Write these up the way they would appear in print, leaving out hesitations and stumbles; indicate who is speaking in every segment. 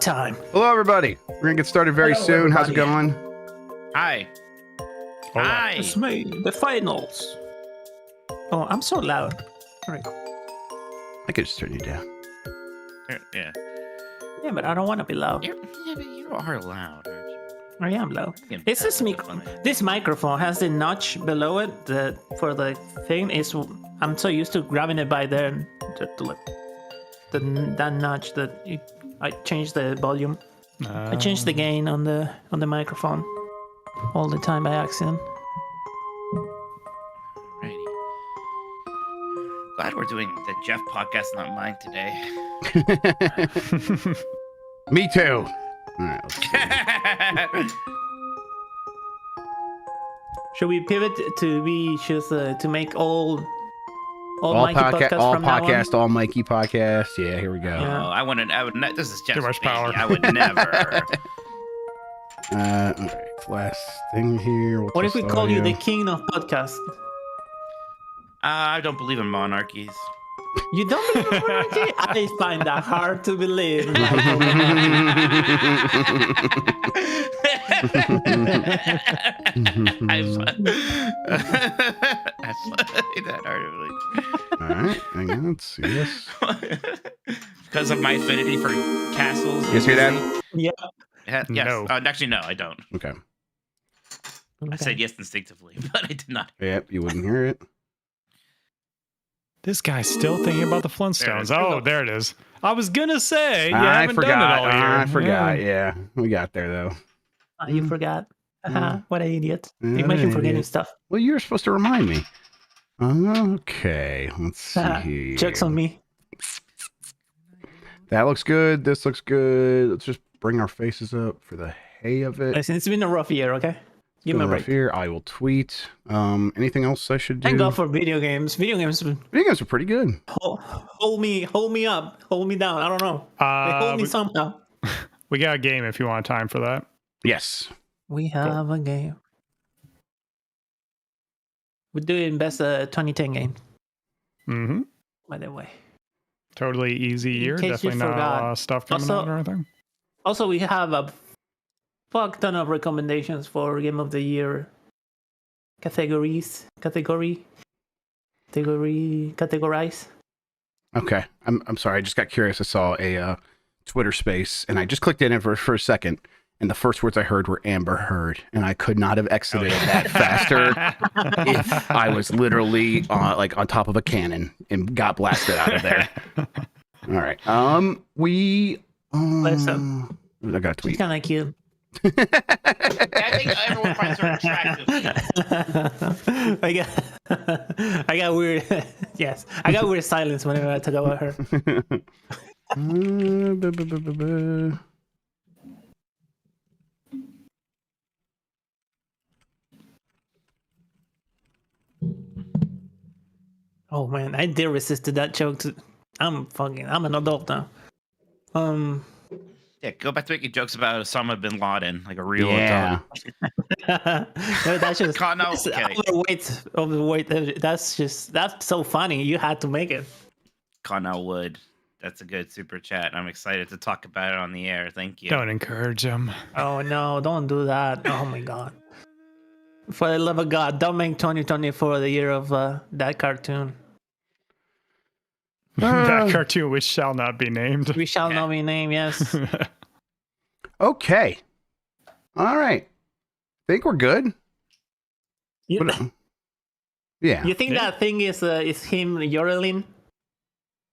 Speaker 1: time.
Speaker 2: Hello, everybody. We're going to get started very
Speaker 1: Hello,
Speaker 2: soon. How's it
Speaker 1: everybody.
Speaker 2: going?
Speaker 3: Hi.
Speaker 4: Hold on.
Speaker 3: Hi.
Speaker 1: It's me, the finals. Oh, I'm so loud. There we go.
Speaker 2: I could just turn you down.
Speaker 3: Yeah.
Speaker 1: Yeah, but I don't want to be loud.
Speaker 3: Yeah, but you are loud, aren't you?
Speaker 1: I am loud.
Speaker 3: You can
Speaker 1: It's
Speaker 3: tell
Speaker 1: this
Speaker 3: it's
Speaker 1: mic.
Speaker 3: funny.
Speaker 1: This microphone has the notch below it. For the thing is, I'm so used to grabbing it by the that notch that I changed the volume. I changed the gain on the microphone all the time by accident.
Speaker 3: Alrighty. Glad we're doing the Jeff podcast, not mine today.
Speaker 2: Me too. All right, let's see.
Speaker 1: Should we pivot to be just to make all
Speaker 2: all
Speaker 1: Mikey podcasts
Speaker 2: all
Speaker 1: from now on?
Speaker 2: podcast, all Mikey podcast. Yeah, here we go.
Speaker 1: Yeah.
Speaker 3: Oh, I would this is Jeff's
Speaker 4: Too much
Speaker 3: baby.
Speaker 4: power.
Speaker 3: I would never.
Speaker 2: All right, last thing here. We'll
Speaker 1: What if we
Speaker 2: test
Speaker 1: call you the
Speaker 2: audio.
Speaker 1: king of podcasts?
Speaker 3: I don't believe in monarchies.
Speaker 1: You don't believe in monarchy? I find that hard to believe.
Speaker 3: That hard to believe.
Speaker 2: All right, hang on. Let's see this.
Speaker 3: Because of my affinity for castles.
Speaker 2: You see that?
Speaker 1: Yeah.
Speaker 3: Yes.
Speaker 4: No.
Speaker 3: Actually, no, I don't.
Speaker 2: Okay.
Speaker 3: I said yes instinctively, but I did not.
Speaker 2: Yep, you wouldn't hear it.
Speaker 4: This guy's still thinking about the Flintstones. Oh, there it is. I was gonna say you
Speaker 2: I
Speaker 4: haven't
Speaker 2: forgot.
Speaker 4: done it all year.
Speaker 2: I forgot. Yeah, we got there though.
Speaker 1: You forgot. What an idiot.
Speaker 2: Yeah,
Speaker 1: You make him
Speaker 2: an
Speaker 1: forgetting
Speaker 2: idiot.
Speaker 1: stuff.
Speaker 2: Well, you were supposed to remind me. Okay, let's see here.
Speaker 1: Jokes on me.
Speaker 2: That looks good. This looks good. Let's just bring our faces up for the hay of it.
Speaker 1: Listen, it's been a rough year, okay? Give me a break.
Speaker 2: Here, I will tweet. Anything else I should do?
Speaker 1: Thank God for video games. Video games
Speaker 2: Video games are pretty good.
Speaker 1: hold me up, hold me down. I don't know. They hold me somehow.
Speaker 4: We got a game if you want time for that.
Speaker 2: Yes.
Speaker 1: We have a game. We're doing best 2010 game,
Speaker 4: Mm-hmm.
Speaker 1: by the way.
Speaker 4: Totally easy year.
Speaker 1: case you
Speaker 4: Definitely not a
Speaker 1: forgot.
Speaker 4: lot of stuff coming
Speaker 1: Also-
Speaker 4: out or anything.
Speaker 1: Also, we have a fuck ton of recommendations for Game of the Year categorize.
Speaker 2: Okay. I'm sorry. I just got curious. I saw a Twitter space, and I just clicked in it for a second, and the first words I heard were Amber Heard, and I could not have exited that faster if I was literally like on top of a cannon and got blasted out of there. All right. We.
Speaker 1: Listen.
Speaker 2: I got a tweet.
Speaker 1: It's kind of cute.
Speaker 3: I think everyone finds her attractive.
Speaker 1: I got weird. Yes, I got weird silence whenever I talk about her. Oh man, I did resist to that joke. I'm an adult now.
Speaker 3: Yeah, go back to making jokes about Osama bin Laden, like a real
Speaker 2: Yeah.
Speaker 3: adult.
Speaker 1: No, that's just
Speaker 3: No,
Speaker 1: it's
Speaker 3: okay.
Speaker 1: overweight. That's so funny. You had to make it.
Speaker 3: Connell Wood. That's a good super chat. I'm excited to talk about it on the air. Thank you.
Speaker 4: Don't encourage him.
Speaker 1: Oh no, don't do that. Oh my god. For the love of God, don't make 2024 the year of that cartoon.
Speaker 4: That cartoon which shall not be named.
Speaker 1: We shall not be named, yes.
Speaker 2: Okay. All right. Think we're good.
Speaker 1: You,
Speaker 2: Yeah.
Speaker 1: you think
Speaker 4: Yeah.
Speaker 1: that thing is him yodeling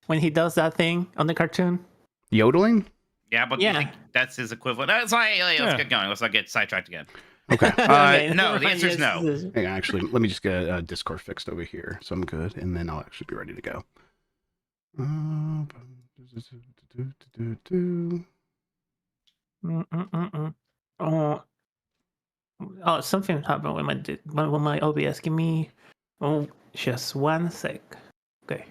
Speaker 1: when he does that thing on the cartoon?
Speaker 2: Yodeling?
Speaker 3: Yeah, but
Speaker 1: Yeah.
Speaker 3: you think that's his equivalent? That's fine. Let's
Speaker 4: Yeah.
Speaker 3: get going. Let's not get sidetracked again.
Speaker 2: Okay.
Speaker 1: Okay,
Speaker 3: no, the
Speaker 1: right,
Speaker 3: answer is no.
Speaker 2: Hang on, actually, let me just get Discord fixed over here, so I'm good, and then I'll actually be ready to go.
Speaker 1: Oh, something happened with my OBS. Give me just 1 sec. Okay.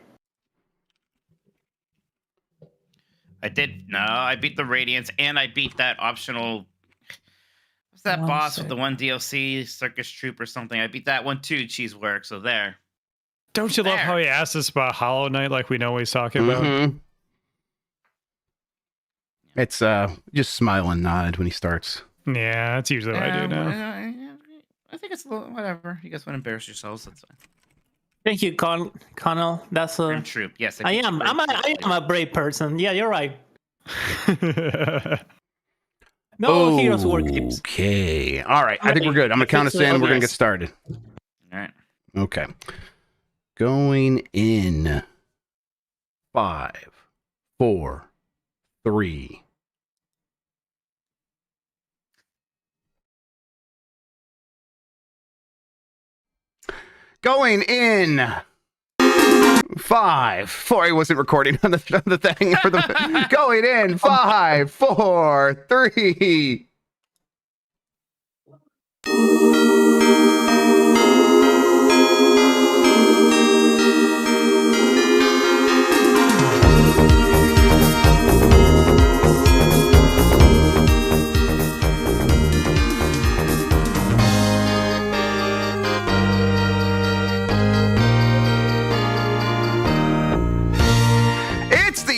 Speaker 3: I beat the Radiance and I beat that optional. What's that
Speaker 1: One
Speaker 3: boss
Speaker 1: sec.
Speaker 3: with the one DLC, Circus Troop or something? I beat that one too, Cheese Work. So there.
Speaker 4: Don't you love
Speaker 3: There.
Speaker 4: how he asked us about Hollow Knight like we know what he's talking about?
Speaker 2: Mhm. It's just smile and nod when he starts.
Speaker 4: Yeah, that's usually what I do now.
Speaker 3: I think it's a little, whatever. You guys want to embarrass yourselves? That's fine.
Speaker 1: Thank you, Connell. That's a.
Speaker 3: Grim Troop. Yes,
Speaker 1: I am. I am a brave person. Yeah, you're right. No heroes war games.
Speaker 2: Okay. All right. I think we're good. I'm gonna count us in. We're gonna get started.
Speaker 3: All right.
Speaker 2: Okay. Going in 5, 4, 3. Going in 5, 4. I wasn't recording on the thing for the going in 5, 4, 3.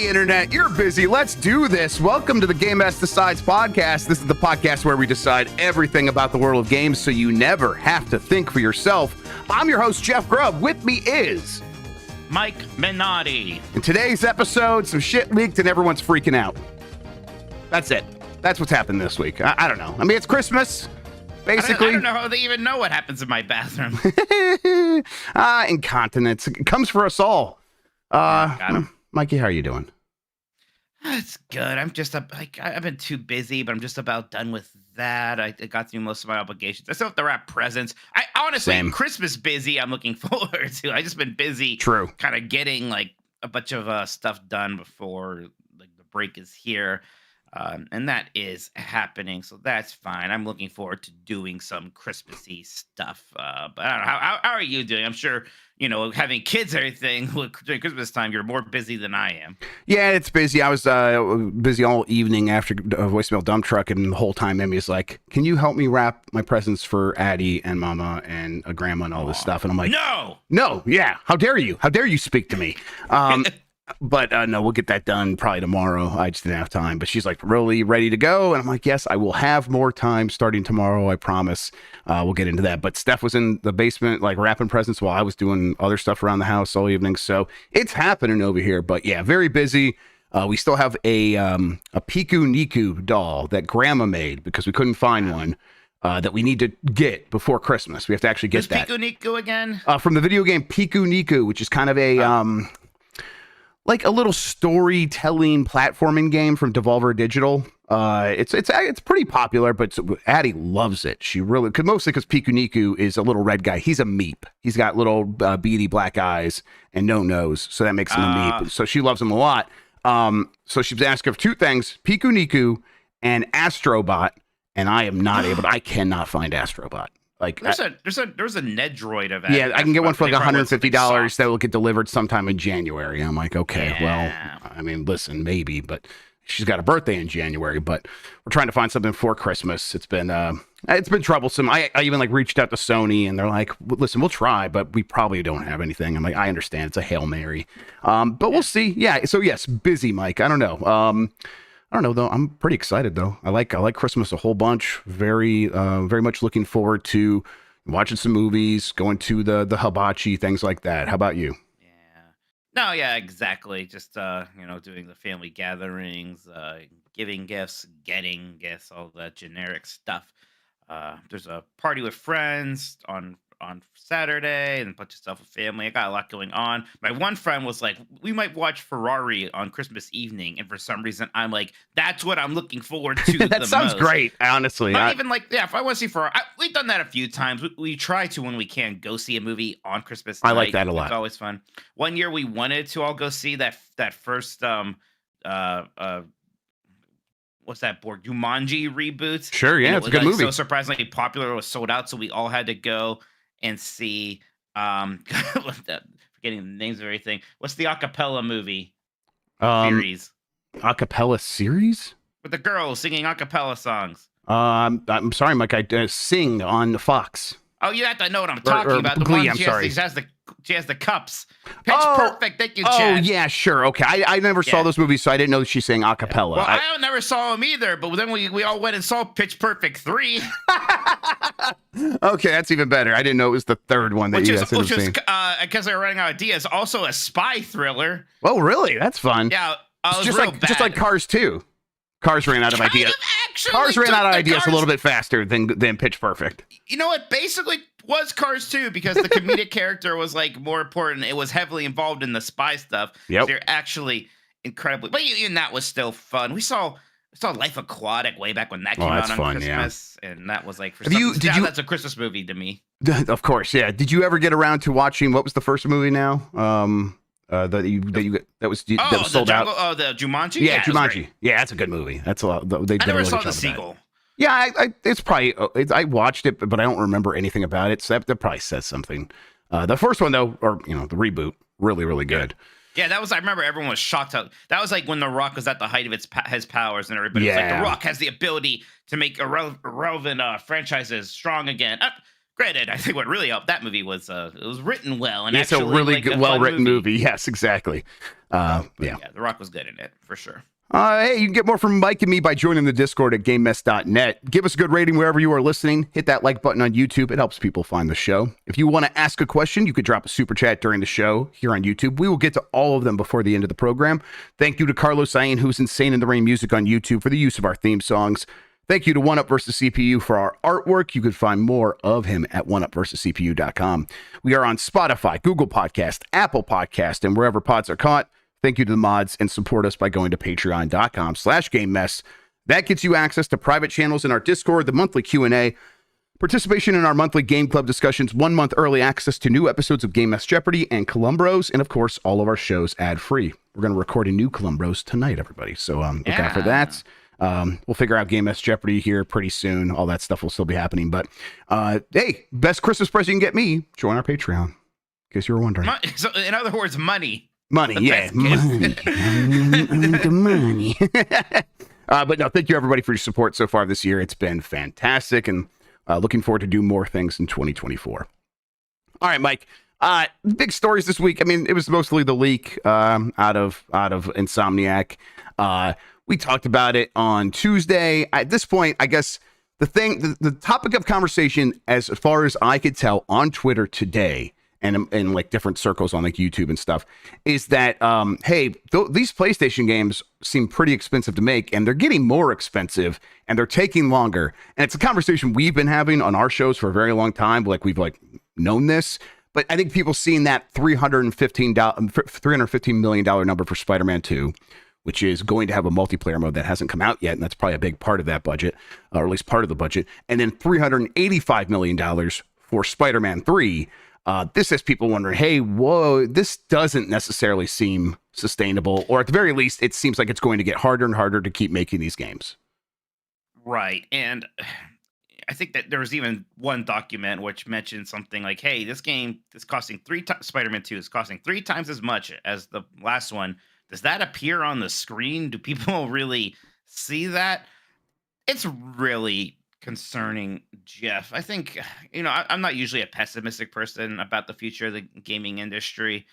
Speaker 2: Internet, you're busy. Let's do this. Welcome to the Game Ass Decides podcast. This is the podcast where we decide everything about the world of games so you never have to think for yourself. I'm your host, Jeff Grubb. With me is
Speaker 3: Mike Minotti.
Speaker 2: In today's episode, some shit leaked and everyone's freaking out. That's it. That's what's happened this week. I don't know. I mean, it's Christmas. Basically,
Speaker 3: I don't know how they even know what happens in my bathroom.
Speaker 2: Incontinence. It comes for us all. Mikey, how are you doing?
Speaker 3: It's good. I'm just I've been too busy, but I'm just about done with that. I got through most of my obligations. I still have to wrap presents. I honestly,
Speaker 2: Same.
Speaker 3: Christmas busy. I'm looking forward to. I just been busy.
Speaker 2: True.
Speaker 3: Kind of getting like a bunch of stuff done before like the break is here, and that is happening. So that's fine. I'm looking forward to doing some Christmassy stuff. But I don't know. How are you doing? I'm sure. You know, having kids, everything during Christmas time, you're more busy than I am.
Speaker 2: Yeah, it's busy. I was busy all evening after a voicemail dump truck, and the whole time Emmy's like, "Can you help me wrap my presents for Addie and Mama and a grandma and all this stuff?" And I'm like, "No, yeah, how dare you? How dare you speak to me?" But no, we'll get that done probably tomorrow. I just didn't have time. But she's like really ready to go. And I'm like, yes, I will have more time starting tomorrow. I promise. We'll get into that. But Steph was in the basement, like wrapping presents while I was doing other stuff around the house all evening. So it's happening over here. But yeah, very busy. We still have a Piku Niku doll that Grandma made because we couldn't find one. That we need to get before Christmas. We have to actually get that.
Speaker 3: Piku Niku again?
Speaker 2: From the video game Piku Niku, which is kind of a like a little storytelling platforming game from Devolver Digital. It's pretty popular, but Addie loves it. She really, mostly because Piku Niku is a little red guy. He's a meep. He's got little beady black eyes and no nose, so that makes him a meep. So she loves him a lot. So she's asking for two things: Piku Niku and Astrobot. And I am not able to. I cannot find Astrobot. Like
Speaker 3: there's a Nedroid of that.
Speaker 2: Yeah, I can get one for like $150 that will get delivered sometime in January. I'm like, okay, well, I mean, listen, maybe, but she's got a birthday in January. But we're trying to find something for Christmas. It's been troublesome. I even like reached out to Sony, and they're like, listen, we'll try, but we probably don't have anything. I'm like, I understand, it's a Hail Mary, but we'll see. Yeah, so yes, busy, Mike. I don't know. I don't know though. I'm pretty excited though. I like Christmas a whole bunch. Very much looking forward to watching some movies, going to the hibachi, things like that. How about you?
Speaker 3: Yeah. No, yeah, exactly. Just doing the family gatherings, giving gifts, getting gifts, all that generic stuff. There's a party with friends on Saturday and a bunch of stuff with family. I got a lot going on. My one friend was like, we might watch Ferrari on Christmas evening. And for some reason, I'm like, that's what I'm looking forward to
Speaker 2: That sounds great, honestly.
Speaker 3: Even like, yeah, if I want to see Ferrari, we've done that a few times. We try to, when we can, go see a movie on Christmas night.
Speaker 2: I like that a lot.
Speaker 3: It's always fun. One year we wanted to all go see that first, what's that board? Jumanji reboot.
Speaker 2: Sure, yeah, it's a good movie.
Speaker 3: So surprisingly popular, it was sold out. So we all had to go and see forgetting the names of everything. What's the acapella movie series?
Speaker 2: Acapella series?
Speaker 3: With the girls singing acapella songs.
Speaker 2: I'm sorry, Mike. I sing on Fox.
Speaker 3: Oh, you have to know what I'm talking about. The
Speaker 2: Glee,
Speaker 3: one
Speaker 2: I'm sorry.
Speaker 3: Has the she has the cups. Pitch Perfect. Thank you, Chad.
Speaker 2: Oh yeah, sure. Okay, I never saw those movies, so I didn't know that she's saying a cappella.
Speaker 3: Well, I never saw them either, but then we all went and saw Pitch Perfect 3.
Speaker 2: Okay, that's even better. I didn't know it was the third one that you guys had seen.
Speaker 3: Because they were running out of ideas, also a spy thriller.
Speaker 2: Oh, really? That's fun.
Speaker 3: Yeah,
Speaker 2: just like Cars 2. Cars ran out of ideas. Cars ran out of ideas a little bit faster than Pitch Perfect.
Speaker 3: You know what? Basically, was Cars 2 because the comedic character was like more important. It was heavily involved in the spy stuff.
Speaker 2: Yep.
Speaker 3: They're actually incredibly, but even that was still fun. We saw Life Aquatic way back when that came out on Christmas, and that was like that's a Christmas movie to me.
Speaker 2: Of course, yeah. Did you ever get around to watching what was the first movie now? That was sold out.
Speaker 3: Oh, the Jumanji.
Speaker 2: Yeah, Jumanji. Yeah, that's a good movie. That's a lot. They
Speaker 3: I never saw the sequel.
Speaker 2: Yeah, it's probably. I watched it, but I don't remember anything about it. So that probably says something. The first one though, or the reboot, really, really good.
Speaker 3: Yeah, that was. I remember everyone was shocked. That was like when The Rock was at the height of his powers, and everybody was like, "The Rock has the ability to make irrelevant franchises strong again." Granted, I think what really helped that movie was it was written well, and
Speaker 2: it's a really good, well-written movie. Yes, exactly.
Speaker 3: Yeah, The Rock was good in it for sure.
Speaker 2: Hey, you can get more from Mike and me by joining the Discord at GameMess.net. Give us a good rating wherever you are listening. Hit that like button on YouTube. It helps people find the show. If you want to ask a question, you could drop a super chat during the show here on YouTube. We will get to all of them before the end of the program. Thank you to Carlos Sain, who's Insane in the Rain Music on YouTube, for the use of our theme songs. Thank you to One Up vs. CPU for our artwork. You can find more of him at oneupvscpu.com. We are on Spotify, Google Podcast, Apple Podcast, and wherever pods are caught. Thank you to the mods, and support us by going to patreon.com/GameMess. That gets you access to private channels in our Discord, the monthly Q&A, participation in our monthly Game Club discussions, 1 month early access to new episodes of Game Mess Jeopardy and Columbros, and of course, all of our shows ad-free. We're going to record a new Columbros tonight, everybody. So look out for that. We'll figure out Game Mess Jeopardy here pretty soon. All that stuff will still be happening. But hey, best Christmas present you can get me, join our Patreon. In case you were wondering.
Speaker 3: So, in other words, money.
Speaker 2: Money, yeah. Money. Money. But no, thank you everybody for your support so far this year. It's been fantastic, and looking forward to do more things in 2024. All right, Mike. Big stories this week. I mean, it was mostly the leak out of Insomniac. We talked about it on Tuesday. At this point, I guess the topic of conversation, as far as I could tell on Twitter today, and in like different circles on like YouTube and stuff, is that hey, these PlayStation games seem pretty expensive to make, and they're getting more expensive, and they're taking longer. And it's a conversation we've been having on our shows for a very long time. Like we've known this, but I think people seeing that $315 million number for Spider-Man 2, which is going to have a multiplayer mode that hasn't come out yet, and that's probably a big part of that budget, or at least part of the budget, and then $385 million for Spider-Man 3. This has people wondering, hey, whoa, this doesn't necessarily seem sustainable, or at the very least, it seems like it's going to get harder and harder to keep making these games.
Speaker 3: Right, and I think that there was even one document which mentioned something like, hey, this game is costing Spider-Man 2 is costing 3 times as much as the last one. Does that appear on the screen? Do people really see that? It's really concerning, Jeff. I think, I'm not usually a pessimistic person about the future of the gaming industry,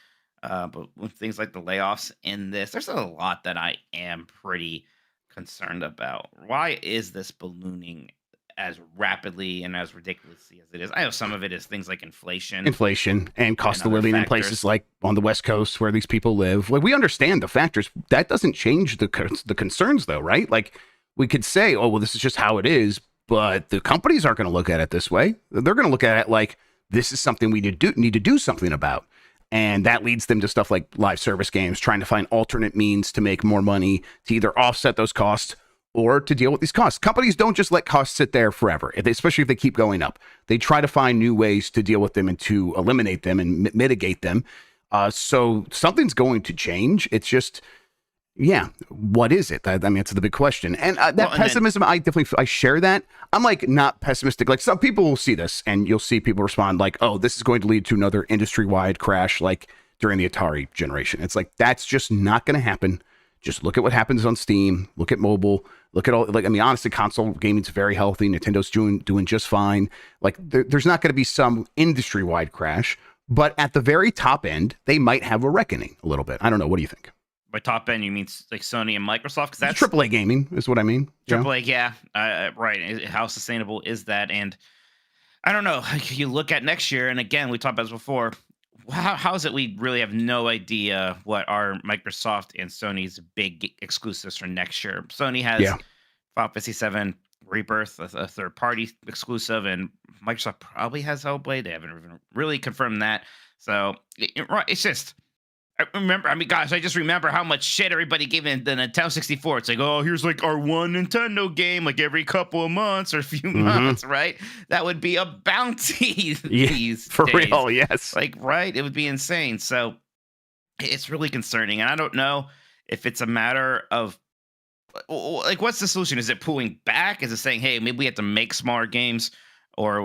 Speaker 3: but with things like the layoffs in this, there's a lot that I am pretty concerned about. Why is this ballooning as rapidly and as ridiculously as it is? I know some of it is things like inflation
Speaker 2: and cost of living in places like on the West Coast where these people live. Like, we understand the factors. That doesn't change the concerns, though, right? Like, we could say, oh, well, this is just how it is, but the companies aren't going to look at it this way. They're going to look at it like this is something we need to do something about. And that leads them to stuff like live service games, trying to find alternate means to make more money, to either offset those costs or to deal with these costs. Companies don't just let costs sit there forever, especially if they keep going up. They try to find new ways to deal with them and to eliminate them and mitigate them. So something's going to change. It's just, what is it? I mean, it's the big question. And pessimism, I share that. I'm not pessimistic. Like, some people will see this and you'll see people respond like, oh, this is going to lead to another industry-wide crash like during the Atari generation. It's like, that's just not going to happen. Just look at what happens on Steam. Look at mobile. Look at all, honestly, console gaming's very healthy. Nintendo's doing just fine. Like, there's not going to be some industry-wide crash, But at the very top end, they might have a reckoning a little bit. I don't know. What do you think?
Speaker 3: By top end, you mean like Sony and Microsoft? Because that's
Speaker 2: AAA gaming is what I mean.
Speaker 3: AAA, yeah. Right. How sustainable is that? And I don't know. You look at next year, and again, we talked about this before. How is it we really have no idea what are Microsoft and Sony's big exclusives for next year? Sony has Final Fantasy VII Rebirth, a third-party exclusive, and Microsoft probably has Hellblade. They haven't even really confirmed that. So it's just, I just remember how much shit everybody gave in the Nintendo 64. It's like, oh, here's like our one Nintendo game, like every couple of months or a few months, right? That would be a bounty these
Speaker 2: for
Speaker 3: days.
Speaker 2: real, yes.
Speaker 3: Like, right? It would be insane. So it's really concerning. And I don't know if it's a matter of, like, what's the solution? Is it pulling back? Is it saying, hey, maybe we have to make smaller games, or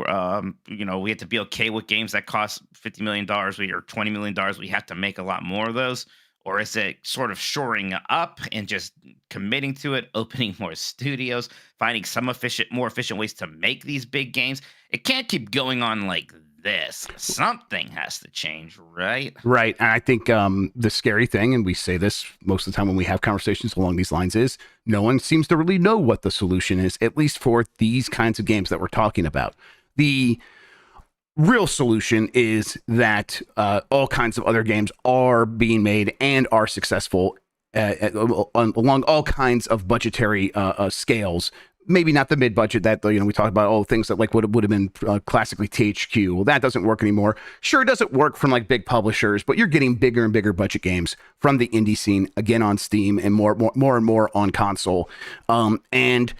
Speaker 3: we have to be okay with games that cost $50 million or $20 million? We have to make a lot more of those. Or is it sort of shoring up and just committing to it, opening more studios, finding some more efficient ways to make these big games? It can't keep going on like this. Something has to change, right?
Speaker 2: Right. And I think the scary thing, and we say this most of the time when we have conversations along these lines, is no one seems to really know what the solution is, at least for these kinds of games that we're talking about. The real solution is that all kinds of other games are being made and are successful along all kinds of budgetary scales. Maybe not the mid-budget that, we talk about all things that like would have been classically THQ. Well, that doesn't work anymore. Sure, it doesn't work from like big publishers, but you're getting bigger and bigger budget games from the indie scene, again on Steam and more and more on console. And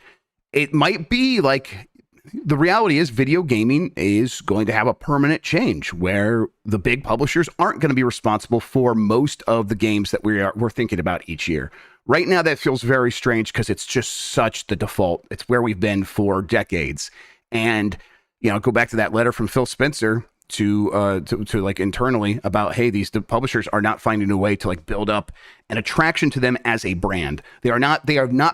Speaker 2: it might be like, the reality is video gaming is going to have a permanent change where the big publishers aren't going to be responsible for most of the games that we're thinking about each year. Right now, that feels very strange because it's just such the default. It's where we've been for decades. And, go back to that letter from Phil Spencer to like internally about, hey, these publishers are not finding a way to like build up an attraction to them as a brand. They are not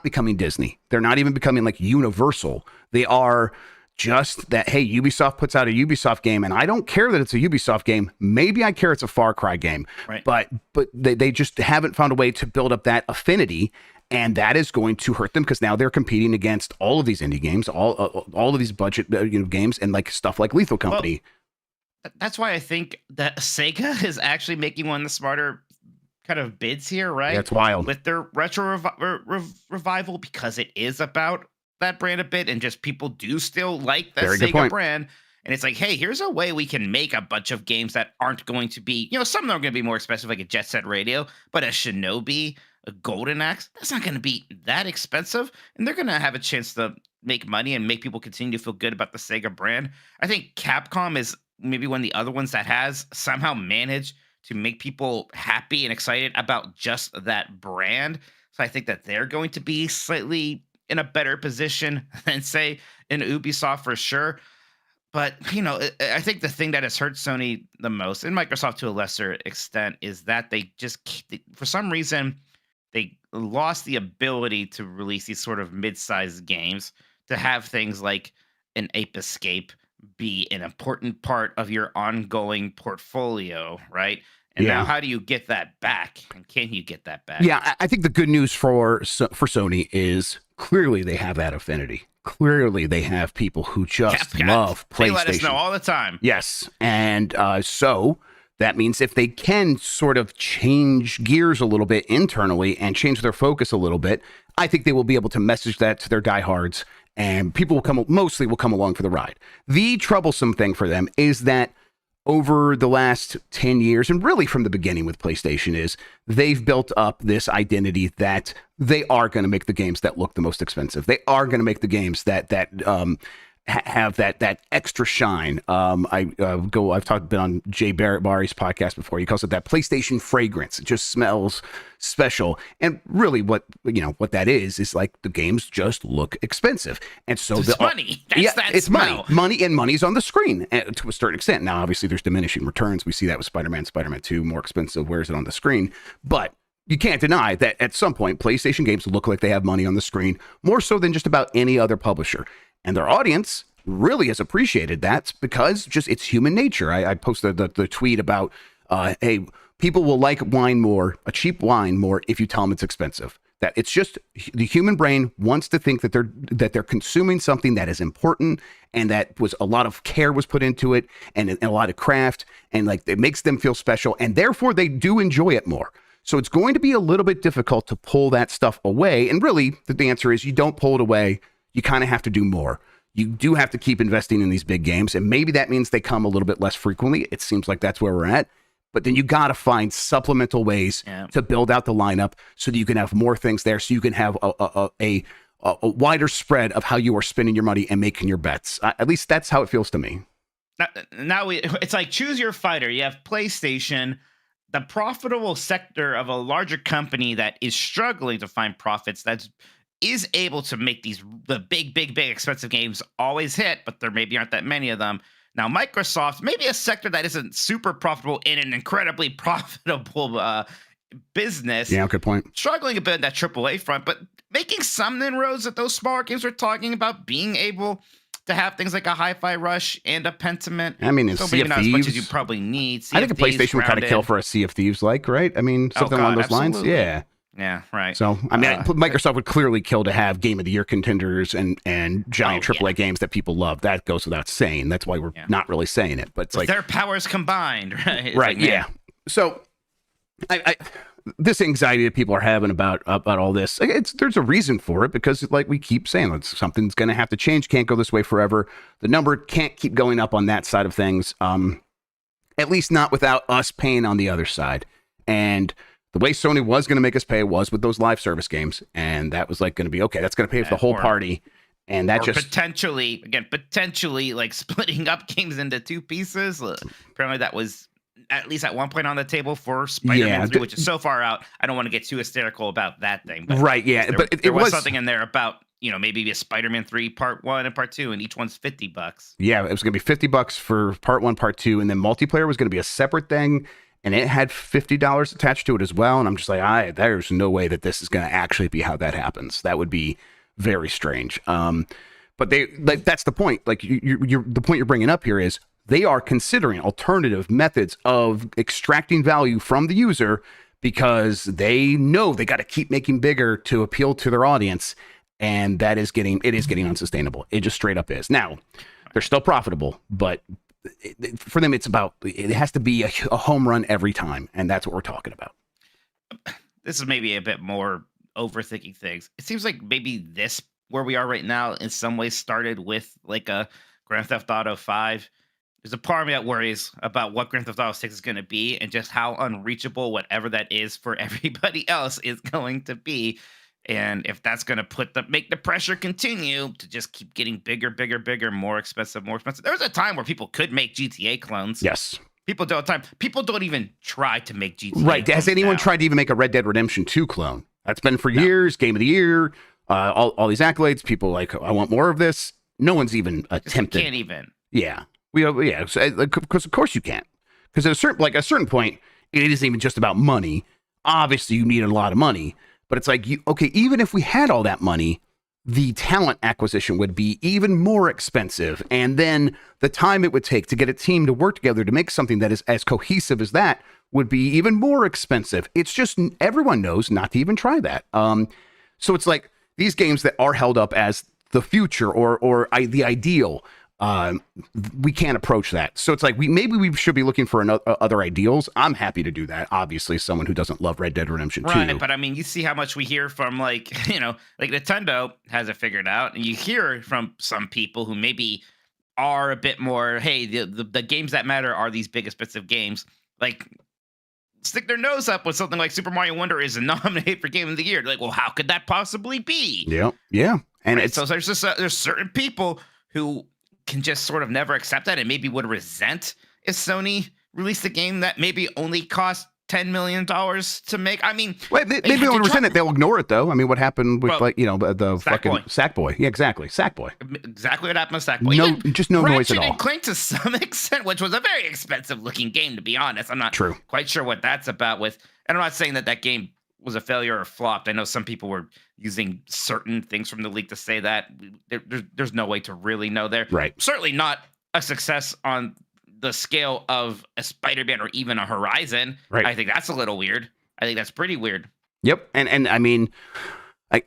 Speaker 2: becoming Disney. They're not even becoming like Universal. They are just that, hey, Ubisoft puts out a Ubisoft game, and I don't care that it's a Ubisoft game. Maybe I care it's a Far Cry game.
Speaker 3: Right.
Speaker 2: But they just haven't found a way to build up that affinity, and that is going to hurt them because now they're competing against all of these indie games, all of these budget games, and like stuff like Lethal Company.
Speaker 3: Well, that's why I think that Sega is actually making one of the smarter kind of bids here, right?
Speaker 2: That's wild.
Speaker 3: With their retro revival, because it is about that brand a bit, and just people do still like that Sega brand. And it's like, hey, here's a way we can make a bunch of games that aren't going to be, some of them are going to be more expensive, like a Jet Set Radio, but a Shinobi, a Golden Axe, that's not going to be that expensive. And they're going to have a chance to make money and make people continue to feel good about the Sega brand. I think Capcom is maybe one of the other ones that has somehow managed to make people happy and excited about just that brand. So I think that they're going to be slightly in a better position than, say, an Ubisoft for sure. But, I think the thing that has hurt Sony the most, and Microsoft to a lesser extent, is that they just, for some reason, they lost the ability to release these sort of mid-sized games, to have things like an Ape Escape be an important part of your ongoing portfolio, right? And now how do you get that back? And can you get that back?
Speaker 2: Yeah, I think the good news for Sony is clearly they have that affinity. Clearly they have people who just love PlayStation.
Speaker 3: They let us know all the time.
Speaker 2: Yes. And so that means if they can sort of change gears a little bit internally and change their focus a little bit, I think they will be able to message that to their diehards, and people will come along for the ride. The troublesome thing for them is that over the last 10 years, and really from the beginning with PlayStation, is they've built up this identity that they are going to make the games that look the most expensive. They are going to make the games that have that extra shine. I've been on Jay Barry's podcast before. He calls it that PlayStation fragrance. It just smells special. And really what that is like the games just look expensive. And so
Speaker 3: it's money.
Speaker 2: It's money. Money, and money's on the screen to a certain extent. Now, obviously there's diminishing returns. We see that with Spider-Man 2, more expensive. Where is it on the screen? But you can't deny that at some point, PlayStation games look like they have money on the screen, more so than just about any other publisher. And their audience really has appreciated that because just it's human nature. I posted the tweet about, hey, people will like wine more, a cheap wine more, if you tell them it's expensive. That it's just the human brain wants to think that they're consuming something that is important and that was a lot of care was put into it and a lot of craft, and like it makes them feel special, and therefore they do enjoy it more. So it's going to be a little bit difficult to pull that stuff away. And really, the answer is you don't pull it away. You kind of have to do more. You do have to keep investing in these big games, and maybe that means they come a little bit less frequently. It seems like that's where we're at. But then you got to find supplemental ways to build out the lineup so that you can have more things there, so you can have a wider spread of how you are spending your money and making your bets. At least that's how it feels to me.
Speaker 3: Now it's like choose your fighter. You have PlayStation, the profitable sector of a larger company that is struggling to find profits, that is able to make the big expensive games always hit, but there maybe aren't that many of them. Now, Microsoft, maybe a sector that isn't super profitable in an incredibly profitable business.
Speaker 2: Yeah, good point.
Speaker 3: Struggling a bit in that AAA front, but making some inroads at those smaller games we're talking about, being able to have things like a Hi-Fi Rush and a Pentiment.
Speaker 2: I mean,
Speaker 3: so
Speaker 2: Sea of
Speaker 3: maybe not
Speaker 2: Thieves,
Speaker 3: as much as you probably need.
Speaker 2: I think a PlayStation would kind of kill for a Sea of Thieves, right? I mean, something along those lines. Yeah.
Speaker 3: Yeah, right.
Speaker 2: So, I mean, Microsoft would clearly kill to have Game of the Year contenders and giant AAA games that people love. That goes without saying. That's why we're not really saying it. But it's like
Speaker 3: their powers combined, right?
Speaker 2: Right, yeah. So, I this anxiety that people are having about all this, there's a reason for it, because like we keep saying, something's going to have to change. Can't go this way forever. The number can't keep going up on that side of things. At least not without us paying on the other side. And the way Sony was going to make us pay was with those live service games, and that was like going to be okay. That's going to pay for the whole party, and that just potentially
Speaker 3: like splitting up games into two pieces. Apparently, that was at least at one point on the table for Spider-Man 3, which is so far out. I don't want to get too hysterical about that thing, but
Speaker 2: right? Yeah, but
Speaker 3: there was something in there about maybe a Spider-Man 3 Part 1 and Part 2, and each one's $50.
Speaker 2: Yeah, it was going to be $50 for Part 1, Part 2, and then multiplayer was going to be a separate thing. And it had $50 attached to it as well. And I'm just like, there's no way that this is going to actually be how that happens. That would be very strange. But that's the point. Like the point you're bringing up here is they are considering alternative methods of extracting value from the user, because they know they got to keep making bigger to appeal to their audience. And it is getting unsustainable. It just straight up is. Now, they're still profitable, but for them, it has to be a home run every time, and that's what we're talking about.
Speaker 3: This is maybe a bit more overthinking things. It seems like maybe this, where we are right now, in some ways started with like a Grand Theft Auto 5. There's a part of me that worries about what Grand Theft Auto 6 is going to be, and just how unreachable whatever that is for everybody else is going to be. And if that's going to make the pressure continue to just keep getting bigger, more expensive. There was a time where people could make GTA clones.
Speaker 2: Yes.
Speaker 3: People don't even try to make GTA
Speaker 2: Right.
Speaker 3: clones
Speaker 2: Has anyone
Speaker 3: now.
Speaker 2: tried to even make a Red Dead Redemption 2 clone? That's been for years. Game of the Year, all these accolades. People like, I want more of this. No one's even attempted.
Speaker 3: You can't even.
Speaker 2: Yeah. Because of course you can't. Because at a certain point, it isn't even just about money. Obviously, you need a lot of money. But it's like, even if we had all that money, the talent acquisition would be even more expensive. And then the time it would take to get a team to work together to make something that is as cohesive as that would be even more expensive. It's just, everyone knows not to even try that. So it's like these games that are held up as the future or the ideal, we can't approach that. So it's like maybe we should be looking for other ideals. I'm happy to do that. Obviously, someone who doesn't love Red Dead Redemption 2.
Speaker 3: Right, but I mean, you see how much we hear from like Nintendo has it figured out, and you hear from some people who maybe are a bit more, hey, the games that matter are these big expensive games. Like, stick their nose up when something like Super Mario Wonder is nominated for Game of the Year. They're like, well, how could that possibly be?
Speaker 2: Yeah, and
Speaker 3: right? So there's certain people who can just sort of never accept that, and maybe would resent if Sony released a game that maybe only cost $10 million to make. I mean,
Speaker 2: maybe they won't resent it. They'll ignore it though. I mean, what happened with the fucking Sackboy? Yeah, exactly, Sackboy.
Speaker 3: Exactly what happened with Sackboy.
Speaker 2: Just no noise at all.
Speaker 3: Ratchet and Clank to some extent, which was a very expensive looking game, to be honest. I'm not quite sure what that's about. And I'm not saying that game was a failure or flopped. I know some people were using certain things from the leak to say that. There's no way to really know there.
Speaker 2: Right.
Speaker 3: Certainly not a success on the scale of a Spider-Man or even a Horizon.
Speaker 2: Right.
Speaker 3: I think that's a little weird. I think that's pretty weird.
Speaker 2: Yep. And I mean,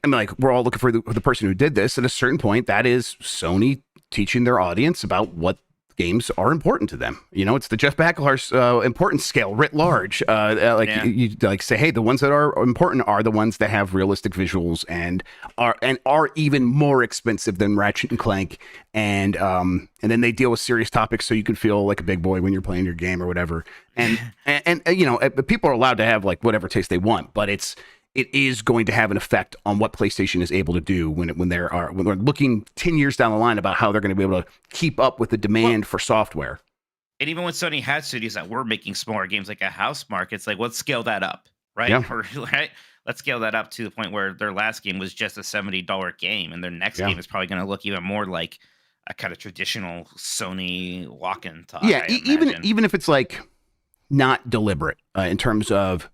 Speaker 2: like, we're all looking for the person who did this. At a certain point, that is Sony teaching their audience about what games are important to them. You know, it's the Jeff Backelhar's importance scale writ large. You like say, hey, the ones that are important are the ones that have realistic visuals and are even more expensive than Ratchet and Clank, and then they deal with serious topics so you can feel like a big boy when you're playing your game or whatever. And you know, people are allowed to have like whatever taste they want, but it is going to have an effect on what PlayStation is able to do when they're looking 10 years down the line about how they're going to be able to keep up with the demand for software.
Speaker 3: And even when Sony had studios that were making smaller games like a House Mark, it's like, let's scale that up, right?
Speaker 2: Yeah.
Speaker 3: Right? Let's scale that up to the point where their last game was just a $70 game, and their next game is probably going to look even more like a kind of traditional Sony walk-in talk.
Speaker 2: Yeah, even if it's like not deliberate in terms of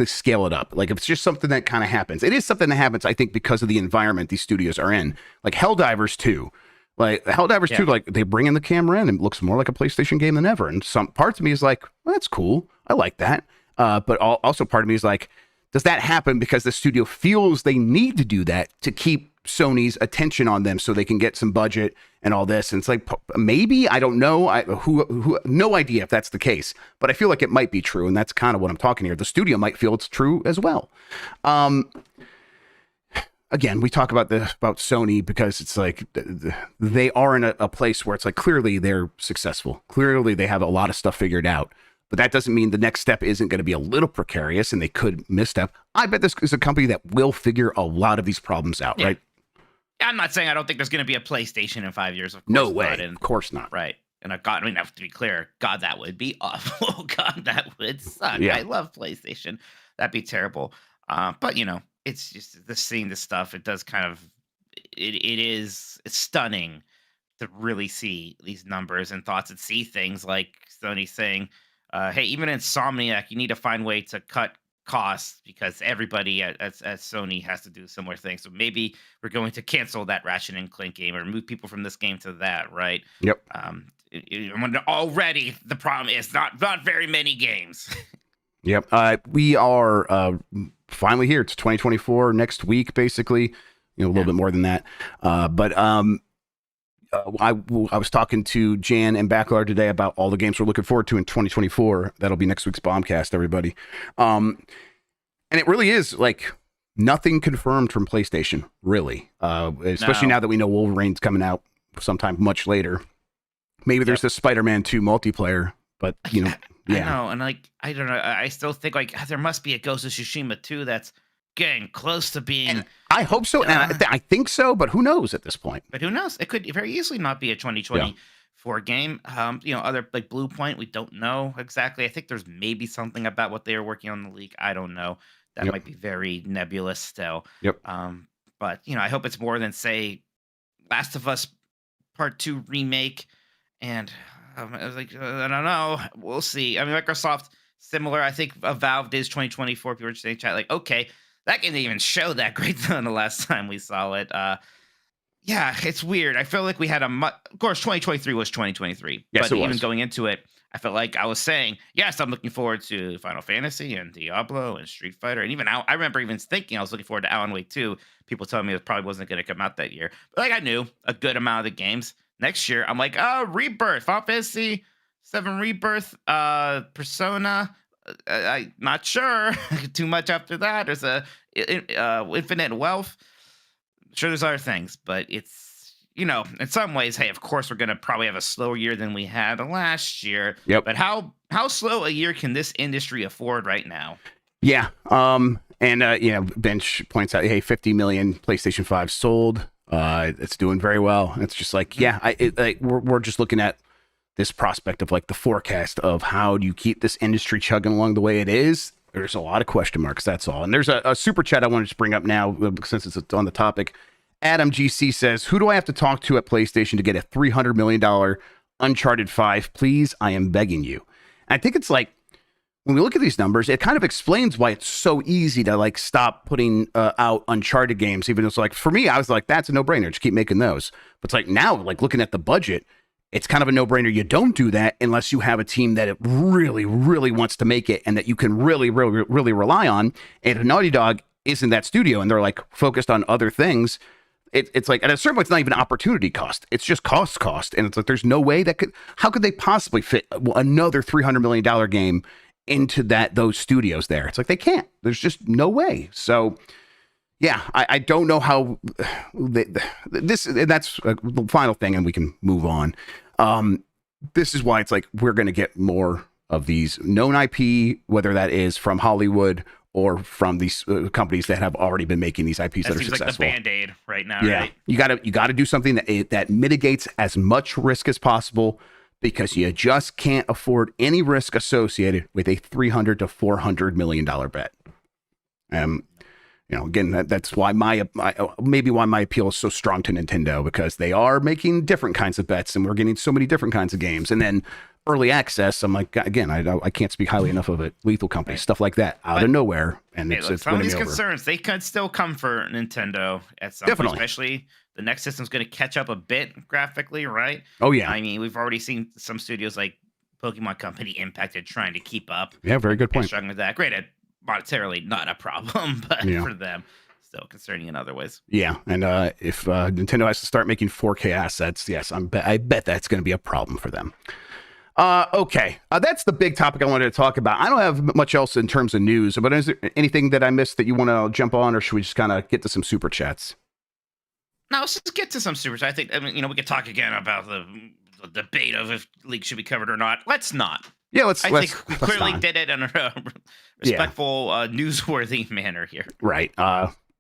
Speaker 2: scale it up. Like if it's just something that kind of happens. It is something that happens, I think, because of the environment these studios are in. Like Helldivers 2. Like Helldivers 2, like they bring in the camera in and it looks more like a PlayStation game than ever. And some parts of me is like, well, that's cool. I like that. But also part of me is like, does that happen because the studio feels they need to do that to keep Sony's attention on them so they can get some budget and all this? And it's like, maybe, I don't know. No idea if that's the case, but I feel like it might be true. And that's kind of what I'm talking here. The studio might feel it's true as well. Again, we talk about Sony because it's like they are in a place where it's like, clearly they're successful. Clearly they have a lot of stuff figured out. But that doesn't mean the next step isn't going to be a little precarious and they could misstep. I bet this is a company that will figure a lot of these problems out, right?
Speaker 3: I'm not saying I don't think there's going to be a PlayStation in 5 years. Of course
Speaker 2: no way.
Speaker 3: Not.
Speaker 2: Of course not.
Speaker 3: Right. And I mean, to be clear, God, that would be awful. God, that would suck.
Speaker 2: Yeah.
Speaker 3: I love PlayStation. That'd be terrible. But, you know, it's just seeing this stuff. It does kind of, it's stunning to really see these numbers and thoughts and see things like Sony saying, hey, even Insomniac, you need to find a way to cut costs because everybody at Sony has to do similar things. So maybe we're going to cancel that Ratchet and Clank game or move people from this game to that, right?
Speaker 2: Yep.
Speaker 3: When already the problem is not very many games.
Speaker 2: Yep. We are finally here. It's 2024 next week, basically. You know, a little bit more than that. But I was talking to Jan and Backlar today about all the games we're looking forward to in 2024. That'll be next week's Bombcast, everybody. And it really is like nothing confirmed from PlayStation, really. Especially now that we know Wolverine's coming out sometime much later. Maybe there's this Spider-Man 2 multiplayer, but you know,
Speaker 3: I know, and like I don't know. I still think like there must be a Ghost of Tsushima 2 that's getting close to being.
Speaker 2: And I hope so, and I think so, but who knows at this point?
Speaker 3: But who knows? It could very easily not be a 2024 game. You know, other like Blue Point, we don't know exactly. I think there's maybe something about what they are working on in the leak. I don't know. That might be very nebulous still.
Speaker 2: Yep.
Speaker 3: But you know, I hope it's more than say Last of Us Part 2 remake. And I was like, I don't know. We'll see. I mean, Microsoft, similar. I think Valve is 2024. People were saying chat like, okay, that game didn't even show that great the last time we saw it. Yeah, it's weird. I feel like we had of course, 2023 was 2023.
Speaker 2: Yes,
Speaker 3: but
Speaker 2: it
Speaker 3: even
Speaker 2: was.
Speaker 3: going into it, I felt like I was saying, yes, I'm looking forward to Final Fantasy and Diablo and Street Fighter. And even I remember even thinking I was looking forward to Alan Wake 2. People telling me it probably wasn't going to come out that year. But like I knew a good amount of the games. Next year, I'm like, oh, Rebirth, Final Fantasy 7 Rebirth, Persona. I'm not sure. Too much after that. There's Infinite Wealth. Sure, there's other things, but it's, you know, in some ways, hey, of course, we're going to probably have a slower year than we had last year.
Speaker 2: Yep.
Speaker 3: But how slow a year can this industry afford right now?
Speaker 2: Yeah. And you know, Bench points out, hey, 50 million PlayStation 5 sold. It's doing very well. It's just like, we're just looking at this prospect of like the forecast of how do you keep this industry chugging along the way it is. There's a lot of question marks. That's all. And there's a super chat I wanted to bring up now since it's on the topic. Adam GC says, who do I have to talk to at PlayStation to get a $300 million Uncharted 5? Please, I am begging you. And I think it's like when we look at these numbers, it kind of explains why it's so easy to like stop putting out Uncharted games. Even though it's like, for me, I was like, that's a no-brainer. Just keep making those. But it's like now, like looking at the budget, it's kind of a no-brainer. You don't do that unless you have a team that it really, really wants to make it and that you can really, really, really rely on. And if Naughty Dog isn't that studio and they're like focused on other things, it's like, at a certain point, it's not even opportunity cost. It's just cost. And it's like, there's no way how could they possibly fit another $300 million game into those studios there? It's like, they can't. There's just no way. So yeah, I don't know how this, and that's the final thing, and we can move on. This is why it's like, we're going to get more of these known IP, whether that is from Hollywood or from these companies that have already been making these IPs that are successful.
Speaker 3: Like the Band-Aid right now,
Speaker 2: yeah.
Speaker 3: right?
Speaker 2: You gotta do something that mitigates as much risk as possible, because you just can't afford any risk associated with a $300 to $400 million bet. Again, that's why maybe why my appeal is so strong to Nintendo, because they are making different kinds of bets, and we're getting so many different kinds of games. And then early access, I'm like, again, I can't speak highly enough of it. Lethal Company, stuff like that, out of nowhere, and it's
Speaker 3: some of these
Speaker 2: over.
Speaker 3: concerns, they could still come for Nintendo at some point, especially the next system's going to catch up a bit graphically, right?
Speaker 2: Oh yeah,
Speaker 3: I mean, we've already seen some studios like Pokemon Company impacted trying to keep up.
Speaker 2: Yeah, very good point.
Speaker 3: Struggling with that. Granted, monetarily not a problem, but for them, still concerning in other ways.
Speaker 2: Yeah, and if Nintendo has to start making 4K assets, yes, I bet that's going to be a problem for them. Okay, that's the big topic I wanted to talk about. I don't have much else in terms of news, but is there anything that I missed that you want to jump on, or should we just kind of get to some super chats?
Speaker 3: No, let's just get to some super chats. I think, we could talk again about the debate of if League should be covered or not. Let's not.
Speaker 2: Yeah,
Speaker 3: I think we clearly did it in a respectful, newsworthy manner here.
Speaker 2: Right.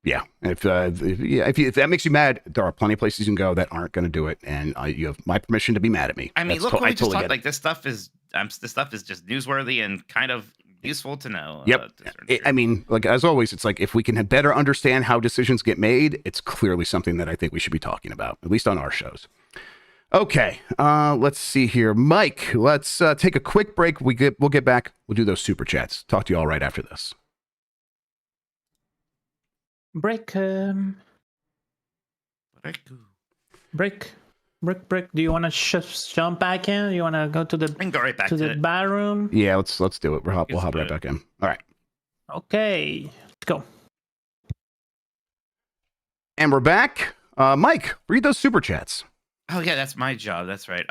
Speaker 2: Yeah. If that makes you mad, there are plenty of places you can go that aren't going to do it, and you have my permission to be mad at me.
Speaker 3: I mean, look what we just talked. Like this stuff is just newsworthy and kind of useful to know.
Speaker 2: Yep. I mean, like as always, it's like if we can better understand how decisions get made, it's clearly something that I think we should be talking about, at least on our shows. Okay, let's see here. Mike, let's take a quick break. We'll get back. We'll do those super chats. Talk to you all right after this.
Speaker 1: Break. Do you want to jump back in? You want to go to the bathroom?
Speaker 2: Yeah, let's do it. We'll hop right back in. All right.
Speaker 1: Okay, let's go.
Speaker 2: And we're back. Mike, read those super chats.
Speaker 3: Oh yeah, that's my job. That's right.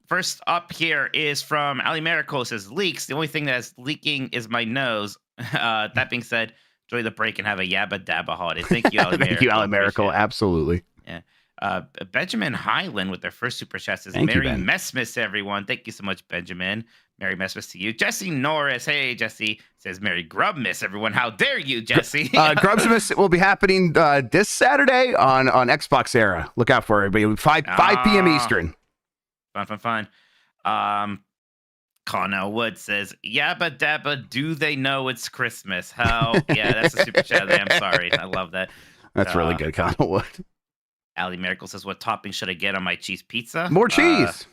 Speaker 3: First up here is from Ali Miracle. It says leaks. The only thing that's leaking is my nose. That being said, enjoy the break and have a yabba dabba holiday. Thank you, Ali Miracle.
Speaker 2: Thank you, Ali Miracle. Absolutely.
Speaker 3: Yeah. Benjamin Highland with their first super chat says,
Speaker 2: Thank
Speaker 3: Merry
Speaker 2: you, Ben.
Speaker 3: Messmas, everyone. Thank you so much, Benjamin. Merry Messmas to you. Jesse Norris. Hey, Jesse. Says, Merry Grubmas, everyone. How dare you, Jesse?
Speaker 2: Grubmas will be happening this Saturday on Xbox Era. Look out for it. 5 p.m. Eastern.
Speaker 3: Fun. Connell Wood says, Yabba dabba, do they know it's Christmas? Hell, yeah, that's a super chat. I'm sorry. I love that.
Speaker 2: That's really good, Connell Wood.
Speaker 3: Ali Miracle says, what topping should I get on my cheese pizza?
Speaker 2: More cheese.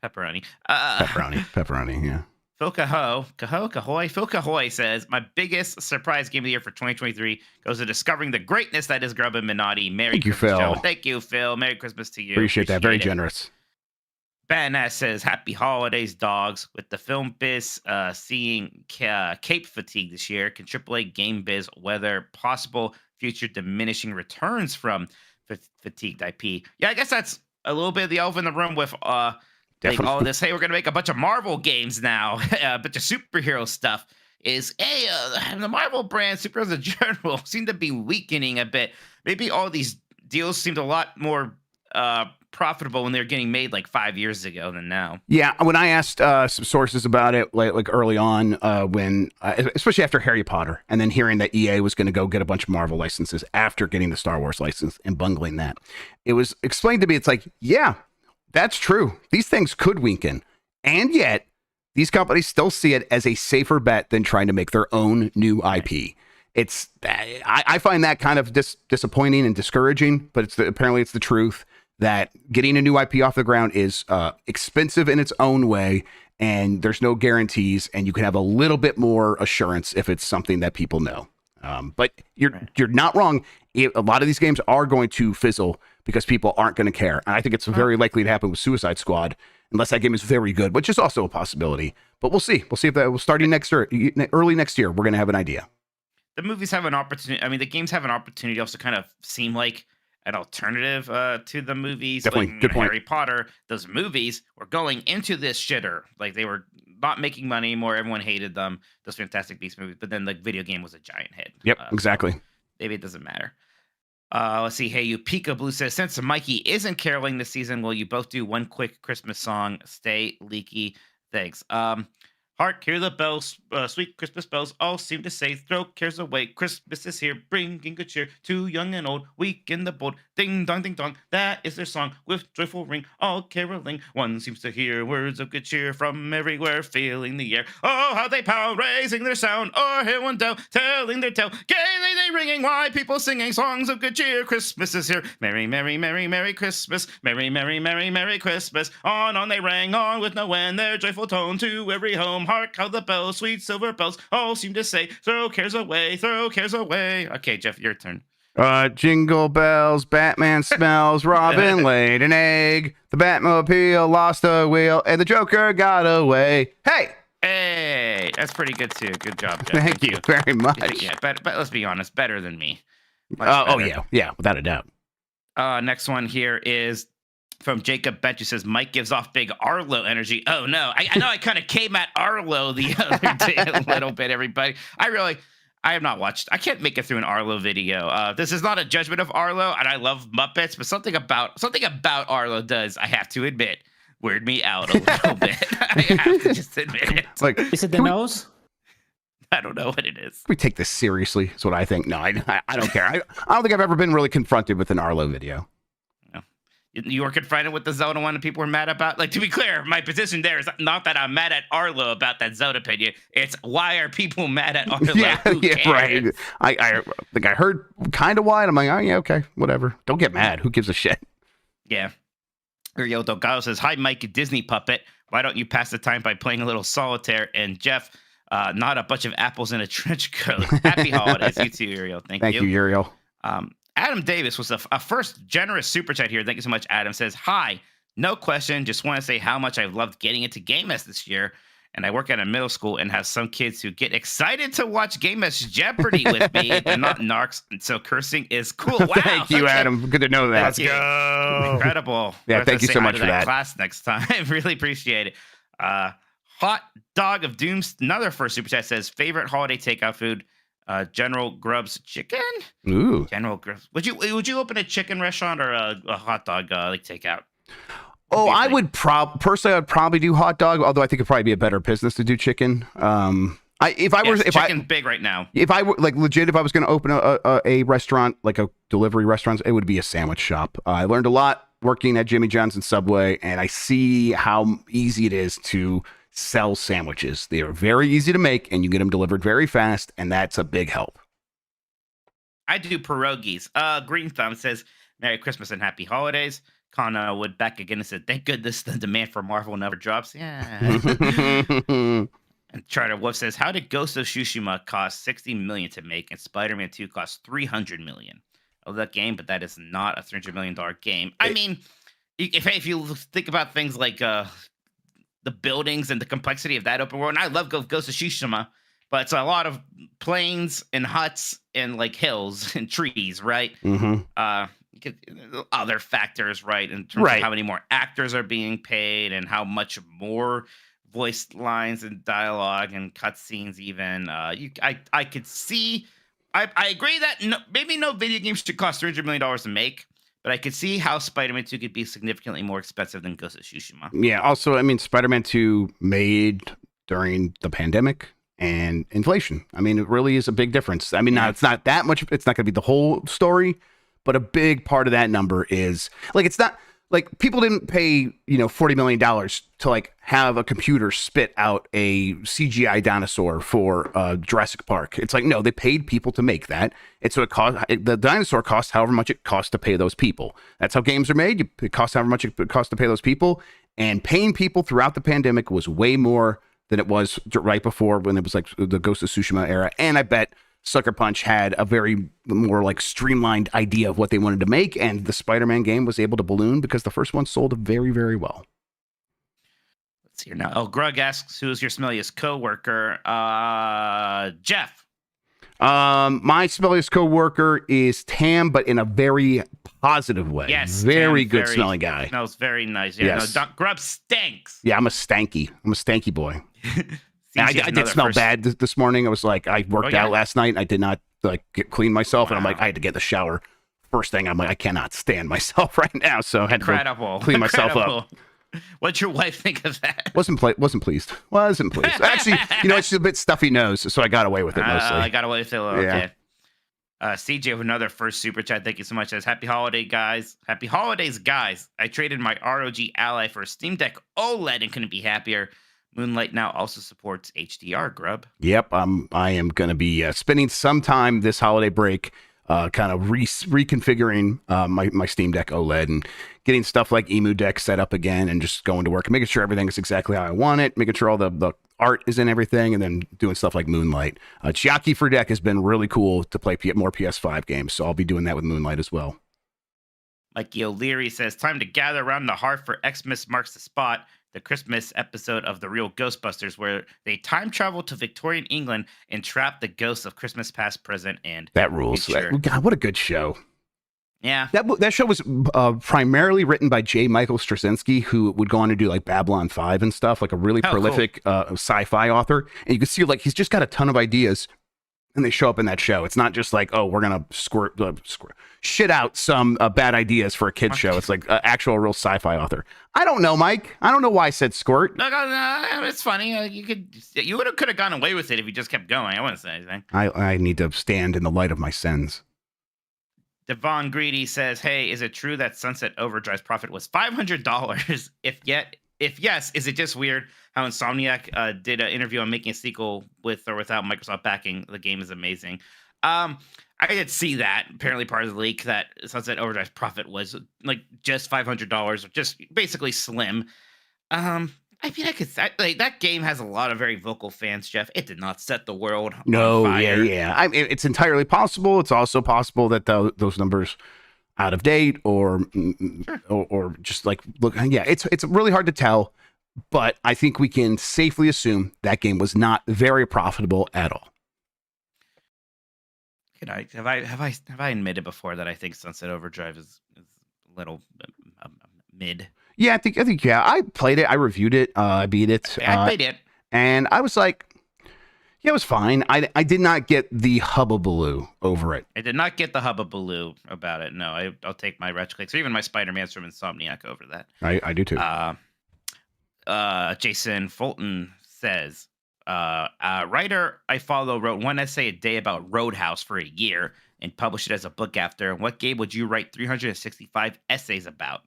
Speaker 3: Pepperoni.
Speaker 2: Pepperoni, yeah.
Speaker 3: Phil Cahoy says, my biggest surprise game of the year for 2023 goes to discovering the greatness that is Grubb and Minotti. Merry Christmas,
Speaker 2: Phil.
Speaker 3: gentlemen. Thank you, Phil. Merry Christmas to you.
Speaker 2: Appreciate that. Very generous.
Speaker 3: Ben S says, happy holidays, dogs. With the film biz seeing cape fatigue this year, can AAA game biz weather possible future diminishing returns from fatigued IP? Yeah, I guess that's a little bit of the elephant in the room with all this. Hey, we're gonna make a bunch of Marvel games now, a bunch of superhero stuff. The Marvel brand, superheroes in general, seem to be weakening a bit. Maybe all these deals seemed a lot more profitable when they were getting made like 5 years ago than now. Yeah,
Speaker 2: when I asked some sources about it, like early on, when especially after Harry Potter, and then hearing that EA was going to go get a bunch of Marvel licenses after getting the Star Wars license and bungling that, it was explained to me. It's like, yeah, that's true. These things could weaken, and yet these companies still see it as a safer bet than trying to make their own new IP. I find that kind of disappointing and discouraging, but apparently it's the truth that getting a new IP off the ground is expensive in its own way, and there's no guarantees, and you can have a little bit more assurance if it's something that people know. But you're not wrong. A lot of these games are going to fizzle because people aren't going to care. And I think it's very likely to happen with Suicide Squad, unless that game is very good, which is also a possibility. But we'll see. We'll see if that will starting early next year. We're going to have an idea.
Speaker 3: The movies have an opportunity. I mean, the games have an opportunity to also kind of seem like an alternative to the movies.
Speaker 2: Definitely.
Speaker 3: Like,
Speaker 2: Good point.
Speaker 3: Harry Potter, those movies were going into this shitter. Like, they were not making money anymore. Everyone hated them. Those Fantastic Beasts movies. But then the video game was a giant hit.
Speaker 2: Yep, exactly.
Speaker 3: So maybe it doesn't matter. Let's see. Hey, you Pika Blue says, since Mikey isn't caroling this season, will you both do one quick Christmas song? Stay leaky. Thanks. Hark, hear the bells, sweet Christmas bells, all seem to say, throw cares away, Christmas is here, bringing good cheer to young and old, weak and the bold, ding dong, that is their song, with joyful ring, all caroling, one seems to hear words of good cheer from everywhere, filling the air, oh, how they pound, raising their sound, o'er hill and dale, telling their tale, gaily they ringing, why people singing songs of good cheer, Christmas is here, merry, merry, merry, merry Christmas, merry, merry, merry, merry Christmas, on they rang on with no end, their joyful tone to every home, hark how the bells, sweet silver bells, all seem to say, throw cares away, throw cares away. Okay, Jeff, your turn.
Speaker 2: Jingle bells, Batman smells, Robin laid an egg, the Batmobile lost a wheel, and the Joker got away. Hey,
Speaker 3: that's pretty good too. Good job, Jeff.
Speaker 2: Thank you very much.
Speaker 3: Yeah, but let's be honest, better than me.
Speaker 2: Yeah, without a doubt.
Speaker 3: Next one here is from Jacob Bench, who says, Mike gives off big Arlo energy. Oh, no. I know I kind of came at Arlo the other day a little bit, everybody. I have not watched. I can't make it through an Arlo video. This is not a judgment of Arlo, and I love Muppets, but something about Arlo does, I have to admit, weird me out a little bit. I have to just admit it.
Speaker 2: Like,
Speaker 1: Is it the nose?
Speaker 3: I don't know what it is.
Speaker 2: we take this seriously, is what I think. No, I don't care. I don't think I've ever been really confronted with an Arlo video.
Speaker 3: You were confronted with the Zelda one and people were mad about? Like, to be clear, my position there is not that I'm mad at Arlo about that Zelda opinion. It's why are people mad at Arlo?
Speaker 2: Yeah, right. I think I heard kind of why, and I'm like, oh, yeah, okay, whatever. Don't get mad. Who gives a shit?
Speaker 3: Yeah. Uriel Delgado says, hi, Mike, Disney puppet. Why don't you pass the time by playing a little solitaire? And Jeff, not a bunch of apples in a trench coat. Happy holidays. You too, Uriel. Thank you.
Speaker 2: Thank you, Uriel.
Speaker 3: Adam Davis was a first generous super chat here. Thank you so much, Adam. Says, hi, no question. Just want to say how much I've loved getting into Game S this year. And I work at a middle school and have some kids who get excited to watch Game S Jeopardy with me, but not narcs. And so cursing is cool. Wow.
Speaker 2: Thank you, Adam. Good to know that.
Speaker 4: Let's go.
Speaker 3: Incredible.
Speaker 2: Yeah, thank you so much for that.
Speaker 3: Class next time. I really appreciate it. Hot Dog of Doom, another first super chat, says, favorite holiday takeout food? General Grubb's chicken.
Speaker 2: Ooh.
Speaker 3: General Grubb's. Would you open a chicken restaurant or a hot dog like takeout?
Speaker 2: Oh, I would personally, I'd probably do hot dog. Although I think it'd probably be a better business to do chicken.
Speaker 3: Chicken big right now.
Speaker 2: If I were like legit, if I was going to open a restaurant, like a delivery restaurant, it would be a sandwich shop. I learned a lot working at Jimmy John's and Subway, and I see how easy it is to sell sandwiches. They are very easy to make, and you get them delivered very fast, and that's a big help.
Speaker 3: I do pierogies. Green Thumb says, Merry Christmas and Happy Holidays. Connor Wood back again and said, thank goodness the demand for Marvel never drops. Yeah. And Charter Wolf says, how did Ghost of Tsushima cost $60 million to make and Spider-Man 2 cost $300 million? I love that game, but that is not a $300 million game. I mean, if you think about things like the buildings and the complexity of that open world, and I love Ghost of Tsushima, but it's a lot of plains and huts and like hills and trees, right?
Speaker 2: Mm-hmm.
Speaker 3: You get other factors, right, in terms of how many more actors are being paid and how much more voice lines and dialogue and cutscenes even. I could see. I agree that maybe no video game should cost $300 million to make, but I could see how Spider-Man 2 could be significantly more expensive than Ghost of Tsushima.
Speaker 2: Yeah. Also, I mean, Spider-Man 2 made during the pandemic and inflation. I mean, it really is a big difference. I mean, now it's not that much. It's not going to be the whole story, but a big part of that number is like, it's not like people didn't pay, $40 million to like have a computer spit out a CGI dinosaur for Jurassic Park. It's like, no, they paid people to make that. And so the dinosaur costs however much it costs to pay those people. That's how games are made. It costs however much it costs to pay those people. And paying people throughout the pandemic was way more than it was right before when it was like the Ghost of Tsushima era. And I bet Sucker Punch had a very more like streamlined idea of what they wanted to make. And the Spider-Man game was able to balloon because the first one sold very, very well.
Speaker 3: Let's hear now. Oh, Grug asks, who's your smelliest coworker? Jeff.
Speaker 2: My smelliest coworker is Tam, but in a very positive way.
Speaker 3: Yes,
Speaker 2: very
Speaker 3: Tam,
Speaker 2: good smelling guy.
Speaker 3: Smells very nice. Yeah,
Speaker 2: Yes.
Speaker 3: no, Grubb stinks.
Speaker 2: Yeah, I'm a stanky boy. I did smell bad this morning. I was like, I worked out last night. And I did not like clean myself, and I'm like, I had to get in the shower. First thing, I'm like, I cannot stand myself right now, so I had to go clean myself up.
Speaker 3: What'd your wife think of that?
Speaker 2: Wasn't pleased. Actually, it's a bit stuffy nose, so I got away with it mostly.
Speaker 3: I got away with it. Okay.
Speaker 2: Yeah.
Speaker 3: CJ with another first super chat. Thank you so much. Says, happy holiday, guys. Happy holidays, guys. I traded my ROG Ally for a Steam Deck OLED and couldn't be happier. Moonlight now also supports HDR, Grubb.
Speaker 2: Yep, I am going to be spending some time this holiday break kind of reconfiguring my Steam Deck OLED and getting stuff like Emu Deck set up again and just going to work and making sure everything is exactly how I want it, making sure all the art is in everything, and then doing stuff like Moonlight. Chiaki for Deck has been really cool to play more PS5 games, so I'll be doing that with Moonlight as well.
Speaker 3: Mikey O'Leary says, time to gather around the hearth for Xmas Marks the Spot, the Christmas episode of The Real Ghostbusters, where they time travel to Victorian England and trap the ghosts of Christmas past, present, and
Speaker 2: that rules. God, what a good show.
Speaker 3: Yeah.
Speaker 2: That show was primarily written by J. Michael Straczynski, who would go on to do like Babylon 5 and stuff, like a really prolific sci-fi author. And you can see like he's just got a ton of ideas, and they show up in that show. It's not just like, oh, we're going to shit out some bad ideas for a kid's show. It's like actual real sci-fi author. I don't know, Mike. I don't know why I said squirt.
Speaker 3: No, it's funny. You could have gone away with it if you just kept going. I wouldn't say anything.
Speaker 2: I need to stand in the light of my sins.
Speaker 3: Devon Greedy says, hey, is it true that Sunset Overdrive's profit was $500? If yes, is it just weird how Insomniac did an interview on making a sequel with or without Microsoft backing? The game is amazing. I did see that. Apparently part of the leak that Sunset Overdrive's profit was like just $500, or just basically slim. I mean, that game has a lot of very vocal fans, Jeff. It did not set the world on fire.
Speaker 2: Yeah. I mean, it's entirely possible. It's also possible that those numbers out of date or just like look. Yeah, it's really hard to tell, but I think we can safely assume that game was not very profitable at all.
Speaker 3: Have I admitted before that I think Sunset Overdrive is a little mid?
Speaker 2: Yeah, I think yeah. I played it. I reviewed it. I beat it.
Speaker 3: I played it,
Speaker 2: and I was like, yeah, it was fine. I did not get the hubbubaloo over it.
Speaker 3: I did not get the hubbubaloo about it. No, I'll take my retch clicks or even my Spider-Man's from Insomniac over that.
Speaker 2: I do too.
Speaker 3: Jason Fulton says, writer I follow wrote one essay a day about Roadhouse for a year and published it as a book after. What game would you write 365 essays about?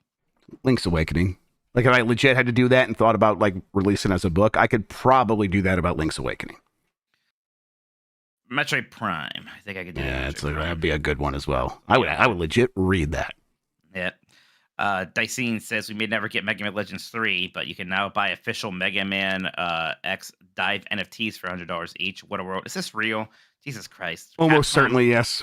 Speaker 2: Link's Awakening. Like if I legit had to do that and thought about like releasing as a book, I could probably do that about Link's Awakening.
Speaker 3: Metroid Prime. I think I could do that.
Speaker 2: Yeah, that'd be a good one as well. I would legit read that.
Speaker 3: Yeah. Dicene says we may never get Mega Man Legends 3, but you can now buy official Mega Man X Dive NFTs for $100 each. What a world. Is this real? Jesus Christ.
Speaker 2: Almost certainly, yes.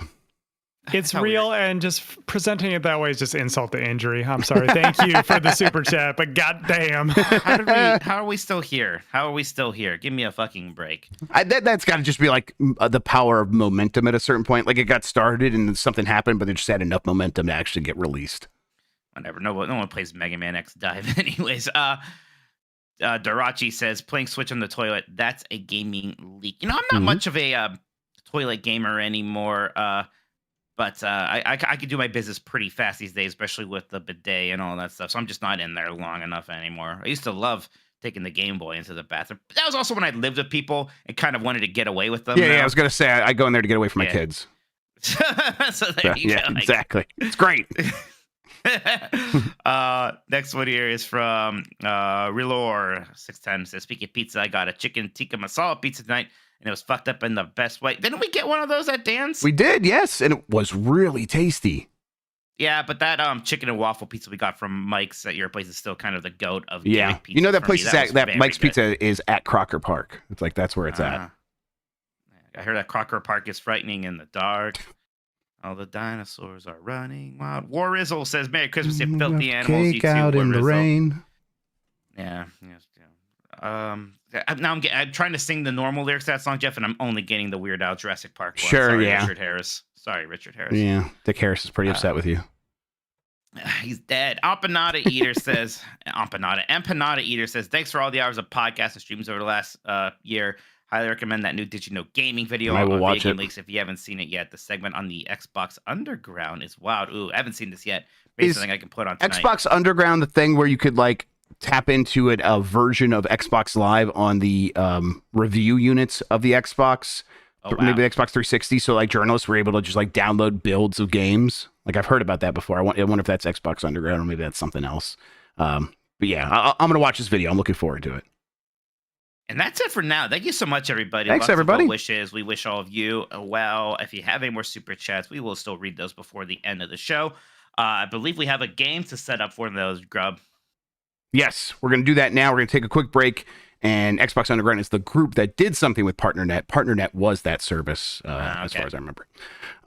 Speaker 4: It's real, and just presenting it that way is just insult to injury. I'm sorry. Thank you for the super chat, but goddamn.
Speaker 3: How are we still here? Give me a fucking break.
Speaker 2: That's got to just be like the power of momentum at a certain point. Like it got started and something happened, but they just had enough momentum to actually get released.
Speaker 3: Whatever. No one plays Mega Man X Dive anyways. Darachi says, playing Switch on the toilet, that's a gaming leak. I'm not much of a toilet gamer anymore. But I could do my business pretty fast these days, especially with the bidet and all that stuff. So I'm just not in there long enough anymore. I used to love taking the Game Boy into the bathroom. But that was also when I lived with people and kind of wanted to get away with them.
Speaker 2: Yeah, I was going to say, I go in there to get away from my kids.
Speaker 3: So there you go.
Speaker 2: Exactly. It's great.
Speaker 3: Next one here is from Rilor610. Says, speaking of pizza, I got a chicken tikka masala pizza tonight. And it was fucked up in the best way. Didn't we get one of those at Dan's?
Speaker 2: We did, yes. And it was really tasty.
Speaker 3: Yeah, but that chicken and waffle pizza we got from Mike's at your place is still kind of the goat of
Speaker 2: Yeah,
Speaker 3: gimmick
Speaker 2: you know
Speaker 3: pizzas
Speaker 2: that
Speaker 3: for
Speaker 2: place
Speaker 3: me.
Speaker 2: is
Speaker 3: was
Speaker 2: at that
Speaker 3: very
Speaker 2: Mike's
Speaker 3: good.
Speaker 2: Pizza is at Crocker Park. It's like that's where it's at.
Speaker 3: I heard that Crocker Park is frightening in the dark. All the dinosaurs are running wild. War Rizzle says, "Merry Christmas, you filthy animals." You
Speaker 2: Cake
Speaker 3: too,
Speaker 2: out
Speaker 3: War
Speaker 2: in the
Speaker 3: Rizzle.
Speaker 2: rain.
Speaker 3: Yeah. Now I'm trying to sing the normal lyrics to that song, Jeff, and I'm only getting the Weird Al Jurassic Park one.
Speaker 2: Sure,
Speaker 3: Sorry,
Speaker 2: yeah.
Speaker 3: Richard Harris. Sorry, Richard Harris.
Speaker 2: Yeah, Dick Harris is pretty upset with you.
Speaker 3: He's dead. Empanada Eater says, Empanada Eater says, thanks for all the hours of podcasts and streams over the last year. Highly recommend that new Did You Know Gaming video
Speaker 2: I will
Speaker 3: on
Speaker 2: watch
Speaker 3: Video
Speaker 2: it.
Speaker 3: Game Leaks if you haven't seen it yet. The segment on the Xbox Underground is wild. Ooh, I haven't seen this yet. Maybe
Speaker 2: Is
Speaker 3: something I can put on tonight.
Speaker 2: Xbox Underground, the thing where you could like tap into a version of Xbox Live on the review units of the Xbox,
Speaker 3: Oh, wow.
Speaker 2: maybe the Xbox 360. So like journalists were able to just like download builds of games. Like I've heard about that before. I wonder if that's Xbox Underground or maybe that's something else. But yeah, I'm gonna watch this video. I'm looking forward to it.
Speaker 3: And that's it for now. Thank you so much, everybody.
Speaker 2: Thanks,
Speaker 3: Lots of
Speaker 2: everybody.
Speaker 3: well wishes. We wish all of you well. If you have any more super chats, we will still read those before the end of the show. I believe we have a game to set up for those, Grubb.
Speaker 2: Yes, we're going to do that now. We're going to take a quick break. And Xbox Underground is the group that did something with PartnerNet. PartnerNet was that service, as far as I remember.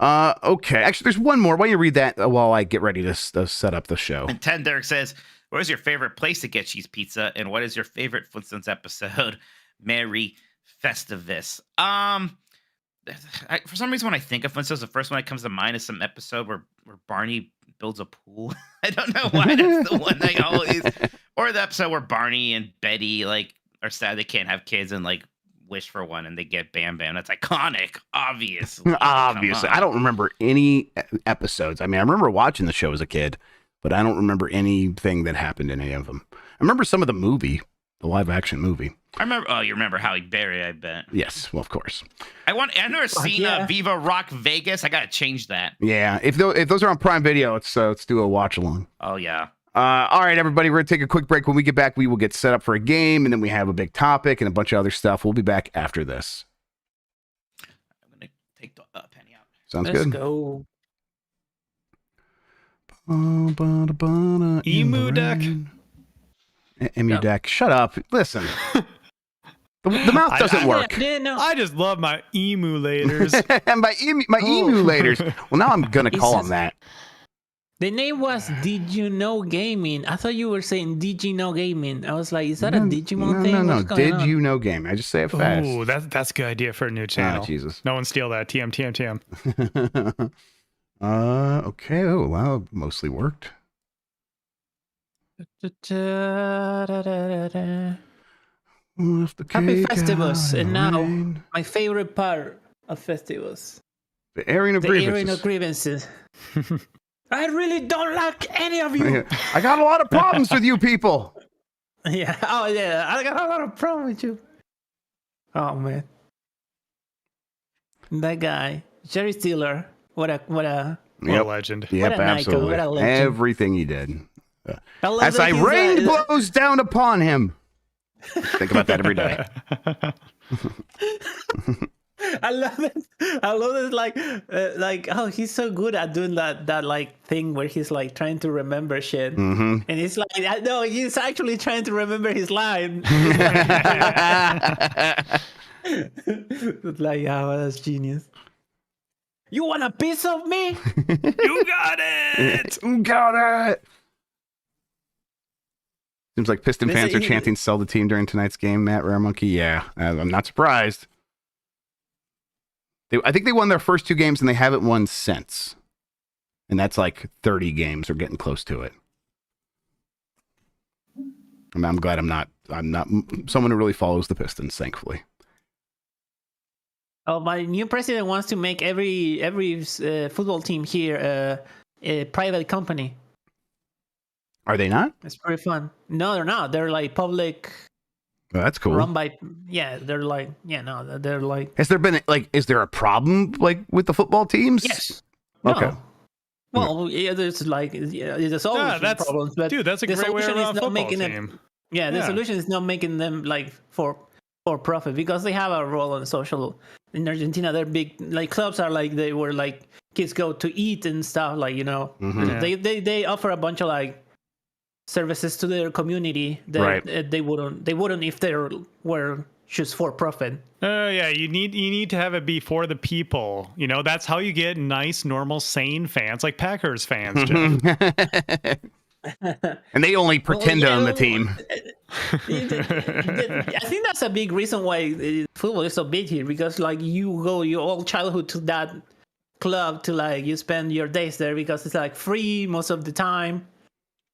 Speaker 2: Okay, actually, there's one more. Why don't you read that while I get ready to set up the show?
Speaker 3: And Ted Derek says, what is your favorite place to get cheese pizza? And what is your favorite Flintstones episode? Merry Festivus. For some reason, when I think of Flintstones, the first one that comes to mind is some episode where Barney builds a pool. I don't know why that's the one I always... Or the episode where Barney and Betty are sad they can't have kids and wish for one and they get Bam Bam. That's iconic, obviously.
Speaker 2: Obviously. I don't remember any episodes. I mean, I remember watching the show as a kid, but I don't remember anything that happened in any of them. I remember some of the movie, the live action movie.
Speaker 3: I remember. Oh, you remember Halle Berry? I bet.
Speaker 2: Yes, well, of course.
Speaker 3: I've never seen Viva Rock Vegas. I gotta change that.
Speaker 2: Yeah, if those are on Prime Video, let's do a watch along.
Speaker 3: Oh yeah.
Speaker 2: All right, everybody, we're gonna take a quick break. When we get back, we will get set up for a game, and then we have a big topic and a bunch of other stuff. We'll be back after this.
Speaker 3: I'm gonna take the penny out.
Speaker 2: Sounds
Speaker 1: Let's
Speaker 2: good.
Speaker 1: go.
Speaker 4: Emu deck.
Speaker 2: Emu deck. Shut up. Listen. The mouth doesn't work.
Speaker 1: Yeah, no.
Speaker 4: I just love my emulators.
Speaker 2: And my emulators. Well, now I'm gonna call them that.
Speaker 1: The name was Did You Know Gaming. I thought you were saying Did You Know Gaming. I was like, is that a Digimon thing?
Speaker 2: No.
Speaker 1: What's going
Speaker 2: Did
Speaker 1: on?
Speaker 2: you know game? I just say it fast.
Speaker 4: Ooh, that's a good idea for a new channel.
Speaker 2: Jesus.
Speaker 4: No one steal that. TM.
Speaker 2: Okay. Oh, wow. Mostly worked.
Speaker 1: Happy Festivus. And now, my favorite part of Festivus.
Speaker 2: The airing of
Speaker 1: The
Speaker 2: grievances.
Speaker 1: airing of grievances. I really don't like any of you.
Speaker 2: I got a lot of problems with you people.
Speaker 1: Yeah. Oh, yeah. I got a lot of problem with you. Oh, man. That guy, Jerry Steeler. What a
Speaker 4: What a legend.
Speaker 2: Yep,
Speaker 1: What a Nico,
Speaker 2: absolutely.
Speaker 1: what a legend.
Speaker 2: Everything he did.
Speaker 1: love
Speaker 2: As
Speaker 1: that he's,
Speaker 2: rain blows down upon him. Think about that every day.
Speaker 1: I love it. I love it. Oh, he's so good at doing that like thing where he's like trying to remember shit, and it's like, no, he's actually trying to remember his line. It's like, oh, that's genius. You want a piece of me?
Speaker 4: You got it.
Speaker 2: Got it. Seems like Piston
Speaker 1: Listen,
Speaker 2: fans are chanting "Sell the team" during tonight's game. Matt Rare Monkey, yeah, I'm not surprised. I think they won their first 2 games and they haven't won since, and that's like 30 games or getting close to it. I'm glad I'm not someone who really follows the Pistons, thankfully.
Speaker 1: Oh, my new president wants to make every football team here a private company.
Speaker 2: Are they not?
Speaker 1: It's pretty fun. No, they're not. They're like public.
Speaker 2: Well, that's cool.
Speaker 1: Run by, they're like, they're like.
Speaker 2: Has there been is there a problem with the football teams?
Speaker 1: Yes.
Speaker 2: Okay.
Speaker 1: No. Well, yeah, there's like, there's always problems, but
Speaker 4: dude, that's a
Speaker 1: the
Speaker 4: great way to
Speaker 1: solution
Speaker 4: run
Speaker 1: is
Speaker 4: a
Speaker 1: not
Speaker 4: football
Speaker 1: making
Speaker 4: team.
Speaker 1: the solution is not making them like for profit, because they have a role on social. In Argentina, they're big, like clubs are like, they were like kids go to eat and stuff. Like, you know,
Speaker 2: Mhm.
Speaker 1: they offer a bunch of like services to their community that they wouldn't if they were just for profit.
Speaker 4: Oh yeah, you need to have it be for the people. You know, that's how you get nice, normal, sane fans like Packers fans, Jeff.
Speaker 2: And they only pretend to own the team.
Speaker 1: I think that's a big reason why football is so big here, because like you go your whole childhood to that club to like you spend your days there because it's like free most of the time.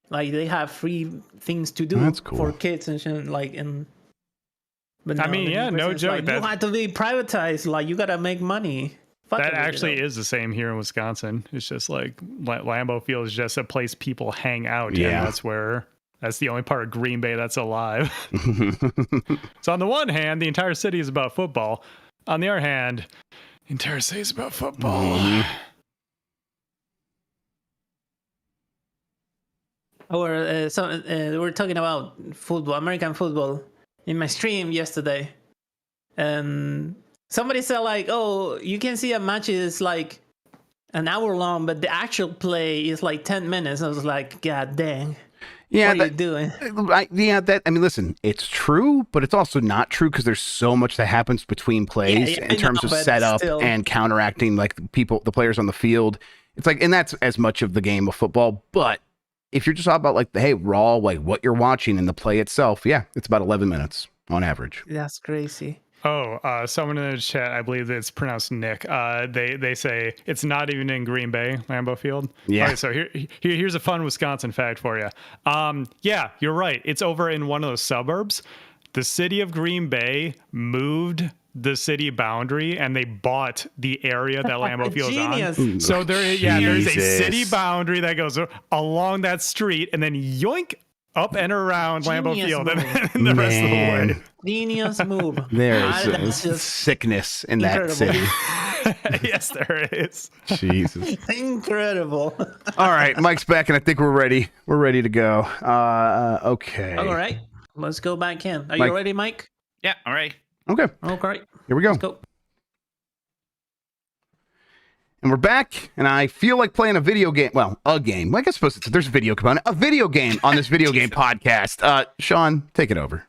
Speaker 1: Like they have free things to do for kids and shit, like and. But no,
Speaker 4: I mean, yeah, no joke.
Speaker 1: Like, you have to be privatized. Like you gotta make money.
Speaker 4: That actually is the same here in Wisconsin. It's just like Lambeau Field is just a place people hang out.
Speaker 2: Yeah,
Speaker 4: and that's the only part of Green Bay that's alive. So on the one hand, the entire city is about football. On the other hand, the entire city is about football.
Speaker 1: We're talking about football, American football, in my stream yesterday, and somebody said like, "Oh, you can see a match is like an hour long, but the actual play is like 10 minutes." I was like, "God dang,
Speaker 2: yeah,
Speaker 1: what are you doing?"
Speaker 2: I mean, listen, it's true, but it's also not true because there's so much that happens between plays in terms of setup and counteracting, like the players on the field. It's like, and that's as much of the game of football, but. If you're just all about like the raw, like what you're watching and the play itself, yeah, it's about 11 minutes on average.
Speaker 1: That's crazy.
Speaker 4: Oh, someone in the chat, I believe it's pronounced Nick. They say it's not even in Green Bay, Lambeau Field.
Speaker 2: Yeah.
Speaker 4: Okay, so here's a fun Wisconsin fact for you. Yeah, you're right. It's over in one of those suburbs. The city of Green Bay moved the city boundary and they bought the area that Lambeau Field is on. So there's a city boundary that goes along that street and then yoink up and around Lambeau Field and the rest of the way.
Speaker 1: Genius move.
Speaker 2: There's sickness in that city.
Speaker 4: Yes, there is.
Speaker 2: Jesus.
Speaker 1: Incredible.
Speaker 2: All right, Mike's back and I think we're ready. We're ready to go. Okay.
Speaker 1: All right. Let's go back in. Are
Speaker 2: Mike.
Speaker 1: you ready, Mike?
Speaker 3: Yeah, all right.
Speaker 2: Okay.
Speaker 1: Okay.
Speaker 2: Here we go.
Speaker 1: Let's go.
Speaker 2: And we're back, and I feel like playing a video game. Well, a game. Like I suppose there's a video component. A video game on this video game podcast. Sean, take it over.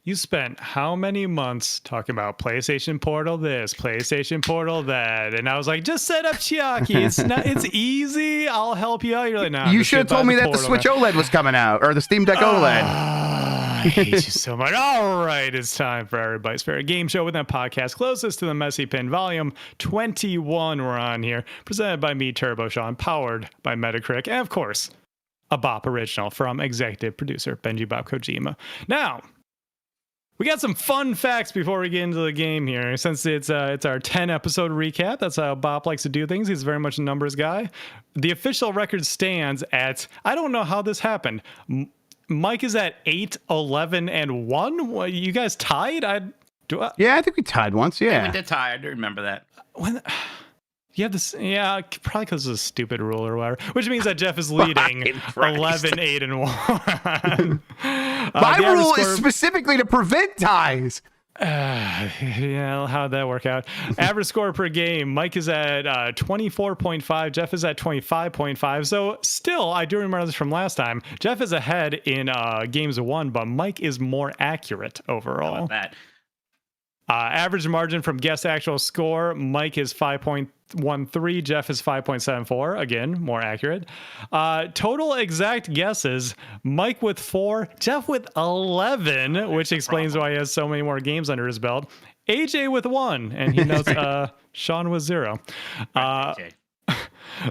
Speaker 4: You spent how many months talking about PlayStation Portal this, PlayStation Portal that, and I was like, just set up Chiaki. It's easy. I'll help you out. You're like, nah.
Speaker 2: You should have told me that the Switch OLED was coming out, or the Steam Deck OLED.
Speaker 4: I hate you so much. All right, it's time for Everybody's Favorite Game Show with that podcast closest to the Messy Pin, volume 21. We're on here, presented by me, Turbo Sean, powered by Metacritic, and of course, a Bop original from executive producer Benji Bob Kojima. Now, we got some fun facts before we get into the game here. Since it's our 10 episode recap, that's how Bop likes to do things. He's very much a numbers guy. The official record stands at, I don't know how this happened. Mike is at 8, 11, and 1. What, you guys tied?
Speaker 2: Yeah, I think we tied once. Yeah,
Speaker 3: we did tie. I do remember that.
Speaker 4: You have this, yeah, probably because of a stupid rule or whatever, which means that Jeff is leading 11, 8, and 1.
Speaker 2: My rule is specifically to prevent ties.
Speaker 4: Yeah, how'd that work out? Average score per game, Mike is at 24.5, Jeff is at 25.5. So still, I do remember this from last time. Jeff is ahead in games won, but Mike is more accurate overall.
Speaker 3: How about that?
Speaker 4: Average margin from guess actual score, Mike is 5.13, Jeff is 5.74. Again, more accurate. Total exact guesses, Mike with 4, Jeff with 11, which explains why he has so many more games under his belt. AJ with 1, and he knows Sean with 0.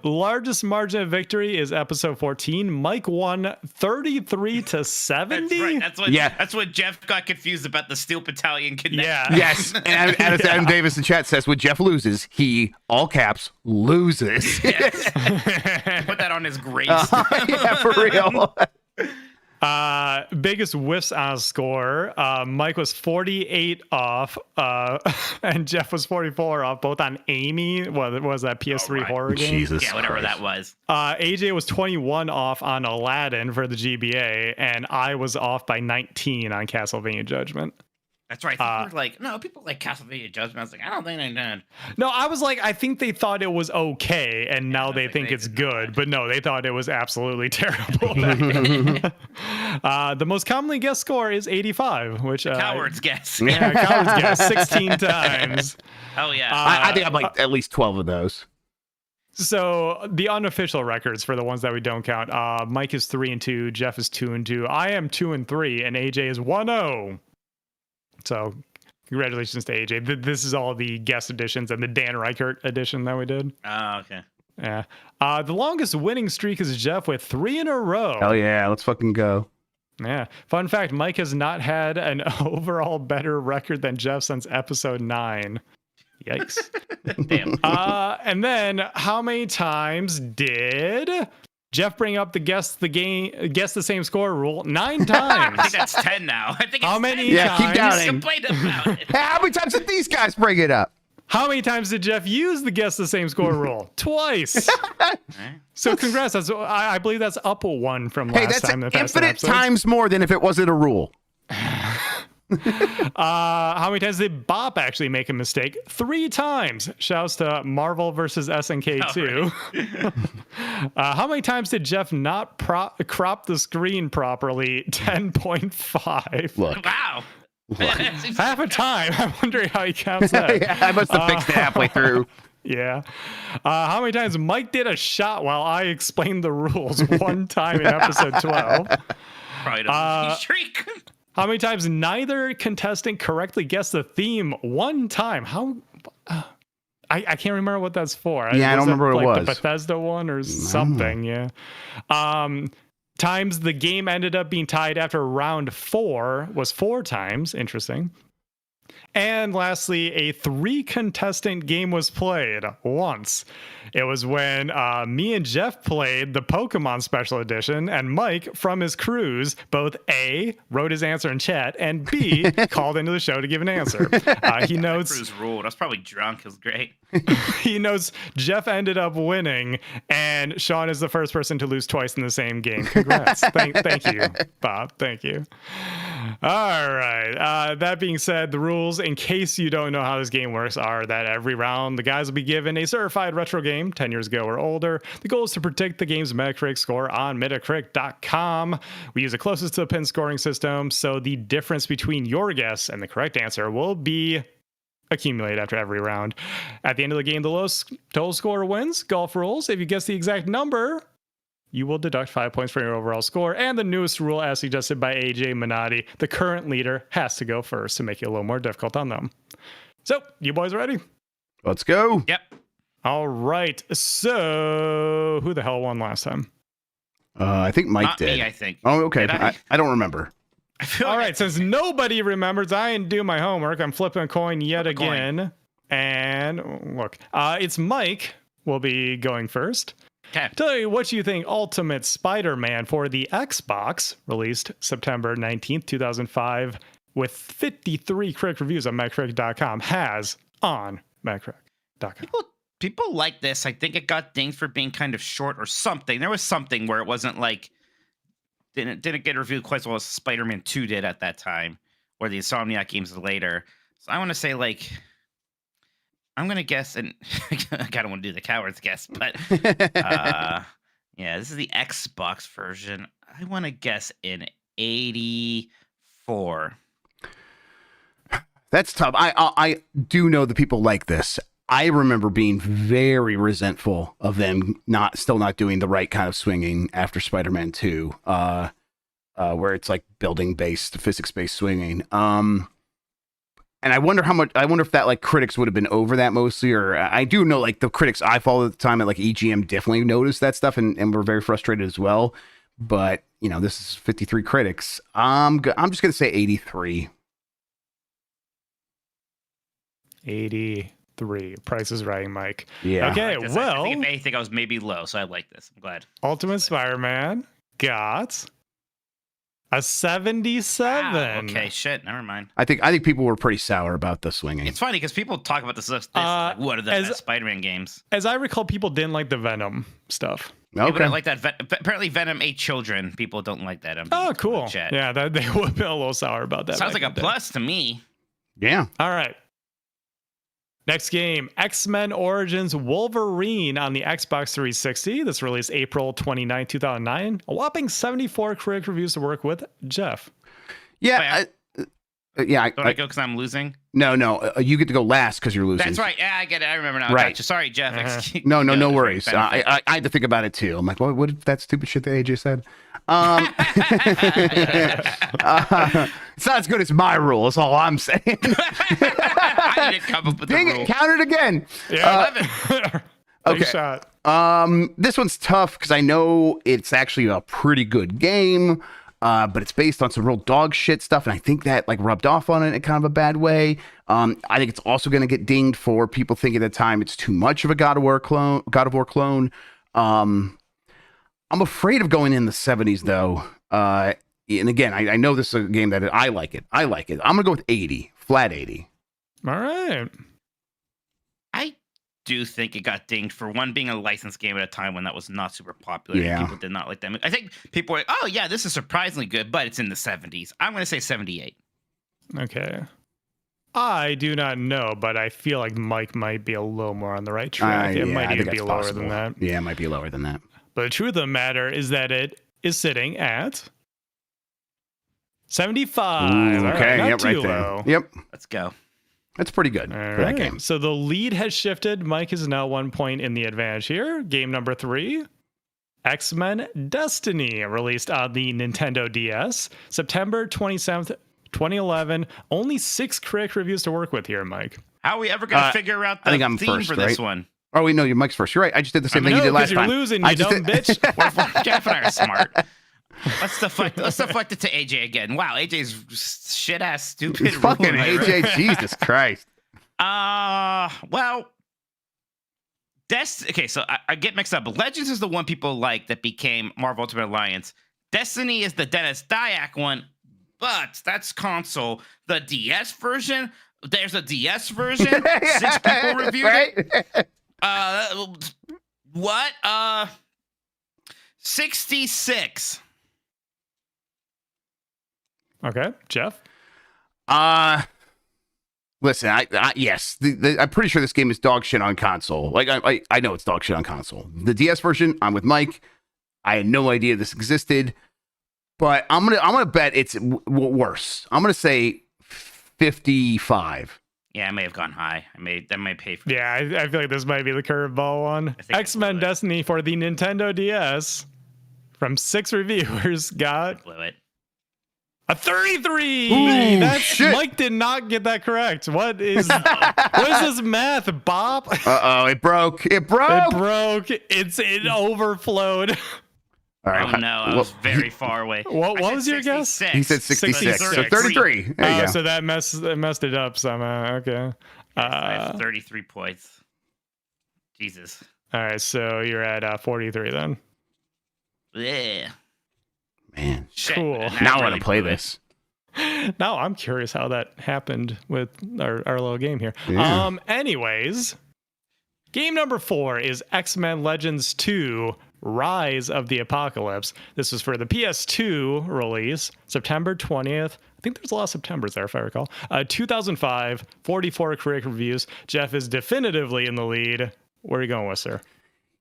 Speaker 4: Largest margin of victory is episode 14. Mike won 33 to 70.
Speaker 3: That's right. That's what Jeff got confused about the Steel Battalion kidnapping.
Speaker 4: Yeah.
Speaker 2: Yes. And as Adam Davis in chat says, when Jeff loses, he, all caps, loses.
Speaker 3: Yes. Put that on his gravestone.
Speaker 2: Yeah, for real.
Speaker 4: Biggest whiffs on score. Mike was 48 off, and Jeff was 44 off, both on Amy. What was that PS3 horror game?
Speaker 2: Jesus
Speaker 3: yeah, whatever
Speaker 2: Christ.
Speaker 3: that was.
Speaker 4: AJ was 21 off on Aladdin for the GBA, and I was off by 19 on Castlevania Judgment.
Speaker 3: That's right. I think we're like, no, people like Castlevania Judgment. I was like, I don't think they did.
Speaker 4: No, I was like, I think they thought it was okay, and now they
Speaker 3: like
Speaker 4: think
Speaker 3: they
Speaker 4: it's
Speaker 3: did
Speaker 4: good.
Speaker 3: not.
Speaker 4: But no, they thought it was absolutely terrible. The most commonly guessed score is 85, which
Speaker 3: Coward's guess.
Speaker 4: Yeah, coward's guess 16 times.
Speaker 3: Oh yeah.
Speaker 2: I think I'm like at least 12 of those.
Speaker 4: So the unofficial records for the ones that we don't count, Mike is 3-2, Jeff is 2-2, I am 2-3, and AJ is 1-0. So congratulations to AJ. This is all the guest editions and the Dan Reichert edition that we did.
Speaker 3: Oh, okay.
Speaker 4: Yeah. The longest winning streak is Jeff with 3 in a row.
Speaker 2: Hell yeah, let's fucking go.
Speaker 4: Yeah. Fun fact, Mike has not had an overall better record than Jeff since episode 9. Yikes.
Speaker 3: Damn.
Speaker 4: And then how many times did Jeff bring up the guess the same score rule? 9 times.
Speaker 3: I think that's 10 now. I think
Speaker 4: How
Speaker 3: it's
Speaker 4: many
Speaker 3: 10
Speaker 2: Yeah, keep
Speaker 4: times?
Speaker 2: counting.
Speaker 3: Complained about it.
Speaker 2: Hey, how many times did these guys bring it up?
Speaker 4: How many times did Jeff use the guess the same score rule? Twice.
Speaker 3: Right?
Speaker 4: So congrats. I believe that's up 1 from last
Speaker 2: Hey, that's
Speaker 4: time.
Speaker 2: infinite times more than if it wasn't a rule.
Speaker 4: How many times did Bob actually make a mistake? 3 times. Shouts to Marvel versus SNK 2. How many times did Jeff not crop the screen properly? 10.5.
Speaker 2: Look.
Speaker 3: Wow.
Speaker 4: Half a time. I'm wondering how he counts that.
Speaker 2: Yeah, I must have fixed it halfway through.
Speaker 4: Yeah. How many times Mike did a shot while I explained the rules? 1 time in episode 12.
Speaker 3: Probably doesn't shriek.
Speaker 4: How many times neither contestant correctly guessed the theme? 1 time. How? I can't remember what that's for.
Speaker 2: Yeah, I don't remember what it was.
Speaker 4: The Bethesda one or something. Yeah. Times the game ended up being tied after round 4 was 4 times. Interesting. And lastly, a 3 contestant game was played once. It was when me and Jeff played the Pokemon Special Edition, and Mike from his cruise both A, wrote his answer in chat, and B, called into the show to give an answer. He notes
Speaker 3: Cruise ruled. I was probably drunk. It was great.
Speaker 4: he knows Jeff ended up winning, and Sean is the first person to lose twice in the same game. Congrats. Thank you, Bob. Thank you. All right. That being said, the rules, in case you don't know how this game works, are that every round the guys will be given a certified retro game 10 years ago or older. The goal is to predict the game's Metacritic score on Metacritic.com. We use the closest to the pin scoring system, so the difference between your guess and the correct answer will be accumulated after every round. At the end of the game, the lowest total score wins. Golf rules. If you guess the exact number, you will deduct 5 points from your overall score. And the newest rule, as suggested by AJ Minotti, the current leader has to go first to make it a little more difficult on them. So, you boys ready?
Speaker 2: Let's go.
Speaker 3: Yep.
Speaker 4: All right. So, who the hell won last time?
Speaker 2: I think Mike
Speaker 3: Not
Speaker 2: did.
Speaker 3: me, I think.
Speaker 2: Oh, okay.
Speaker 3: Did I?
Speaker 2: I don't remember.
Speaker 3: I feel
Speaker 4: All
Speaker 3: like
Speaker 4: right. Since nobody remembers, I didn't do my homework. I'm flipping a coin yet
Speaker 3: Flip a coin.
Speaker 4: again. And look, it's Mike will be going first.
Speaker 3: Okay.
Speaker 4: Tell you what you think Ultimate Spider-Man for the Xbox, released September 19th, 2005, with 53 critic reviews on Metacritic.com, has on Metacritic.com.
Speaker 3: People like this. I think it got dinged for being kind of short or something. There was something where it wasn't like didn't get reviewed quite as well as Spider-Man 2 did at that time, or the Insomniac games later. So I want to say I'm gonna guess, and I kind of want to do the coward's guess, but yeah, this is the Xbox version. I want to guess in 84.
Speaker 2: That's tough. I do know that people like this. I remember being very resentful of them still not doing the right kind of swinging after Spider-Man 2, where it's like building-based, physics-based swinging. And I wonder if that like critics would have been over that mostly, or I do know like the critics I followed at the time at like EGM definitely noticed that stuff and were very frustrated as well. But you know, this is 53 critics. I'm just gonna say 83.
Speaker 4: 83. Price is right, Mike.
Speaker 2: Yeah.
Speaker 4: Okay,
Speaker 3: I
Speaker 4: well,
Speaker 3: think if anything, I was maybe low, so I like this. I'm glad.
Speaker 4: Ultimate Spider-Man got a 77.
Speaker 3: Wow, okay, shit, never mind.
Speaker 2: I think people were pretty sour about the swinging.
Speaker 3: It's funny because people talk about this like, what are the
Speaker 4: as-
Speaker 3: best Spider-Man games?
Speaker 4: As I recall, people didn't like the Venom stuff.
Speaker 3: People
Speaker 2: Okay.
Speaker 3: don't like that. Apparently, Venom ate children. People don't like that. I'm being
Speaker 4: Oh, cool.
Speaker 3: chat.
Speaker 4: Yeah, they would have been a little sour about that.
Speaker 3: Sounds
Speaker 4: back
Speaker 3: like a
Speaker 4: in the day.
Speaker 3: plus to me.
Speaker 2: Yeah.
Speaker 4: All right. Next game, X-Men Origins Wolverine on the Xbox 360. This released April 29, 2009. A whopping 74 critic reviews to work with. Jeff.
Speaker 2: Yeah. Yeah.
Speaker 3: Don't I go because I'm losing?
Speaker 2: No. You get to go last because you're losing.
Speaker 3: That's right. Yeah, I get it. I remember now.
Speaker 2: Right.
Speaker 3: Gotcha. Sorry, Jeff.
Speaker 2: No worries. I had to think about it too. I'm like, what if that stupid shit that AJ said? It's not as good as my rule. That's all I'm saying.
Speaker 3: I didn't come up with
Speaker 2: Dang
Speaker 3: the rule.
Speaker 2: it! Count it again.
Speaker 4: Yeah.
Speaker 3: 11.
Speaker 2: Okay.
Speaker 4: Shot.
Speaker 2: This one's tough because I know it's actually a pretty good game, but it's based on some real dog shit stuff, and I think that like rubbed off on it in kind of a bad way. I think it's also going to get dinged for people thinking at the time it's too much of a God of War clone. I'm afraid of going in the 70s though. And again, I know this is a game that I like it. I'm gonna go with 80, flat 80.
Speaker 4: All right.
Speaker 3: I do think it got dinged for one being a licensed game at a time when that was not super popular.
Speaker 2: Yeah.
Speaker 3: And people did not like them. I think people were like, oh yeah, this is surprisingly good, but it's in the 70s. I'm going to say 78.
Speaker 4: Okay. I do not know, but I feel like Mike might be a little more on the right track. It might even be lower than that.
Speaker 2: Yeah, it might be lower than that.
Speaker 4: But the truth of the matter is that it is sitting at 75.
Speaker 2: Ooh,
Speaker 4: All
Speaker 2: okay,
Speaker 4: right, not
Speaker 2: yep,
Speaker 4: too
Speaker 2: right there.
Speaker 4: low.
Speaker 2: Yep,
Speaker 3: Let's go.
Speaker 2: that's pretty good
Speaker 4: All
Speaker 2: for that
Speaker 4: right.
Speaker 2: game.
Speaker 4: So the lead has shifted. Mike is now 1 point in the advantage here. Game number 3. X-Men Destiny, released on the Nintendo DS, September 27th, 2011. Only 6 critic reviews to work with here, Mike.
Speaker 3: How are we ever going to figure out the
Speaker 2: I think I'm
Speaker 3: theme
Speaker 2: first,
Speaker 3: for this
Speaker 2: right?
Speaker 3: one?
Speaker 2: Oh wait, no, your Mike's first. You're right. I just did the same thing you did last
Speaker 4: you're
Speaker 2: time.
Speaker 4: losing,
Speaker 2: I
Speaker 4: you
Speaker 2: just
Speaker 4: dumb
Speaker 2: did-
Speaker 4: bitch.
Speaker 3: Jeff and I are smart. Let's deflect it to AJ again. Wow, AJ's shit ass stupid.
Speaker 2: Fucking
Speaker 3: rule.
Speaker 2: AJ, Jesus Christ.
Speaker 3: Well, okay, so I get mixed up. Legends is the one people like that became Marvel Ultimate Alliance. Destiny is the Dennis Dyack one, but that's console. The DS version, there's a DS version. 6 people reviewed it. What? 66.
Speaker 4: Okay, Jeff.
Speaker 2: Listen, yes, I'm pretty sure this game is dog shit on console. Like I know it's dog shit on console. The DS version, I'm with Mike. I had no idea this existed, but I'm gonna bet it's worse. I'm gonna say 55.
Speaker 3: Yeah, I may have gone high. That may pay for.
Speaker 4: Yeah, I feel like this might be the curveball one. X-Men Destiny for the Nintendo DS from 6 reviewers got
Speaker 3: Blew it.
Speaker 4: a 33.
Speaker 2: Ooh, shit.
Speaker 4: Mike did not get that correct. What is this math, Bob?
Speaker 2: Uh-oh, it broke. It broke.
Speaker 4: It broke. It overflowed.
Speaker 2: All right.
Speaker 3: Oh no, I was very far away.
Speaker 4: What
Speaker 3: I
Speaker 4: was
Speaker 3: said
Speaker 4: your guess?
Speaker 3: 66.
Speaker 2: He said 66. So
Speaker 4: 66.
Speaker 2: 33. There you go.
Speaker 4: So that messed it up somehow. Okay.
Speaker 3: I have 33 points. Jesus.
Speaker 4: All right, so you're at 43 then.
Speaker 3: Yeah.
Speaker 2: Man.
Speaker 3: Shit.
Speaker 4: Cool.
Speaker 2: Now I want to play this.
Speaker 4: Now I'm curious how that happened with our little game here.
Speaker 2: Yeah.
Speaker 4: Anyways, game number 4 is X-Men Legends 2 Rise of the Apocalypse. This was for the PS2 release, September 20th. I think there's a lot of Septembers there, if I recall. 2005, 44 critic reviews. Jeff is definitively in the lead. Where are you going with, sir?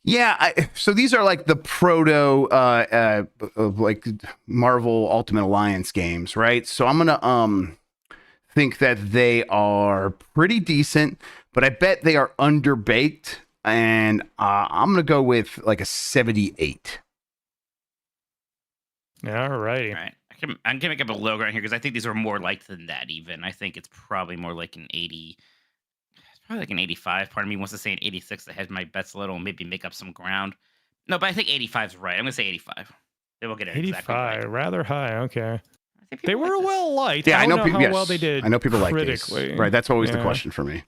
Speaker 2: Yeah, so these are like the proto like Marvel Ultimate Alliance games, right? So I'm gonna think that they are pretty decent, but I bet they are underbaked, and I'm gonna go with like a 78.
Speaker 4: All righty.
Speaker 3: All right. I can make up a low ground here because I think these are more like than that even. I think it's probably more like an 80. It's probably like an 85. Part of me wants to say an 86 to hedge my bets a little and maybe make up some ground. No, but I think 85 is right. I'm going to say 85. They will get it
Speaker 4: 85,
Speaker 3: exactly right.
Speaker 4: rather high. Okay.
Speaker 3: I think
Speaker 4: They
Speaker 3: people
Speaker 4: were
Speaker 3: like this.
Speaker 4: well liked.
Speaker 2: Yeah, I know
Speaker 4: don't
Speaker 2: people.
Speaker 4: how
Speaker 2: Yes,
Speaker 4: well they did.
Speaker 2: I know people like these.
Speaker 4: critically.
Speaker 2: Right, that's always the
Speaker 4: Yeah.
Speaker 2: question for me.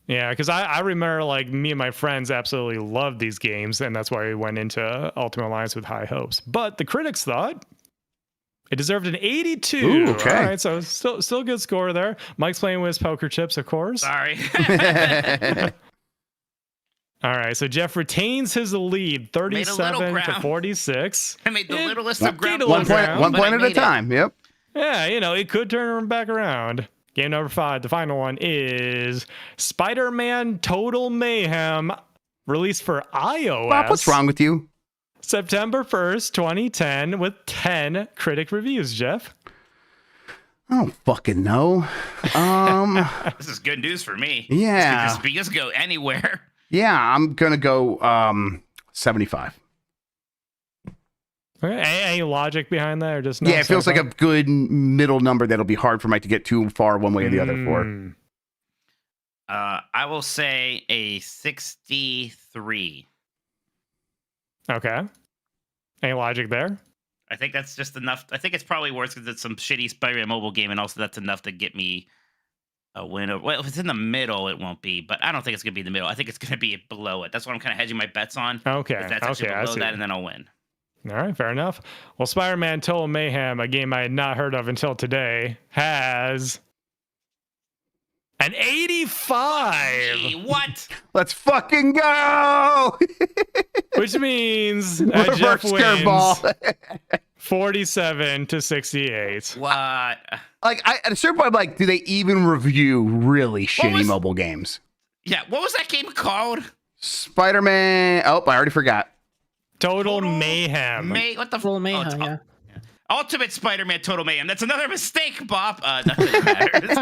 Speaker 4: Yeah, because I remember like me and my friends absolutely loved these games, and that's why we went into Ultimate Alliance with high hopes. But the critics thought it deserved an 82.
Speaker 2: Ooh, okay.
Speaker 4: All right, so still a good score there. Mike's playing with his poker chips, of course.
Speaker 3: Sorry.
Speaker 4: All right, so Jeff retains his lead, 37 to
Speaker 3: ground.
Speaker 4: 46.
Speaker 3: I made the
Speaker 4: Yeah,
Speaker 3: littlest
Speaker 4: one-
Speaker 3: of ground.
Speaker 4: gained a
Speaker 2: One
Speaker 4: little
Speaker 2: point,
Speaker 4: ground,
Speaker 2: one
Speaker 3: but I
Speaker 2: point at a
Speaker 3: made it.
Speaker 2: time. Yep.
Speaker 4: Yeah, it could turn back around. Game number 5, the final one, is Spider-Man Total Mayhem, released for iOS.
Speaker 2: Bob, what's wrong with you?
Speaker 4: September 1st, 2010, with 10 critic reviews, Jeff.
Speaker 2: I don't fucking know.
Speaker 3: This is good news for me.
Speaker 2: Yeah.
Speaker 3: This could go anywhere.
Speaker 2: Yeah, I'm going to go 75.
Speaker 4: Okay. Any logic behind that, or just not?
Speaker 2: Yeah, it feels like a good middle number that'll be hard for Mike to get too far one way or the other for.
Speaker 3: I will say a 63.
Speaker 4: Okay. Any logic there?
Speaker 3: I think that's just enough. I think it's probably worse because it's some shitty Spider-Man mobile game, and also that's enough to get me a win. Well, if it's in the middle, it won't be, but I don't think it's going to be in the middle. I think it's going to be below it. That's what I'm kind of hedging my bets on.
Speaker 4: Okay.
Speaker 3: If that's actually below that, and then I'll win.
Speaker 4: All right, fair enough. Well, Spider-Man Total Mayhem, a game I had not heard of until today, has an 85.
Speaker 3: Hey, what?
Speaker 2: Let's fucking go!
Speaker 4: Which means
Speaker 2: Reverse
Speaker 4: Jeff wins
Speaker 2: curveball.
Speaker 4: 47-68.
Speaker 3: What?
Speaker 2: Like, at a certain point, I'm like, do they even review really shitty
Speaker 3: was-
Speaker 2: mobile games?
Speaker 3: Yeah, what was that game called?
Speaker 2: Spider-Man. Oh, I already forgot.
Speaker 4: Total Mayhem.
Speaker 3: What the
Speaker 1: Total
Speaker 3: f-
Speaker 1: Mayhem,
Speaker 3: it's
Speaker 1: yeah.
Speaker 3: Ultimate Spider-Man Total Mayhem. That's another mistake, Bob. Nothing matters.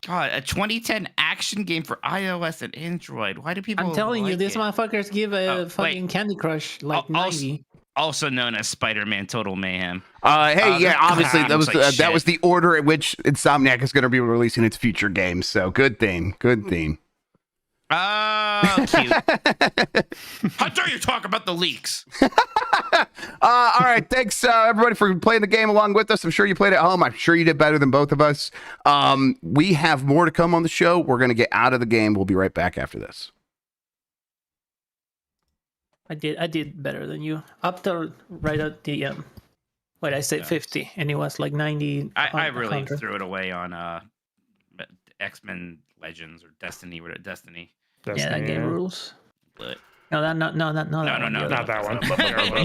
Speaker 3: God, a 2010 action game for iOS and Android. Why do people?
Speaker 1: I'm telling you,
Speaker 3: like
Speaker 1: these
Speaker 3: it?
Speaker 1: motherfuckers give a fucking
Speaker 3: wait.
Speaker 1: Candy Crush like
Speaker 3: Al-
Speaker 1: 90.
Speaker 3: Also known as Spider-Man Total Mayhem.
Speaker 2: Hey, yeah, obviously that was
Speaker 3: like
Speaker 2: that was
Speaker 3: shit.
Speaker 2: the order at which Insomniac is going to be releasing its future games. So good thing, good thing.
Speaker 3: Oh, cute. How dare you talk about the leaks?
Speaker 2: All right, thanks everybody for playing the game along with us. I'm sure you played at home. I'm sure you did better than both of us. We have more to come on the show. We're going to get out of the game. We'll be right back after this.
Speaker 1: I did better than you. Up to right at the what I said 50, and it was like 90.
Speaker 3: I really
Speaker 1: 100.
Speaker 3: threw it away on X-Men Legends or Destiny.
Speaker 1: Yeah, that game rules.
Speaker 3: But
Speaker 1: No,
Speaker 3: no,
Speaker 4: Not that one.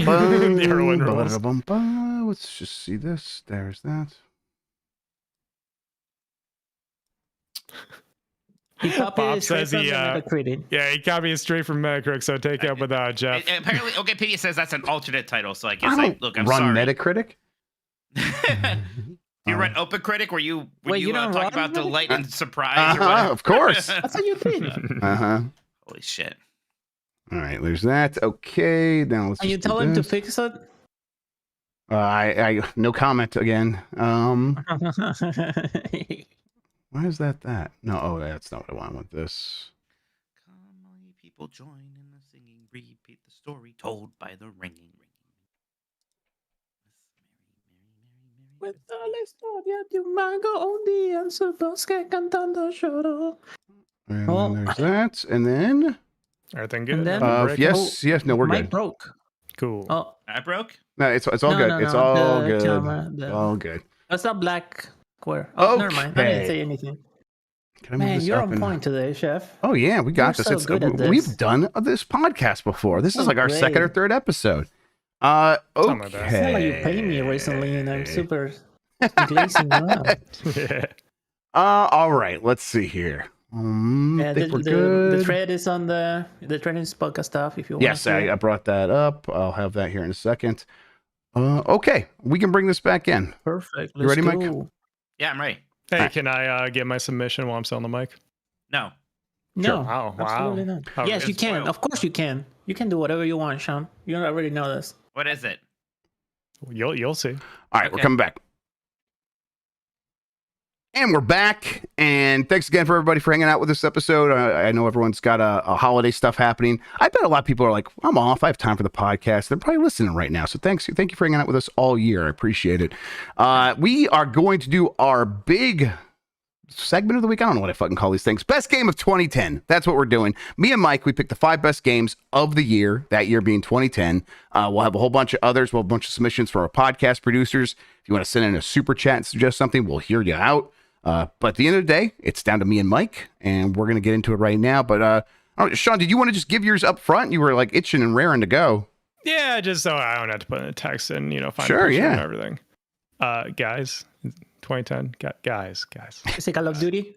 Speaker 2: Bum,
Speaker 4: The Heroin rules.
Speaker 2: bum, bum. Let's just see this. There's that.
Speaker 1: He copied
Speaker 4: Bob
Speaker 1: it straight
Speaker 4: says
Speaker 1: from
Speaker 4: he,
Speaker 1: the Metacritic.
Speaker 4: Yeah, he copied it straight from Metacritic, so take it up with Jeff.
Speaker 3: apparently, Wikipedia says that's an alternate title. So I guess,
Speaker 2: I don't
Speaker 3: look, I'm
Speaker 2: run
Speaker 3: sorry.
Speaker 2: Metacritic.
Speaker 3: Do you run OpenCritic where you
Speaker 1: Wait, you don't
Speaker 3: talk
Speaker 1: run
Speaker 3: about delight
Speaker 1: Metacritic?
Speaker 3: and surprise or whatever?
Speaker 2: Of course.
Speaker 1: That's what you did.
Speaker 3: Holy shit.
Speaker 2: All right, there's that. Okay, now let's.
Speaker 1: And you
Speaker 2: just do
Speaker 1: tell him to
Speaker 2: this.
Speaker 1: fix it?
Speaker 2: I no comment again. Why is that? No, that's not what I want with this.
Speaker 3: Come on, you people, join in the singing. Repeat the story told by the ringing.
Speaker 1: With la historia de un mago un día en su bosque cantando lloró.
Speaker 2: And
Speaker 1: Oh.
Speaker 2: then there's that, and then
Speaker 4: Everything good?
Speaker 1: And then-
Speaker 4: Nothing breaking?
Speaker 2: yes, no, we're
Speaker 1: Mike
Speaker 2: good.
Speaker 1: broke.
Speaker 4: Cool.
Speaker 1: Oh,
Speaker 3: I broke?
Speaker 2: No, it's all
Speaker 1: No,
Speaker 2: good.
Speaker 1: no,
Speaker 2: It's
Speaker 1: no,
Speaker 2: all
Speaker 1: the
Speaker 2: good.
Speaker 1: camera,
Speaker 2: All good.
Speaker 1: that's that black square. Oh, never mind. I
Speaker 2: Okay.
Speaker 1: didn't say anything.
Speaker 2: Can I move
Speaker 1: Man,
Speaker 2: this
Speaker 1: you're
Speaker 2: up
Speaker 1: on
Speaker 2: and-
Speaker 1: point today, chef.
Speaker 2: Oh yeah, we got
Speaker 1: You're
Speaker 2: this.
Speaker 1: so good at this.
Speaker 2: We've done this podcast before. This is
Speaker 1: Oh,
Speaker 2: like our
Speaker 1: great.
Speaker 2: second or third episode.
Speaker 4: Something like that.
Speaker 1: It's not like you
Speaker 2: Okay.
Speaker 1: paid me recently, and I'm super glazing you out.
Speaker 4: Yeah.
Speaker 2: All right. Let's see here. I
Speaker 1: Yeah,
Speaker 2: think we're
Speaker 1: the
Speaker 2: good.
Speaker 1: thread is on the thread is podcast stuff. If you want.
Speaker 2: Yes, I brought that up. I'll have that here in a second. Okay, we can bring this back in.
Speaker 1: Perfect.
Speaker 2: You ready, Mike?
Speaker 1: go.
Speaker 3: Yeah, I'm ready.
Speaker 4: Hey,
Speaker 2: Alright.
Speaker 4: can I get my submission while I'm still on the mic?
Speaker 3: No.
Speaker 1: No,
Speaker 4: Wow,
Speaker 1: absolutely
Speaker 4: wow.
Speaker 1: not.
Speaker 4: Oh,
Speaker 1: Yes, you
Speaker 3: it's
Speaker 1: can.
Speaker 3: spoiled.
Speaker 1: Of course, you can. You can do whatever you want, Sean. You already know this.
Speaker 3: What is it?
Speaker 4: You'll see.
Speaker 2: All right, we're
Speaker 3: Okay.
Speaker 2: coming back. And we're back. And thanks again for everybody for hanging out with this episode. I know everyone's got a holiday stuff happening. I bet a lot of people are like, I'm off. I have time for the podcast. They're probably listening right now. So thank you for hanging out with us all year. I appreciate it. We are going to do our big segment of the week. I don't know what I fucking call these things. Best game of 2010. That's what we're doing. Me and Mike, we picked the 5 best games of the year, that year being 2010. We'll have a whole bunch of others. We'll have a bunch of submissions from our podcast producers. If you want to send in a super chat and suggest something, we'll hear you out. But at the end of the day, it's down to me and Mike, and we're going to get into it right now. But Sean, did you want to just give yours up front? You were like itching and raring to go.
Speaker 4: Yeah, just so I don't have to put in a text and find
Speaker 2: Sure,
Speaker 4: a picture
Speaker 2: yeah.
Speaker 4: and everything. Guys, 2010. Guys.
Speaker 1: Is it Call of Duty?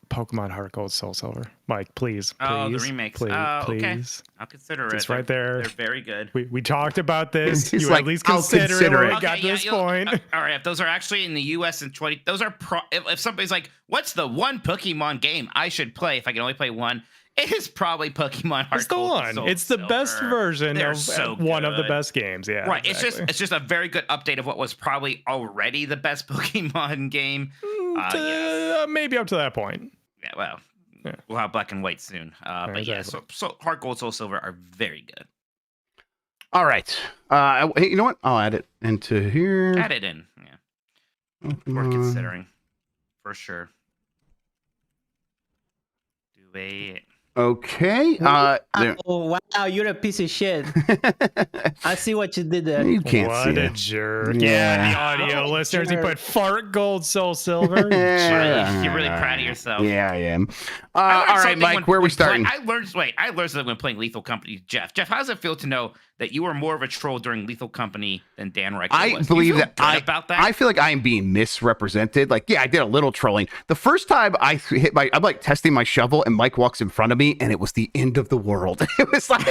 Speaker 4: Pokemon Heart Gold, Soul Silver. Mike, please.
Speaker 3: Oh, the remakes.
Speaker 4: Please.
Speaker 3: Okay. I'll consider it.
Speaker 4: It's right there.
Speaker 3: They're very good.
Speaker 4: We talked about this.
Speaker 2: He's
Speaker 4: You
Speaker 2: like,
Speaker 4: at least
Speaker 2: I'll
Speaker 4: consider
Speaker 2: consider
Speaker 4: it.
Speaker 2: it.
Speaker 4: We got to this point.
Speaker 3: All right. If those are actually in the U.S. in 20, those are if somebody's like, what's the one Pokemon game I should play if I can only play one? It is probably Pokemon Heart
Speaker 4: It's the
Speaker 3: Gold and
Speaker 4: one.
Speaker 3: Soul
Speaker 4: It's the
Speaker 3: Silver.
Speaker 4: best version
Speaker 3: They're
Speaker 4: of
Speaker 3: so
Speaker 4: one of the
Speaker 3: good.
Speaker 4: best games. Yeah.
Speaker 3: Right.
Speaker 4: Exactly.
Speaker 3: It's just a very good update of what was probably already the best Pokemon game. Yes.
Speaker 4: Maybe up to that point.
Speaker 3: Yeah, well,
Speaker 4: Yeah.
Speaker 3: we'll have Black and White soon. But yeah,
Speaker 4: exactly.
Speaker 3: so Heart Gold, Soul Silver are very good.
Speaker 2: All right. Hey, you know what? I'll add it into here.
Speaker 3: Add it in. Yeah, worth considering for sure. Do a
Speaker 2: Okay. There.
Speaker 1: Oh wow, you're a piece of shit. I see what you did there.
Speaker 2: You can't
Speaker 4: What
Speaker 2: see
Speaker 4: a
Speaker 2: it.
Speaker 4: jerk.
Speaker 2: Yeah.
Speaker 4: The audio
Speaker 1: Oh,
Speaker 4: listeners, he
Speaker 1: jerk.
Speaker 4: put Fart Gold Soul Silver.
Speaker 3: You're really proud of yourself.
Speaker 2: Yeah, I am.
Speaker 3: I
Speaker 2: All
Speaker 3: learned
Speaker 2: right,
Speaker 3: something
Speaker 2: Mike, where are we starting?
Speaker 3: I learned something when playing Lethal Company. Jeff, how does it feel to know that you were more of a troll during Lethal Company than Dan Reichel
Speaker 2: I
Speaker 3: was?
Speaker 2: believe
Speaker 3: Do you feel
Speaker 2: that
Speaker 3: good about that.
Speaker 2: I feel like I am being misrepresented. Like, yeah, I did a little trolling. The first time I'm like testing my shovel and Mike walks in front of me and it was the end of the world. It was like,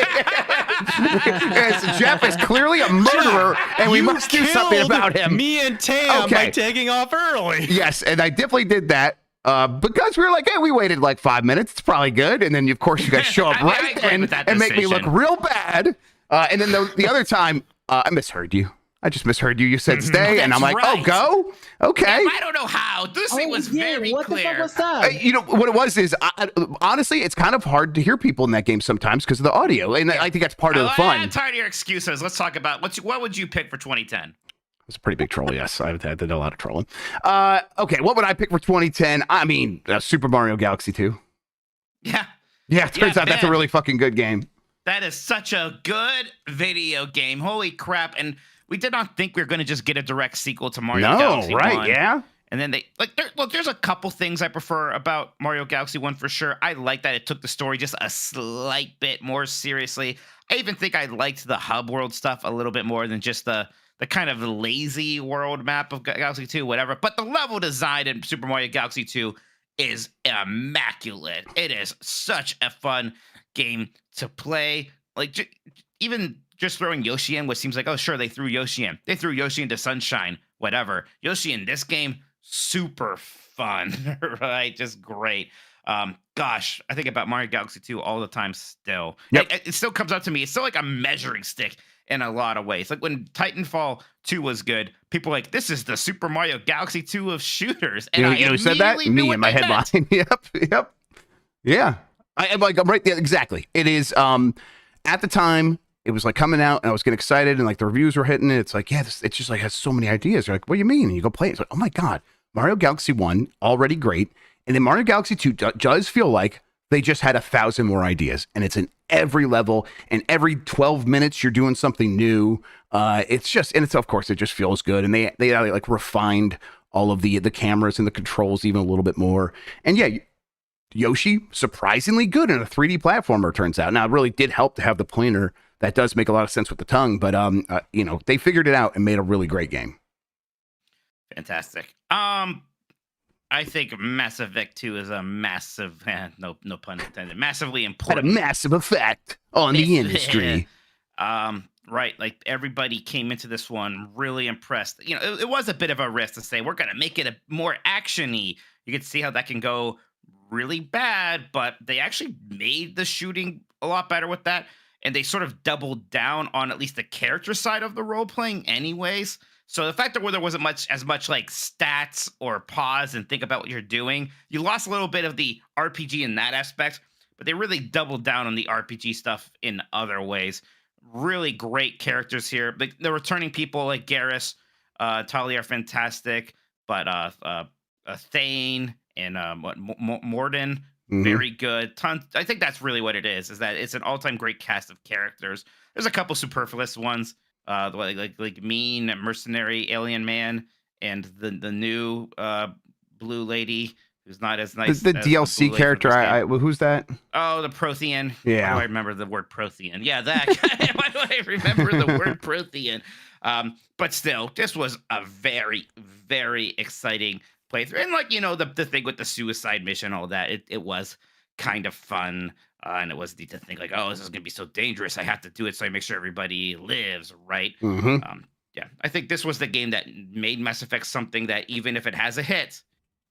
Speaker 2: Jeff is clearly a murderer and we must do something
Speaker 4: killed
Speaker 2: about him.
Speaker 4: Me and Tam
Speaker 2: Okay.
Speaker 4: by taking off early.
Speaker 2: Yes, and I definitely did that. Because we were like, hey, we waited like 5 minutes. It's probably good. And then, of course, you guys show up
Speaker 3: I mean, I
Speaker 2: right
Speaker 3: agree
Speaker 2: then
Speaker 3: with that
Speaker 2: and make me look
Speaker 3: decision.
Speaker 2: real bad. And then the other time, I misheard you. I just misheard you. You said stay, and I'm
Speaker 3: That's
Speaker 2: like,
Speaker 3: right.
Speaker 2: oh, go? Okay.
Speaker 3: I don't know how. This thing was very
Speaker 1: what
Speaker 3: clear.
Speaker 1: the fuck was that?
Speaker 2: You know, what it was is, honestly, it's kind of hard to hear people in that game sometimes because of the audio. And I think that's part of the fun.
Speaker 3: I'm tired of your excuses. Let's talk about what would you pick for 2010?
Speaker 2: It's a pretty big troll, yes. I did a lot of trolling. Okay, what would I pick for 2010? I mean, Super Mario Galaxy 2.
Speaker 3: Yeah.
Speaker 2: Yeah, it turns out that's a
Speaker 3: man.
Speaker 2: really fucking good game.
Speaker 3: That is such a good video game. Holy crap. And we did not think we were going to just get a direct sequel to Mario
Speaker 2: No,
Speaker 3: Galaxy
Speaker 2: right,
Speaker 3: 1.
Speaker 2: yeah.
Speaker 3: And then there's a couple things I prefer about Mario Galaxy 1 for sure. I like that it took the story just a slight bit more seriously. I even think I liked the hub world stuff a little bit more than just the kind of lazy world map of Galaxy 2, whatever. But the level design in Super Mario Galaxy 2 is immaculate. It is such a fun game to play. Like, even just throwing Yoshi in, which seems like, oh, sure, they threw Yoshi in. They threw Yoshi into Sunshine, whatever. Yoshi in this game, super fun, right? Just great. Gosh, I think about Mario Galaxy 2 all the time still.
Speaker 2: Yep.
Speaker 3: It still comes up to me. It's still like a measuring stick in a lot of ways. Like when Titanfall 2 was good, people were like, this is the Super Mario Galaxy 2 of shooters. And
Speaker 2: You know who said that?
Speaker 3: immediately knew
Speaker 2: Me
Speaker 3: what
Speaker 2: in my
Speaker 3: they meant.
Speaker 2: headline. Yep. Yeah. I'm right there. Exactly. It is, at the time, it was like coming out and I was getting excited and like the reviews were hitting it. It's like, yeah, it's just like has so many ideas. You're like, what do you mean? And you go play it. It's like, oh my God, Mario Galaxy 1, already great. And then Mario Galaxy 2 does feel like they just had 1,000 more ideas, and it's in every level, and every 12 minutes you're doing something new. It's just, and it's, of course, it just feels good. And they like refined all of the cameras and the controls even a little bit more. And yeah, Yoshi, surprisingly good in a 3D platformer, turns out. Now, it really did help to have the pointer. That does make a lot of sense with the tongue, but they figured it out and made a really great game.
Speaker 3: Fantastic. I think Mass Effect 2 is a massive, no pun intended, massively
Speaker 2: Had a
Speaker 3: important.
Speaker 2: massive effect on the industry.
Speaker 3: Right, like everybody came into this one really impressed. You know, it was a bit of a risk to say we're going to make it a more action-y. You could see how that can go really bad, but they actually made the shooting a lot better with that, and they sort of doubled down on at least the character side of the role-playing anyways. So the fact that there wasn't as much like stats or pause and think about what you're doing, you lost a little bit of the RPG in that aspect, but they really doubled down on the RPG stuff in other ways. Really great characters here. The returning people like Garrus, Talia are fantastic, but Thane and Morden, very good. I think that's really what it is that it's an all-time great cast of characters. There's a couple superfluous ones. Like mean mercenary alien man and the new blue lady who's not as nice.
Speaker 2: The
Speaker 3: as
Speaker 2: DLC
Speaker 3: the blue lady
Speaker 2: character,
Speaker 3: from this game.
Speaker 2: who's that?
Speaker 3: Oh, the Prothean.
Speaker 2: Yeah.
Speaker 3: Why do I remember the word Prothean? Yeah, that. Why do I remember the word Prothean? But still, this was a very, very exciting playthrough. And like, the thing with the suicide mission, all that, it was kind of fun. And it was neat to think like, oh, this is gonna be so dangerous. I have to do it so I make sure everybody lives, right?
Speaker 2: Mm-hmm.
Speaker 3: Yeah, I think this was the game that made Mass Effect something that even if it has a hit,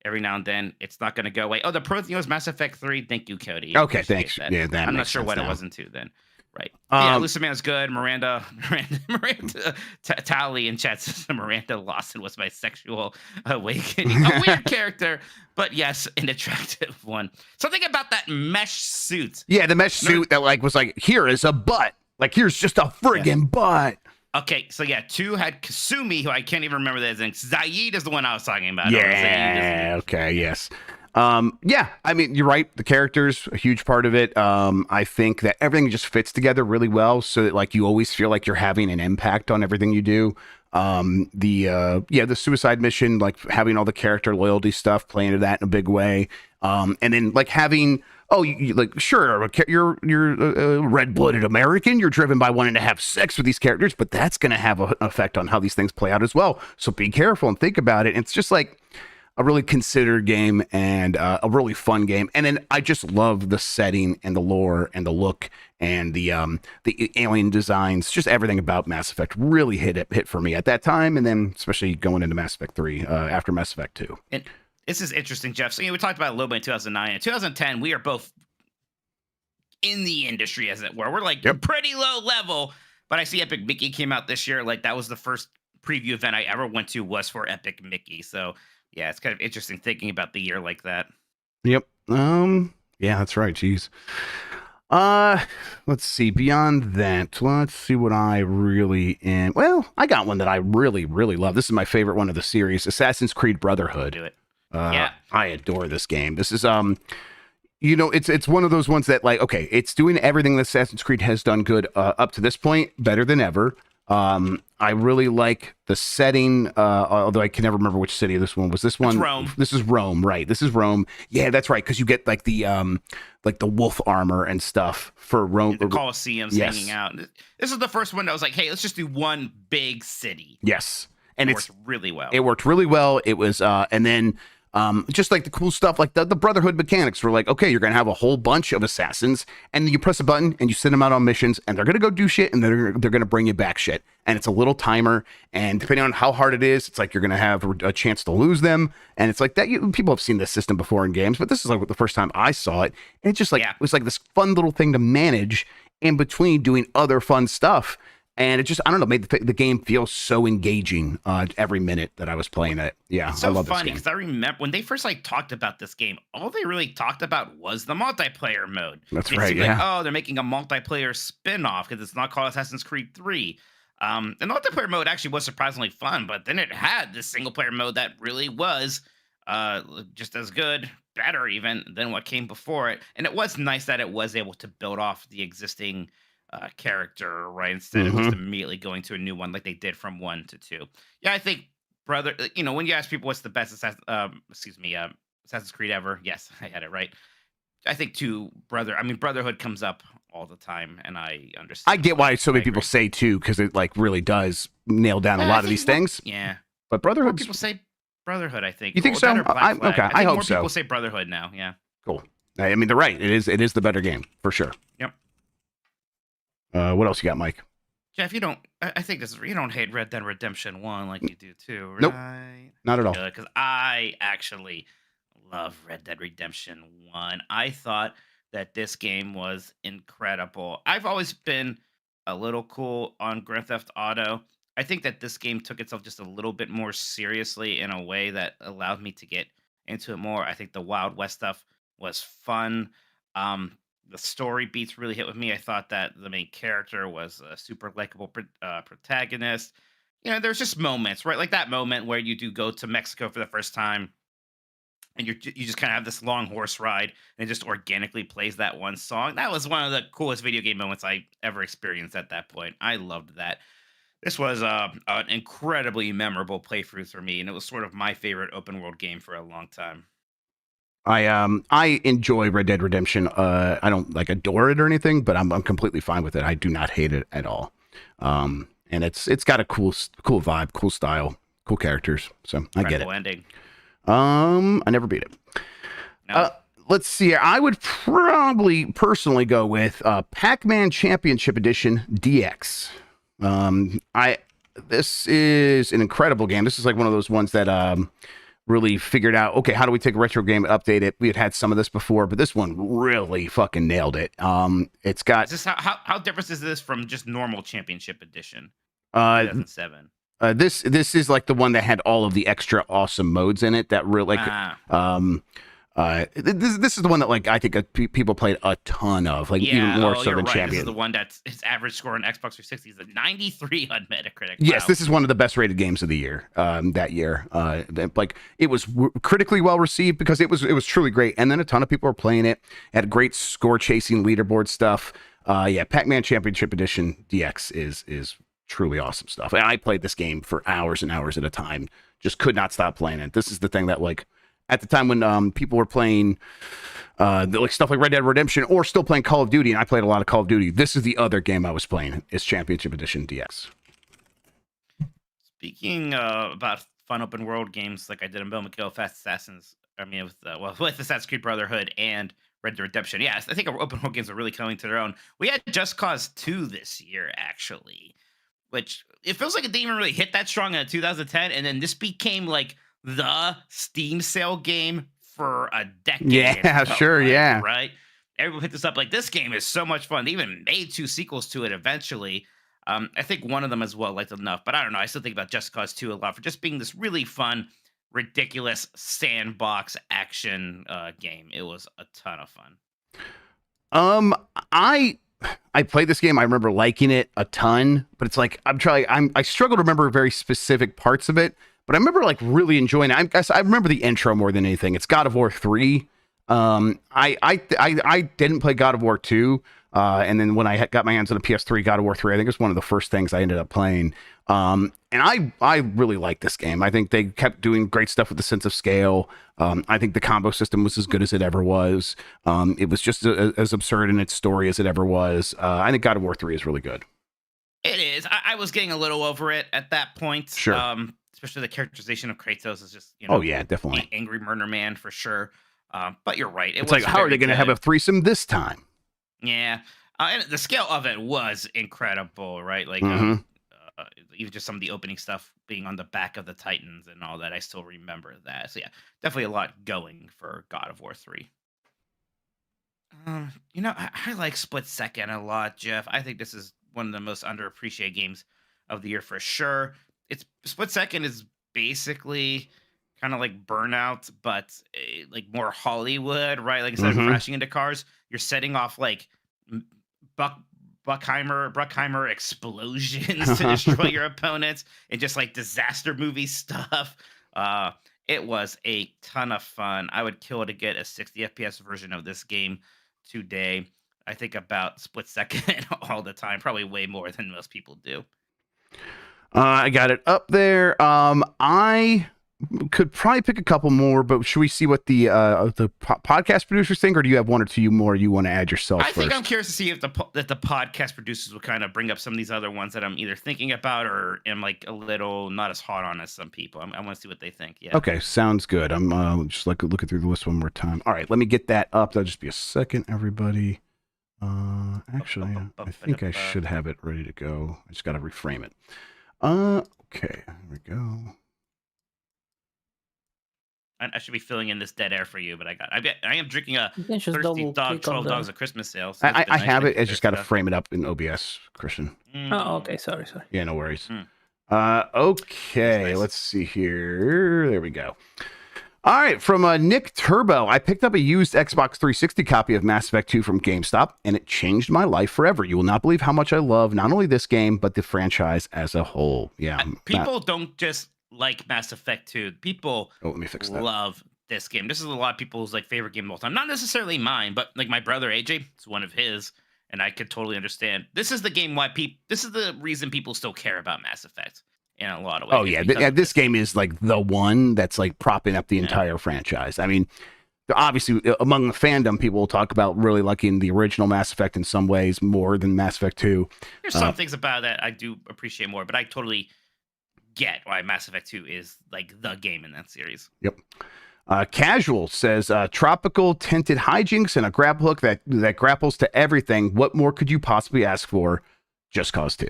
Speaker 3: every now and then it's not going to go away. Oh, the pro thing was Mass Effect 3. Thank you, Cody.
Speaker 2: Okay, thanks.
Speaker 3: That.
Speaker 2: Yeah, that
Speaker 3: I'm not
Speaker 2: makes
Speaker 3: sure
Speaker 2: sense
Speaker 3: what
Speaker 2: now.
Speaker 3: it was into then. Right. Yeah, Luciman's good. Miranda Tally in chat says Miranda Lawson was my sexual awakening. A weird character, but yes, an attractive one. Something about that mesh suit.
Speaker 2: Yeah, the mesh suit that like was like, here is a butt. Like, here's just a friggin' butt.
Speaker 3: Okay, so yeah, 2 had Kasumi, who I can't even remember that. Zaid is the one I was talking about.
Speaker 2: Yeah. Okay. Yes. Yeah. I mean, you're right. The characters, a huge part of it. I think that everything just fits together really well, so that like you always feel like you're having an impact on everything you do. The suicide mission, like having all the character loyalty stuff, play into that in a big way. And then like having. Oh, like sure, you're a red-blooded American. You're driven by wanting to have sex with these characters, but that's going to have an effect on how these things play out as well. So be careful and think about it. It's just like a really considered game and a really fun game. And then I just love the setting and the lore and the look and the alien designs. Just everything about Mass Effect really hit for me at that time, and then especially going into Mass Effect 3 after Mass Effect 2.
Speaker 3: This is interesting, Jeff. So, we talked about it a little bit in 2009. In 2010, we are both in the industry, as it were. We're like pretty low level, but I see Epic Mickey came out this year. Like, that was the first preview event I ever went to was for Epic Mickey. So, yeah, it's kind of interesting thinking about the year like that.
Speaker 2: Yep. Yeah, that's right. Jeez. Let's see. Beyond that, let's see what I really am. Well, I got one that I really, really love. This is my favorite one of the series, Assassin's Creed Brotherhood.
Speaker 3: Do it.
Speaker 2: Yeah, I adore this game. This is it's one of those ones that like, okay, it's doing everything that Assassin's Creed has done good up to this point, better than ever. I really like the setting, although I can never remember which city this one was. This one,
Speaker 3: Rome.
Speaker 2: This is Rome, right? This is Rome. Yeah, that's right, because you get like the wolf armor and stuff for Rome.
Speaker 3: The Colosseum's hanging out. This is the first one that was like, hey, let's just do one big city.
Speaker 2: Yes, and it
Speaker 3: worked really well.
Speaker 2: It worked really well. It was, and then. Just like the cool stuff, like the Brotherhood mechanics were like, okay, you're going to have a whole bunch of assassins and you press a button and you send them out on missions and they're going to go do shit and they're going to bring you back shit. And it's a little timer. And depending on how hard it is, it's like you're going to have a chance to lose them. And it's like that. People have seen this system before in games, but this is like the first time I saw it. And it just like, it was like this fun little thing to manage in between doing other fun stuff. And it just, I don't know, made the game feel so engaging every minute that I was playing it. Yeah,
Speaker 3: it's so
Speaker 2: I love
Speaker 3: funny
Speaker 2: this
Speaker 3: because I remember when they first talked about this game, all they really talked about was the multiplayer mode.
Speaker 2: That's
Speaker 3: it
Speaker 2: right,
Speaker 3: seemed
Speaker 2: yeah.
Speaker 3: like, oh, they're making a multiplayer spin-off because it's not called Assassin's Creed 3. And the multiplayer mode actually was surprisingly fun, but then it had this single-player mode that really was just as good, better even, than what came before it. And it was nice that it was able to build off the existing character, right? Instead of just immediately going to a new one like they did from 1 to 2. Yeah, I think when you ask people what's the best Assassin's Creed ever, yes, I had it right. I think Brotherhood comes up all the time, and I understand.
Speaker 2: I get why so many people say 2, because it like really does nail down a lot of these things.
Speaker 3: Yeah,
Speaker 2: but Brotherhood,
Speaker 3: people say Brotherhood. I think.
Speaker 2: You think so? Okay, I hope
Speaker 3: more
Speaker 2: so.
Speaker 3: People say Brotherhood now. Yeah.
Speaker 2: Cool. I mean, they're right. It is the better game for sure.
Speaker 3: Yep.
Speaker 2: What else you got, Mike?
Speaker 3: Jeff, you don't hate Red Dead Redemption 1 like you do too, right?
Speaker 2: Nope, not at all.
Speaker 3: Because I actually love Red Dead Redemption 1. I thought that this game was incredible. I've always been a little cool on Grand Theft Auto. I think that this game took itself just a little bit more seriously in a way that allowed me to get into it more. I think the Wild West stuff was fun. The story beats really hit with me. I thought that the main character was a super likable protagonist. There's just moments, right? Like that moment where you do go to Mexico for the first time and you just kind of have this long horse ride and it just organically plays that one song. That was one of the coolest video game moments I ever experienced at that point. I loved that. This was an incredibly memorable playthrough for me, and it was sort of my favorite open world game for a long time.
Speaker 2: I enjoy Red Dead Redemption. I don't like adore it or anything, but I'm completely fine with it. I do not hate it at all. And and it's got a cool vibe, cool style, cool characters. So I get it.
Speaker 3: Ending.
Speaker 2: I never beat it.
Speaker 3: No.
Speaker 2: Let's see. I would probably personally go with Pac-Man Championship Edition DX. This is an incredible game. This is like one of those ones that really figured out, okay, how do we take a retro game and update it? We had some of this before, but this one really fucking nailed it. It's got.
Speaker 3: Is this how different is this from just normal Championship Edition? 2007.
Speaker 2: This is like the one that had all of the extra awesome modes in it that really this is the one that like I think people played a ton of, like even more so than Champion.
Speaker 3: This is the one that's its average score on Xbox 360 is a 93 on Metacritic.
Speaker 2: Yes,
Speaker 3: wow.
Speaker 2: This is one of the best rated games of the year. That year, like it was critically well received because it was truly great, and then a ton of people were playing it. Had great score chasing leaderboard stuff. Pac-Man Championship Edition DX is truly awesome stuff. And I played this game for hours and hours at a time. Just could not stop playing it. This is the thing that like. At the time when people were playing like stuff like Red Dead Redemption or still playing Call of Duty, and I played a lot of Call of Duty, this is the other game I was playing, is Championship Edition DX.
Speaker 3: Speaking about fun open world games like I did in Bill McGill, with Assassin's Creed Brotherhood and Red Dead Redemption. Yes, I think our open world games are really coming to their own. We had Just Cause 2 this year, actually, which it feels like it didn't even really hit that strong in 2010, and then this became like the Steam sale game for a decade.
Speaker 2: Yeah, sure, yeah.
Speaker 3: Right? Everyone picked this up. Like, this game is so much fun. They even made 2 sequels to it eventually. I think one of them as well liked it enough, but I don't know. I still think about Just Cause 2 a lot for just being this really fun, ridiculous sandbox action game. It was a ton of fun.
Speaker 2: I played this game. I remember liking it a ton, but it's like I struggle to remember very specific parts of it. But I remember like really enjoying it. I remember the intro more than anything. It's God of War 3. I didn't play God of War 2. And then when I got my hands on a PS3, God of War 3, I think it was one of the first things I ended up playing. And I really liked this game. I think they kept doing great stuff with the sense of scale. I think the combo system was as good as it ever was. It was just as absurd in its story as it ever was. I think God of War 3 is really good.
Speaker 3: It is. I was getting a little over it at that point.
Speaker 2: Sure.
Speaker 3: Especially the characterization of Kratos is just,
Speaker 2: oh yeah, definitely
Speaker 3: angry murder man for sure. But you're right.
Speaker 2: It's like, how are they going to have a threesome this time?
Speaker 3: Yeah. And the scale of it was incredible, right? Like, even just some of the opening stuff being on the back of the Titans and all that. I still remember that. So yeah, definitely a lot going for God of War 3. I like Split Second a lot, Jeff. I think this is one of the most underappreciated games of the year for sure. It's Split Second is basically kind of like Burnout, but like more Hollywood, right? Like instead of crashing into cars, you're setting off like Bruckheimer explosions to destroy your opponents and just like disaster movie stuff. It was a ton of fun. I would kill to get a 60 FPS version of this game today. I think about Split Second all the time, probably way more than most people do.
Speaker 2: I got it up there. I could probably pick a couple more, but should we see what the podcast producers think, or do you have one or two more you want to add yourself
Speaker 3: I think
Speaker 2: first?
Speaker 3: I'm curious to see if the podcast producers will kind of bring up some of these other ones that I'm either thinking about or am like a little not as hot on as some people. I want to see what they think. Yeah.
Speaker 2: Okay, sounds good. I'm just like looking through the list one more time. All right, let me get that up. That'll just be a second, everybody. Actually, I think I should have it ready to go. I just got to reframe it. Okay, here we go.
Speaker 3: I should be filling in this dead air for you, but I am drinking a Thirsty Dog 12 Dogs of Christmas sale. So
Speaker 2: I have it. I just got to frame it up in OBS, Christian.
Speaker 1: Oh, okay. Sorry.
Speaker 2: Yeah, no worries. Okay, nice. Let's see here. There we go. All right, from Nick Turbo, I picked up a used Xbox 360 copy of Mass Effect 2 from GameStop, and it changed my life forever. You will not believe how much I love not only this game, but the franchise as a whole. Yeah,
Speaker 3: people don't just like Mass Effect 2. People
Speaker 2: let me fix that.
Speaker 3: Love this game. This is a lot of people's like favorite game of all time. Not necessarily mine, but like my brother AJ, it's one of his, and I could totally understand. This is the game why this is the reason people still care about Mass Effect. In a lot of ways.
Speaker 2: Oh yeah, this game is like the one that's like propping up the entire franchise. I mean, obviously among the fandom, people will talk about really liking the original Mass Effect in some ways more than Mass Effect 2.
Speaker 3: There's some things about that I do appreciate more, but I totally get why Mass Effect 2 is like the game in that series.
Speaker 2: Yep. Casual says tropical tinted hijinks and a grapple hook that grapples to everything. What more could you possibly ask for? Just Cause 2.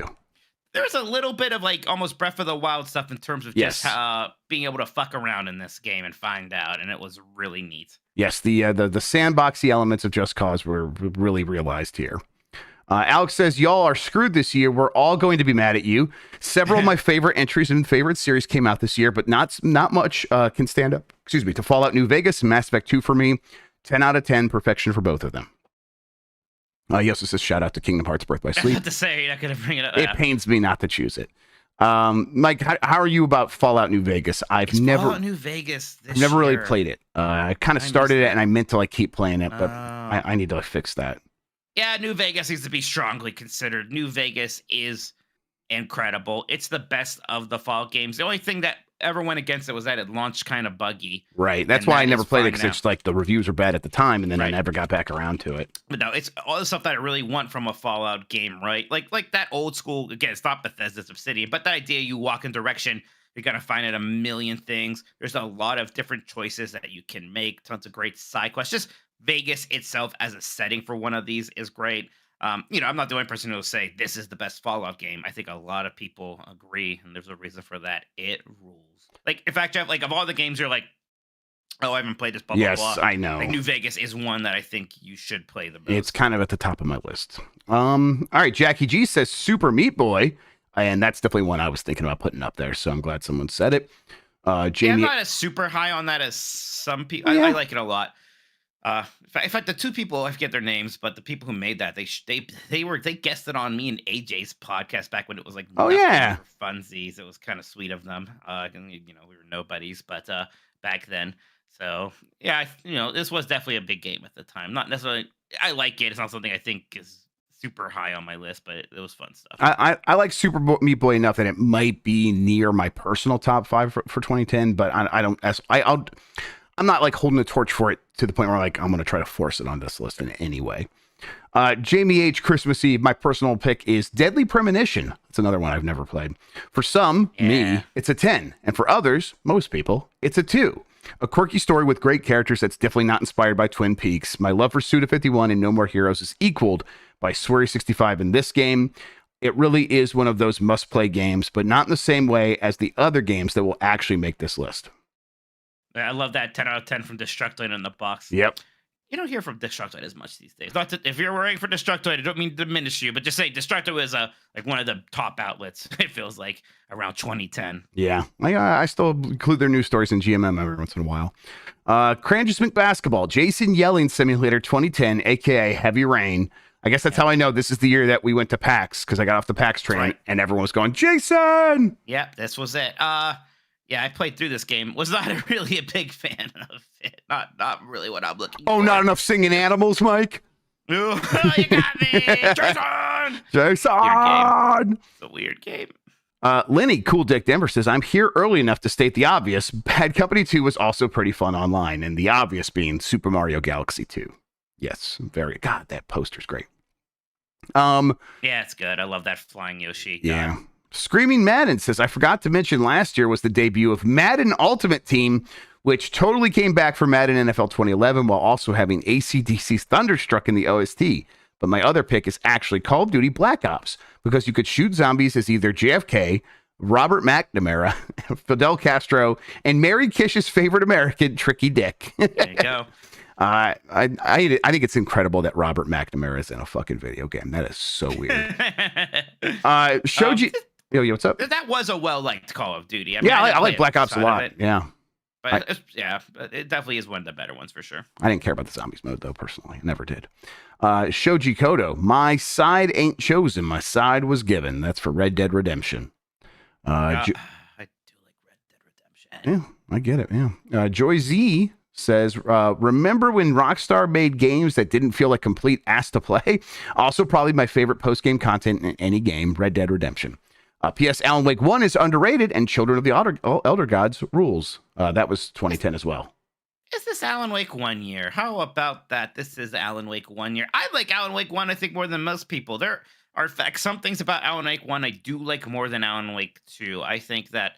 Speaker 3: There's a little bit of like almost Breath of the Wild stuff in terms of just being able to fuck around in this game and find out, and it was really neat.
Speaker 2: Yes, the sandboxy elements of Just Cause were really realized here. Alex says, y'all are screwed this year. We're all going to be mad at you. Several of my favorite entries in favorite series came out this year, but not much can stand up, to Fallout New Vegas and Mass Effect 2 for me. 10 out of 10, perfection for both of them. He also says, shout out to Kingdom Hearts Birth by Sleep.
Speaker 3: I have to say, you're not going to bring it up.
Speaker 2: It pains me not to choose it. Mike, how are you about Fallout New Vegas?
Speaker 3: Fallout New Vegas
Speaker 2: I've never really played it. I kind of started it and I meant to like keep playing it, but I need to fix that.
Speaker 3: Yeah, New Vegas needs to be strongly considered. New Vegas is incredible. It's the best of the Fallout games. The only thing that ever went against it was that it launched kind of buggy.
Speaker 2: Right. That's why I never played it, because it's like the reviews were bad at the time, and then I never got back around to it.
Speaker 3: But no, it's all the stuff that I really want from a Fallout game, right? Like that old school, again, it's not Bethesda's Obsidian, but the idea you walk in direction, you're going to find out a million things. There's a lot of different choices that you can make, tons of great side quests. Just Vegas itself as a setting for one of these is great. I'm not the only person who will say this is the best Fallout game. I think a lot of people agree, and there's a reason for that. It rules. Like, in fact, Jeff, like of all the games, you're like, oh, I haven't played this. Blah,
Speaker 2: yes,
Speaker 3: blah, blah.
Speaker 2: I know.
Speaker 3: Like New Vegas is one that I think you should play the most.
Speaker 2: It's kind of at the top of my list. All right, Jackie G says Super Meat Boy, and that's definitely one I was thinking about putting up there. So I'm glad someone said it. Jamie,
Speaker 3: I'm not as super high on that as some people. I like it a lot. In fact, the two people, I forget their names, but the people who made that, they guested on me and AJ's podcast back when it was like funsies. It was kind of sweet of them. We were nobodies, but back then. So yeah, this was definitely a big game at the time. Not necessarily, I like it. It's not something I think is super high on my list, but it was fun stuff.
Speaker 2: I like Super Meat Boy enough that it might be near my personal top 5 for 2010, but I'm not like holding the torch for it to the point where I'm going to try to force it on this list in any way. Jamie H. Christmas Eve, my personal pick is Deadly Premonition. It's another one I've never played. For some, me, it's a 10. And for others, most people, it's a 2. A quirky story with great characters that's definitely not inspired by Twin Peaks. My love for Suda51 and No More Heroes is equaled by Swery65 in this game. It really is one of those must-play games, but not in the same way as the other games that will actually make this list.
Speaker 3: I love that 10 out of 10 from Destructoid in the box.
Speaker 2: Yep.
Speaker 3: You don't hear from Destructoid as much these days. Not if you're worrying for Destructoid, I don't mean to diminish you, but just say Destructoid is like one of the top outlets. It feels like around 2010.
Speaker 2: Yeah, I still include their news stories in GMM every once in a while. Cranges McBasketball, Jason Yelling Simulator 2010, aka Heavy Rain. I guess that's how I know this is the year that we went to PAX, because I got off the PAX train and everyone was going, Jason!
Speaker 3: Yep, this was it. Yeah, I played through this game. Was not really a big fan of it. Not really what I'm looking for.
Speaker 2: Oh, not enough singing animals, Mike?
Speaker 3: Oh, you got me! Jason!
Speaker 2: Jason!
Speaker 3: It's a weird game.
Speaker 2: Lenny, Cool Dick Denver says, I'm here early enough to state the obvious. Bad Company 2 was also pretty fun online, and the obvious being Super Mario Galaxy 2. Yes, God, that poster's great.
Speaker 3: Yeah, it's good. I love that flying Yoshi.
Speaker 2: Yeah. Screaming Madden says, I forgot to mention last year was the debut of Madden Ultimate Team, which totally came back for Madden NFL 2011 while also having AC/DC's Thunderstruck in the OST. But my other pick is actually Call of Duty Black Ops, because you could shoot zombies as either JFK, Robert McNamara, Fidel Castro, and Mary Kish's favorite American, Tricky Dick.
Speaker 3: There you go.
Speaker 2: I think it's incredible that Robert McNamara is in a fucking video game. That is so weird. Shoji... Yo, what's up?
Speaker 3: That was a well-liked Call of Duty.
Speaker 2: I like Black Ops a lot. Yeah.
Speaker 3: But it definitely is one of the better ones for sure.
Speaker 2: I didn't care about the zombies mode, though, personally. I never did. Shoji Kodo, my side ain't chosen. My side was given. That's for Red Dead Redemption.
Speaker 3: I do like Red Dead Redemption.
Speaker 2: Yeah, I get it. Yeah. Joy Z says, remember when Rockstar made games that didn't feel like complete ass to play? Also, probably my favorite post-game content in any game, Red Dead Redemption. P.S. Alan Wake 1 is underrated, and Children of the Elder Gods rules. That was 2010 as well.
Speaker 3: is this Alan Wake 1 year? How about that? This is Alan Wake 1 year. I like Alan Wake 1, I think, more than most people. There are, in fact, some things about Alan Wake 1 I do like more than Alan Wake 2. I think that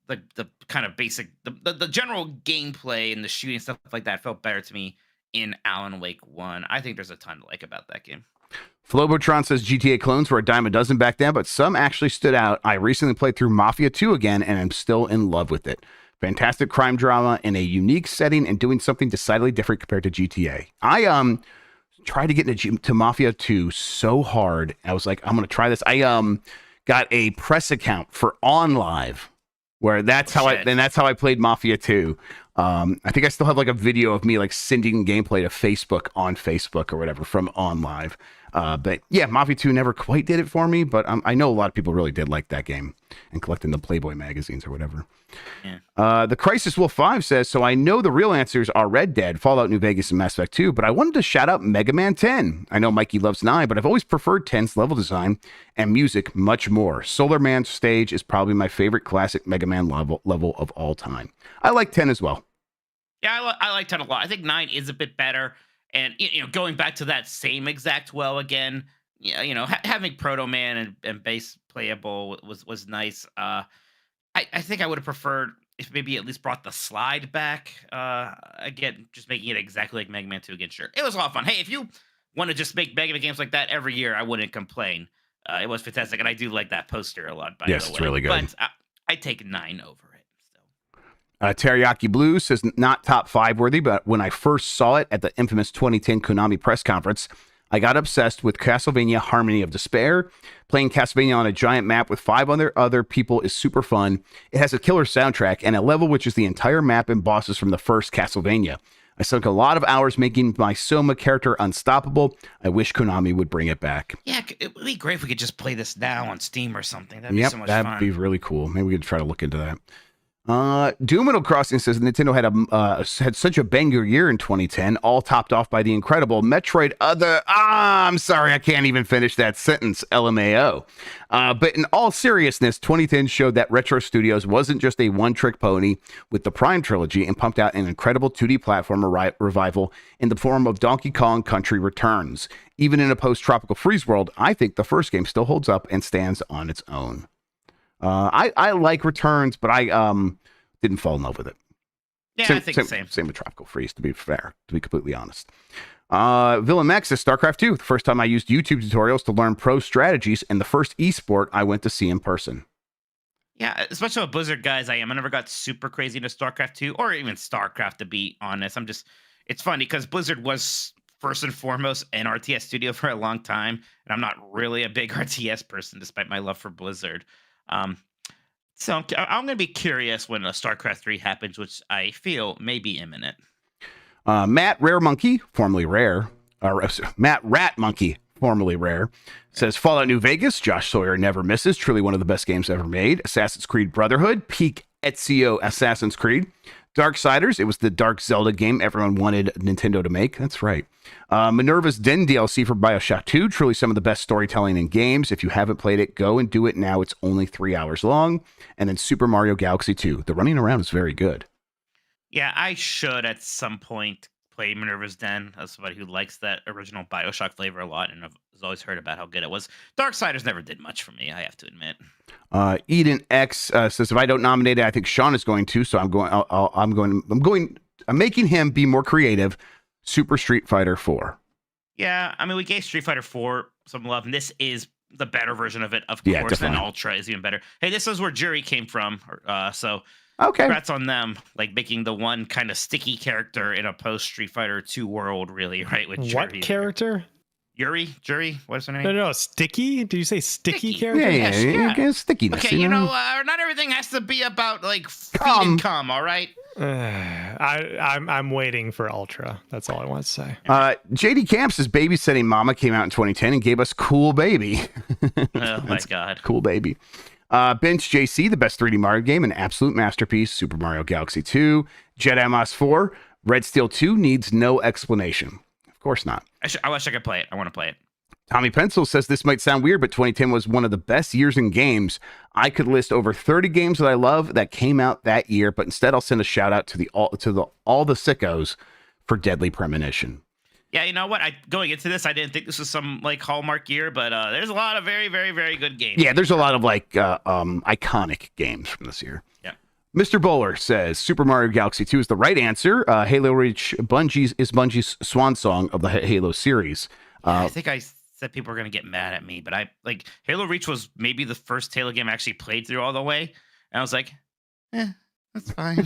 Speaker 3: the kind of basic, the general gameplay and the shooting stuff like that felt better to me in Alan Wake 1. I think there's a ton to like about that game.
Speaker 2: Flobotron says GTA clones were a dime a dozen back then, but some actually stood out. I recently played through Mafia 2 again, and I'm still in love with it. Fantastic crime drama in a unique setting and doing something decidedly different compared to GTA. I tried to get into Mafia 2 so hard. I was like, I'm going to try this. I got a press account for OnLive, where that's how I played Mafia 2. I think I still have like a video of me like sending gameplay to Facebook on Facebook or whatever from OnLive. But yeah, Mafia 2 never quite did it for me, but I know a lot of people really did like that game and collecting the Playboy magazines or whatever. Yeah. The Crisis Wolf 5 says, so I know the real answers are Red Dead, Fallout New Vegas, and Mass Effect 2, but I wanted to shout out Mega Man 10. I know Mikey loves 9, but I've always preferred 10's level design and music much more. Solar Man stage is probably my favorite classic Mega Man level of all time. I like 10 as well.
Speaker 3: Yeah, I like 10 a lot. I think 9 is a bit better. And, going back to that same exact well again, having Proto Man and Base playable was nice. I think I would have preferred if maybe at least brought the slide back. Again, just making it exactly like Mega Man 2 again. Sure, it was a lot of fun. Hey, if you want to just make Mega Man games like that every year, I wouldn't complain. It was fantastic, and I do like that poster a lot. By the way,
Speaker 2: it's really good.
Speaker 3: But I take 9 over it.
Speaker 2: Teriyaki Blue says, not top 5 worthy, but when I first saw it at the infamous 2010 Konami press conference, I got obsessed with Castlevania Harmony of Despair. Playing Castlevania on a giant map with 5 other people is super fun. It has a killer soundtrack and a level which is the entire map and bosses from the first Castlevania. I sunk a lot of hours making my Soma character unstoppable. I wish Konami would bring it back.
Speaker 3: Yeah, it would be great if we could just play this now on Steam or something. That'd be so much fun.
Speaker 2: That'd be really cool. Maybe we could try to look into that. Doomino Crossing says Nintendo had such a banger year in 2010, all topped off by the incredible Metroid Other. I'm sorry, I can't even finish that sentence. LMAO. But in all seriousness, 2010 showed that Retro Studios wasn't just a one-trick pony with the Prime trilogy and pumped out an incredible 2D platformer revival in the form of Donkey Kong Country Returns. Even in a post-tropical freeze world, I think the first game still holds up and stands on its own. I like Returns, but I didn't fall in love with it.
Speaker 3: Yeah, I think the same.
Speaker 2: Same with Tropical Freeze, to be fair, to be completely honest. Villain Max says StarCraft 2. The first time I used YouTube tutorials to learn pro strategies and the first esport I went to see in person.
Speaker 3: Yeah, especially with Blizzard guys, I never got super crazy into StarCraft 2 or even StarCraft, to be honest. It's funny because Blizzard was first and foremost an RTS studio for a long time, and I'm not really a big RTS person despite my love for Blizzard. So I'm going to be curious when StarCraft 3 happens, which I feel may be imminent.
Speaker 2: Matt Rare Monkey, formerly Rare, Matt Rat Monkey, formerly Rare, says Fallout New Vegas, Josh Sawyer never misses, truly one of the best games ever made. Assassin's Creed Brotherhood, peak Ezio Assassin's Creed. Darksiders, it was the Dark Zelda game everyone wanted Nintendo to make. That's right. Minerva's Den DLC for BioShock 2, truly some of the best storytelling in games. If you haven't played it, go and do it now. It's only 3 hours long. And then Super Mario Galaxy 2. The running around is very good.
Speaker 3: Yeah, I should at some point play Minerva's Den as somebody who likes that original BioShock flavor a lot and has always heard about how good it was. Darksiders never did much for me, I have to admit.
Speaker 2: Eden X says if I don't nominate it, I think Sean is going to, so I'm making him be more creative. Super Street Fighter 4.
Speaker 3: Yeah, we gave Street Fighter 4 some love, and this is the better version of it, of course.
Speaker 2: Definitely.
Speaker 3: And Ultra is even better. Hey, this is where Jury came from, so
Speaker 2: okay.
Speaker 3: Congrats on them, like making the one kind of sticky character in a post Street Fighter 2 world, really, right? With
Speaker 4: what
Speaker 3: Jury
Speaker 4: character?
Speaker 3: Jury, what's her name?
Speaker 4: No, sticky. Did you say sticky character?
Speaker 2: Yeah. Stickiness.
Speaker 3: Okay, not everything has to be about like feet and cum. All right.
Speaker 4: I'm waiting for Ultra. That's all I want to say.
Speaker 2: JD Camps' Babysitting Mama came out in 2010 and gave us Cool Baby.
Speaker 3: Oh my God.
Speaker 2: Cool Baby. Bench JC, the best 3D Mario game, an absolute masterpiece. Super Mario Galaxy 2. Jedi Moss 4. Red Steel 2 needs no explanation. Of course not.
Speaker 3: I wish I could play it. I want to play it.
Speaker 2: Tommy Pencil says this might sound weird, but 2010 was one of the best years in games. I could list over 30 games that I love that came out that year, but instead I'll send a shout out to all the sickos for Deadly Premonition.
Speaker 3: Yeah, you know what? Going into this, I didn't think this was some like Hallmark year, but there's a lot of very, very, very good games.
Speaker 2: Yeah, there's a lot of like iconic games from this year.
Speaker 3: Yeah.
Speaker 2: Mr. Bowler says Super Mario Galaxy 2 is the right answer. Halo Reach is Bungie's swan song of the Halo series.
Speaker 3: I think I said people were going to get mad at me, but I like Halo Reach was maybe the first Halo game I actually played through all the way. And I was like, that's fine.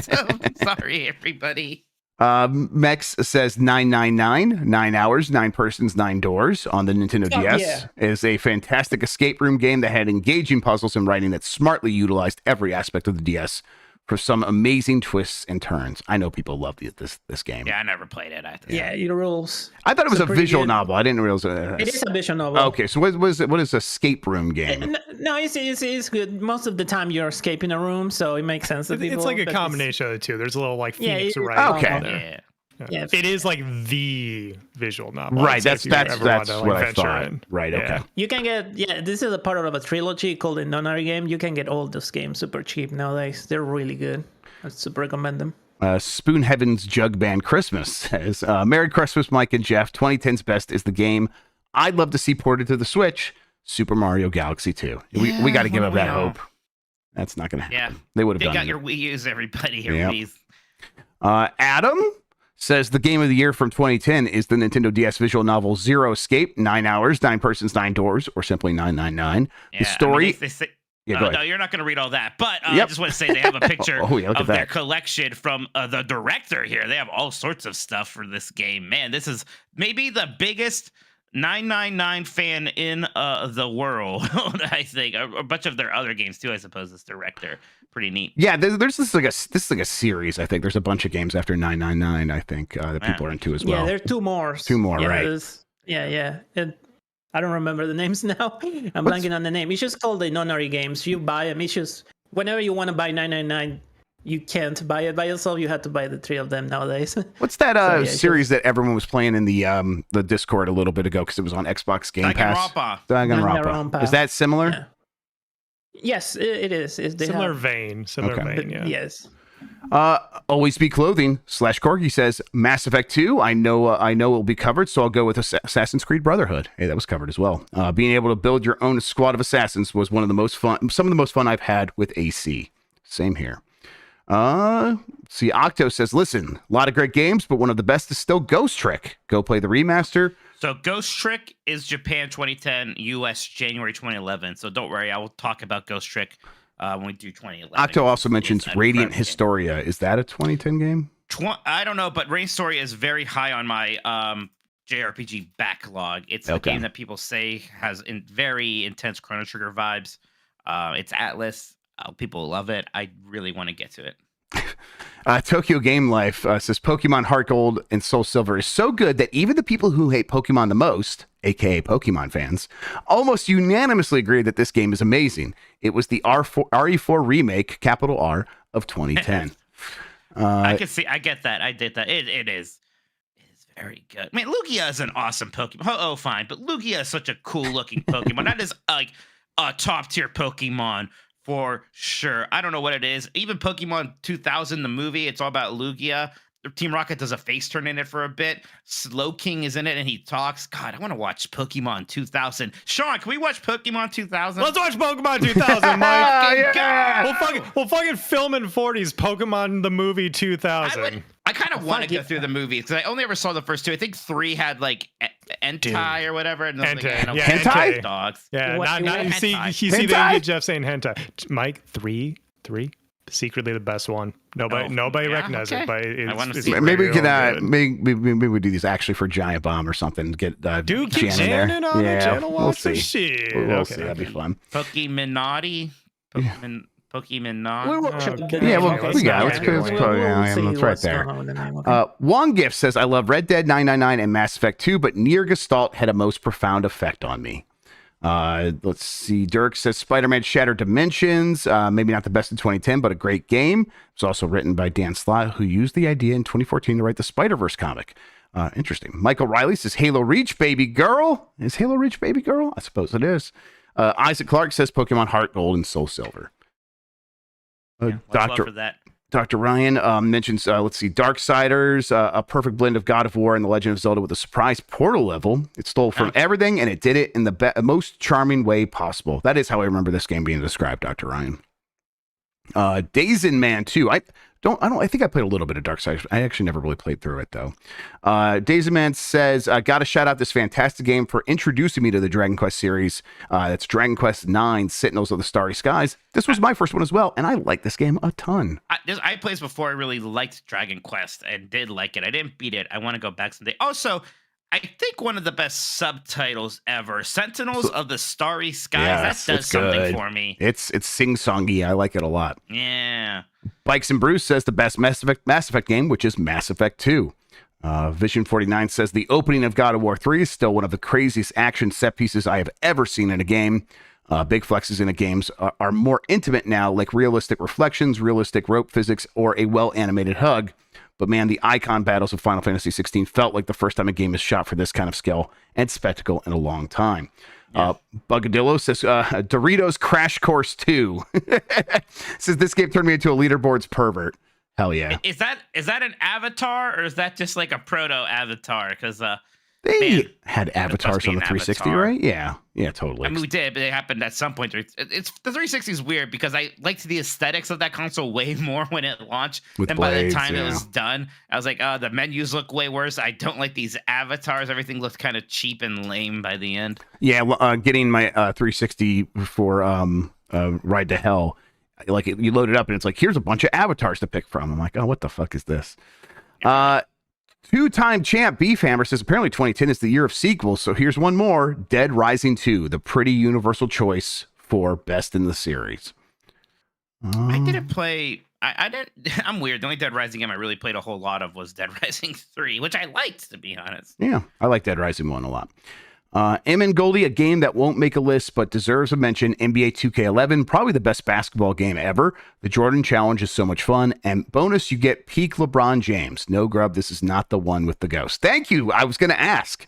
Speaker 3: So, sorry, everybody.
Speaker 2: Mex says 999, 9 hours, 9 persons, 9 doors on the Nintendo DS is a fantastic escape room game that had engaging puzzles and writing that smartly utilized every aspect of the DS for some amazing twists and turns. I know people love this game.
Speaker 3: Yeah, I never played it.
Speaker 1: Yeah, it rules.
Speaker 2: I thought it was a visual novel. I didn't realize
Speaker 1: it is a visual novel.
Speaker 2: Okay, so what is escape room game?
Speaker 1: No, it's good. Most of the time you're escaping a room, so it makes sense that people.
Speaker 4: It's like a combination of the two. There's a little like Phoenix Wright.
Speaker 2: Okay.
Speaker 1: Yeah.
Speaker 4: It is like the visual novel.
Speaker 2: Right, that's what I thought.
Speaker 4: In.
Speaker 2: Right, okay.
Speaker 1: You can get this is a part of a trilogy called the Nonary game. You can get all those games super cheap nowadays. They're really good. I super recommend them.
Speaker 2: Spoon Heaven's Jug Band Christmas says, Merry Christmas, Mike and Jeff. 2010's best is the game I'd love to see ported to the Switch, Super Mario Galaxy 2. We got to give up that hope. That's not going to happen.
Speaker 3: Yeah.
Speaker 2: They would have done it.
Speaker 3: They got your Wii U's, everybody. Your Wii's.
Speaker 2: Adam says the game of the year from 2010 is the Nintendo DS visual novel Zero Escape, 9 hours, 9 persons, 9 doors, or simply 999.
Speaker 3: Yeah,
Speaker 2: the story...
Speaker 3: they say,
Speaker 2: go ahead.
Speaker 3: No, you're not going to read all that, but I just want to say they have a picture of their collection from the director here. They have all sorts of stuff for this game. Man, this is maybe the biggest 999 fan in the world, I think. A bunch of their other games, too, I suppose, this director. Pretty neat.
Speaker 2: Yeah, there's this is like a series. I think there's a bunch of games after 999. I think that people are into as well.
Speaker 1: Yeah, there are 2 more.
Speaker 2: 2 more, right?
Speaker 1: Yeah. I don't remember the names now. I'm blanking on the name. It's just called the Nonary games. You buy them. It's just whenever you want to buy 999, you can't buy it by yourself. You have to buy the 3 of them nowadays.
Speaker 2: What's that series that everyone was playing in the Discord a little bit ago because it was on Xbox Game Pass? Danganronpa. Is that similar?
Speaker 1: Yeah. Yes, it is.
Speaker 4: Similar vein. Yeah.
Speaker 1: Yes.
Speaker 2: Always Be Clothing / Corgi says Mass Effect 2. I know it will be covered, so I'll go with Assassin's Creed Brotherhood. Hey, that was covered as well. Being able to build your own squad of assassins was some of the most fun I've had with AC. Same here. See, Octo says, listen, a lot of great games, but one of the best is still Ghost Trick. Go play the remaster.
Speaker 3: So Ghost Trick is Japan 2010, US January 2011. So don't worry, I will talk about Ghost Trick when we do 2011.
Speaker 2: Octo also mentions Radiant Historia. Is that a 2010 game?
Speaker 3: I don't know, but Radiant Historia is very high on my JRPG backlog. It's a game that people say has very intense Chrono Trigger vibes. It's Atlas. People love it. I really want to get to it.
Speaker 2: Tokyo Game Life says Pokemon Heart Gold and Soul Silver is so good that even the people who hate Pokemon the most, aka Pokemon fans, almost unanimously agree that this game is amazing. It was the RE4 remake, capital R, of 2010.
Speaker 3: I get that. I did that. It is very good. I mean, Lugia is an awesome Pokemon. Oh, fine. But Lugia is such a cool looking Pokemon. That is like a top tier Pokemon. For sure. I don't know what it is. Even Pokemon 2000, the movie, it's all about Lugia. Team Rocket does a face turn in it for a bit. Slow King is in it and he talks. God, I want to watch Pokemon 2000. Sean, can we watch Pokemon 2000?
Speaker 4: Let's watch Pokemon 2000, Mike. We'll fucking film in 40s Pokemon the movie 2000.
Speaker 3: I kind of want to go through the movies because I only ever saw the first 2. I think 3 had like hentai or whatever. And
Speaker 2: hentai
Speaker 3: dogs.
Speaker 4: Yeah, you see Jeff saying hentai. Mike, 3. Secretly the best one. Nobody recognizes it, but it's
Speaker 2: maybe we can maybe we do these actually for Giant Bomb or something. Get
Speaker 4: keep
Speaker 2: Jan in there.
Speaker 4: On the channel.
Speaker 2: We'll see.
Speaker 4: Shit.
Speaker 2: We'll see. That'd be fun.
Speaker 3: Pokemonati. Pokemon.
Speaker 2: We got it. It's right there. Wong Gift says, I love Red Dead 999 and Mass Effect 2, but Nier Gestalt had a most profound effect on me. Let's see. Dirk says Spider-Man Shattered Dimensions. Maybe not the best in 2010, but a great game. It's also written by Dan Slott, who used the idea in 2014 to write the Spider-Verse comic. Interesting. Michael Riley says Halo Reach, baby girl. Is Halo Reach, baby girl? I suppose it is. Isaac Clark says Pokemon Heart Gold and Soul Silver.
Speaker 3: Love for that.
Speaker 2: Dr. Ryan mentions, let's see, Darksiders, a perfect blend of God of War and The Legend of Zelda with a surprise portal level. It stole from everything, and it did it in the most charming way possible. That is how I remember this game being described, Dr. Ryan. Dazen Man 2. I think I played a little bit of Darksiders. I actually never really played through it, though. Dazen Man says, got to shout out this fantastic game for introducing me to the Dragon Quest series. That's Dragon Quest IX, Sentinels of the Starry Skies. This was my first one as well, and I like this game a ton.
Speaker 3: I played this before. I really liked Dragon Quest and did like it. I didn't beat it. I want to go back someday. Also, I think one of the best subtitles ever, Sentinels of the Starry Skies. That does something for me.
Speaker 2: It's sing-songy. I like it a lot.
Speaker 3: Yeah.
Speaker 2: Bikes and Bruce says the best Mass Effect game, which is Mass Effect 2. Vision 49 says the opening of God of War 3 is still one of the craziest action set pieces I have ever seen in a game. Big flexes in the games are more intimate now, like realistic reflections, realistic rope physics, or a well-animated hug. But man, the icon battles of Final Fantasy 16 felt like the first time a game is shot for this kind of skill and spectacle in a long time. Yeah. Bugadillo says Doritos Crash Course 2 says this game turned me into a leaderboards pervert. Hell yeah.
Speaker 3: Is that an avatar or is that just like a proto avatar? Because
Speaker 2: they had avatars on the 360, right? Yeah, totally.
Speaker 3: I mean, we did, but it happened at some point. It's the 360 is weird because I liked the aesthetics of that console way more when it launched. And by the time it was done, I was like, oh, the menus look way worse. I don't like these avatars. Everything looked kind of cheap and lame by the end.
Speaker 2: Yeah, well, getting my 360 for Ride to Hell, like you load it up and it's like, here's a bunch of avatars to pick from. I'm like, oh, what the fuck is this? Two-time champ Beefhammer says apparently 2010 is the year of sequels, so here's one more. Dead Rising 2, the pretty universal choice for best in the series.
Speaker 3: I didn't play... I didn't... I'm weird. The only Dead Rising game I really played a whole lot of was Dead Rising 3, which I liked, to be honest.
Speaker 2: Yeah, I like Dead Rising 1 a lot. M and Goldie, a game that won't make a list but deserves a mention, NBA 2K11, probably the best basketball game ever. The Jordan Challenge is so much fun. And bonus, you get peak LeBron James. No, Grubb, this is not the one with the ghost. Thank you. I was going to ask.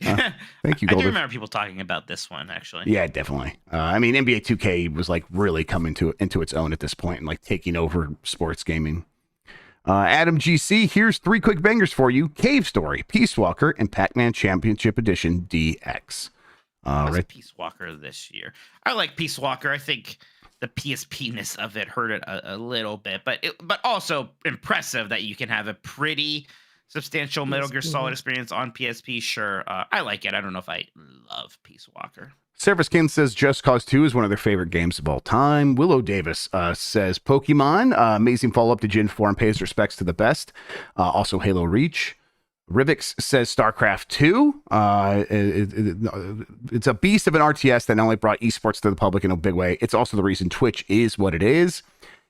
Speaker 2: Thank you, Goldie.
Speaker 3: I do remember people talking about this one, actually.
Speaker 2: Yeah, definitely. I mean, NBA 2K was like really coming into its own at this point and like taking over sports gaming. Adam GC, here's 3 quick bangers for you. Cave Story, Peace Walker, and Pac-Man Championship Edition DX.
Speaker 3: Right. Peace Walker this year. I like Peace Walker. I think the PSP-ness of it hurt it a little bit, but also impressive that you can have a pretty substantial Metal Gear Solid experience on PSP. Sure, I like it. I don't know if I love Peace Walker.
Speaker 2: Serviskin says Just Cause 2 is one of their favorite games of all time. Willow Davis says Pokemon, amazing follow-up to Gen 4 and pays respects to the best. Also Halo Reach. Rivix says StarCraft 2. It's a beast of an RTS that not only brought esports to the public in a big way, it's also the reason Twitch is what it is.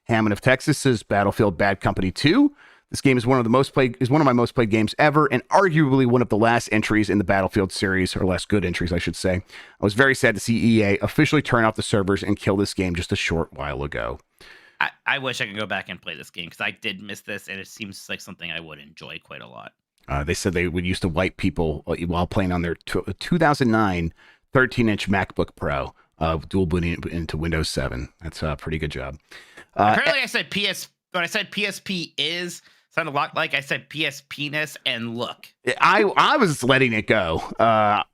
Speaker 2: Hammond of Texas says Battlefield Bad Company 2. This game is one of my most played games ever, and arguably one of the last entries in the Battlefield series, or last good entries, I should say. I was very sad to see EA officially turn off the servers and kill this game just a short while ago.
Speaker 3: I wish I could go back and play this game because I did miss this, and it seems like something I would enjoy quite a lot.
Speaker 2: They said they would used to wipe people while playing on their 2009 13-inch MacBook Pro, dual booting into Windows 7. That's a pretty good job.
Speaker 3: Apparently, when I said PSP is. Sounded a lot like I said PSP-ness, and look.
Speaker 2: I was letting it go. I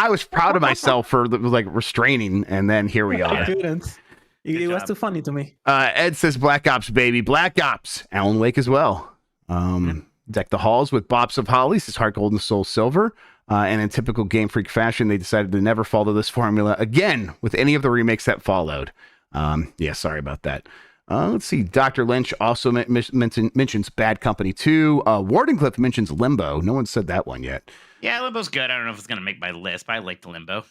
Speaker 2: was proud of myself for like restraining, and then here we are.
Speaker 1: It was too funny to me.
Speaker 2: Ed says Black Ops, baby. Black Ops. Alan Wake as well. Deck the halls with Bops of Holly, says Heart Gold and Soul Silver. And in typical Game Freak fashion, they decided to never follow this formula again with any of the remakes that followed. Sorry about that. Let's see. Dr. Lynch also mentions Bad Company 2. Wardenclyffe mentions Limbo. No one said that one yet.
Speaker 3: Yeah, Limbo's good. I don't know if it's going to make my list, but I liked Limbo.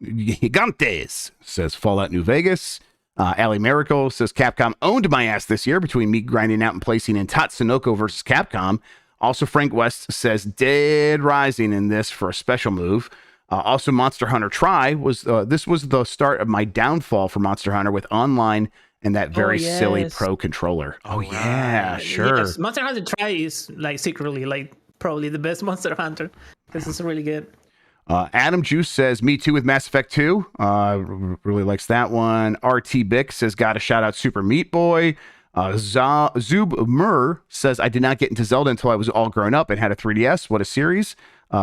Speaker 2: Gigantes says Fallout New Vegas. Ali Miracle says Capcom owned my ass this year between me grinding out and placing in Tatsunoko versus Capcom. Also, Frank West says Dead Rising in this for a special move. Also, Monster Hunter Tri was this was the start of my downfall for Monster Hunter with online and that very silly
Speaker 1: yes.
Speaker 2: Pro controller. Oh yeah, sure.
Speaker 1: Yes, Monster Hunter Try is like secretly like probably the best Monster Hunter. This is really good.
Speaker 2: Adam Juice says, me too with Mass Effect 2. Really likes that one. RT Bick says, got to shout out Super Meat Boy. Zub Mur says, I did not get into Zelda until I was all grown up and had a 3DS. What a series.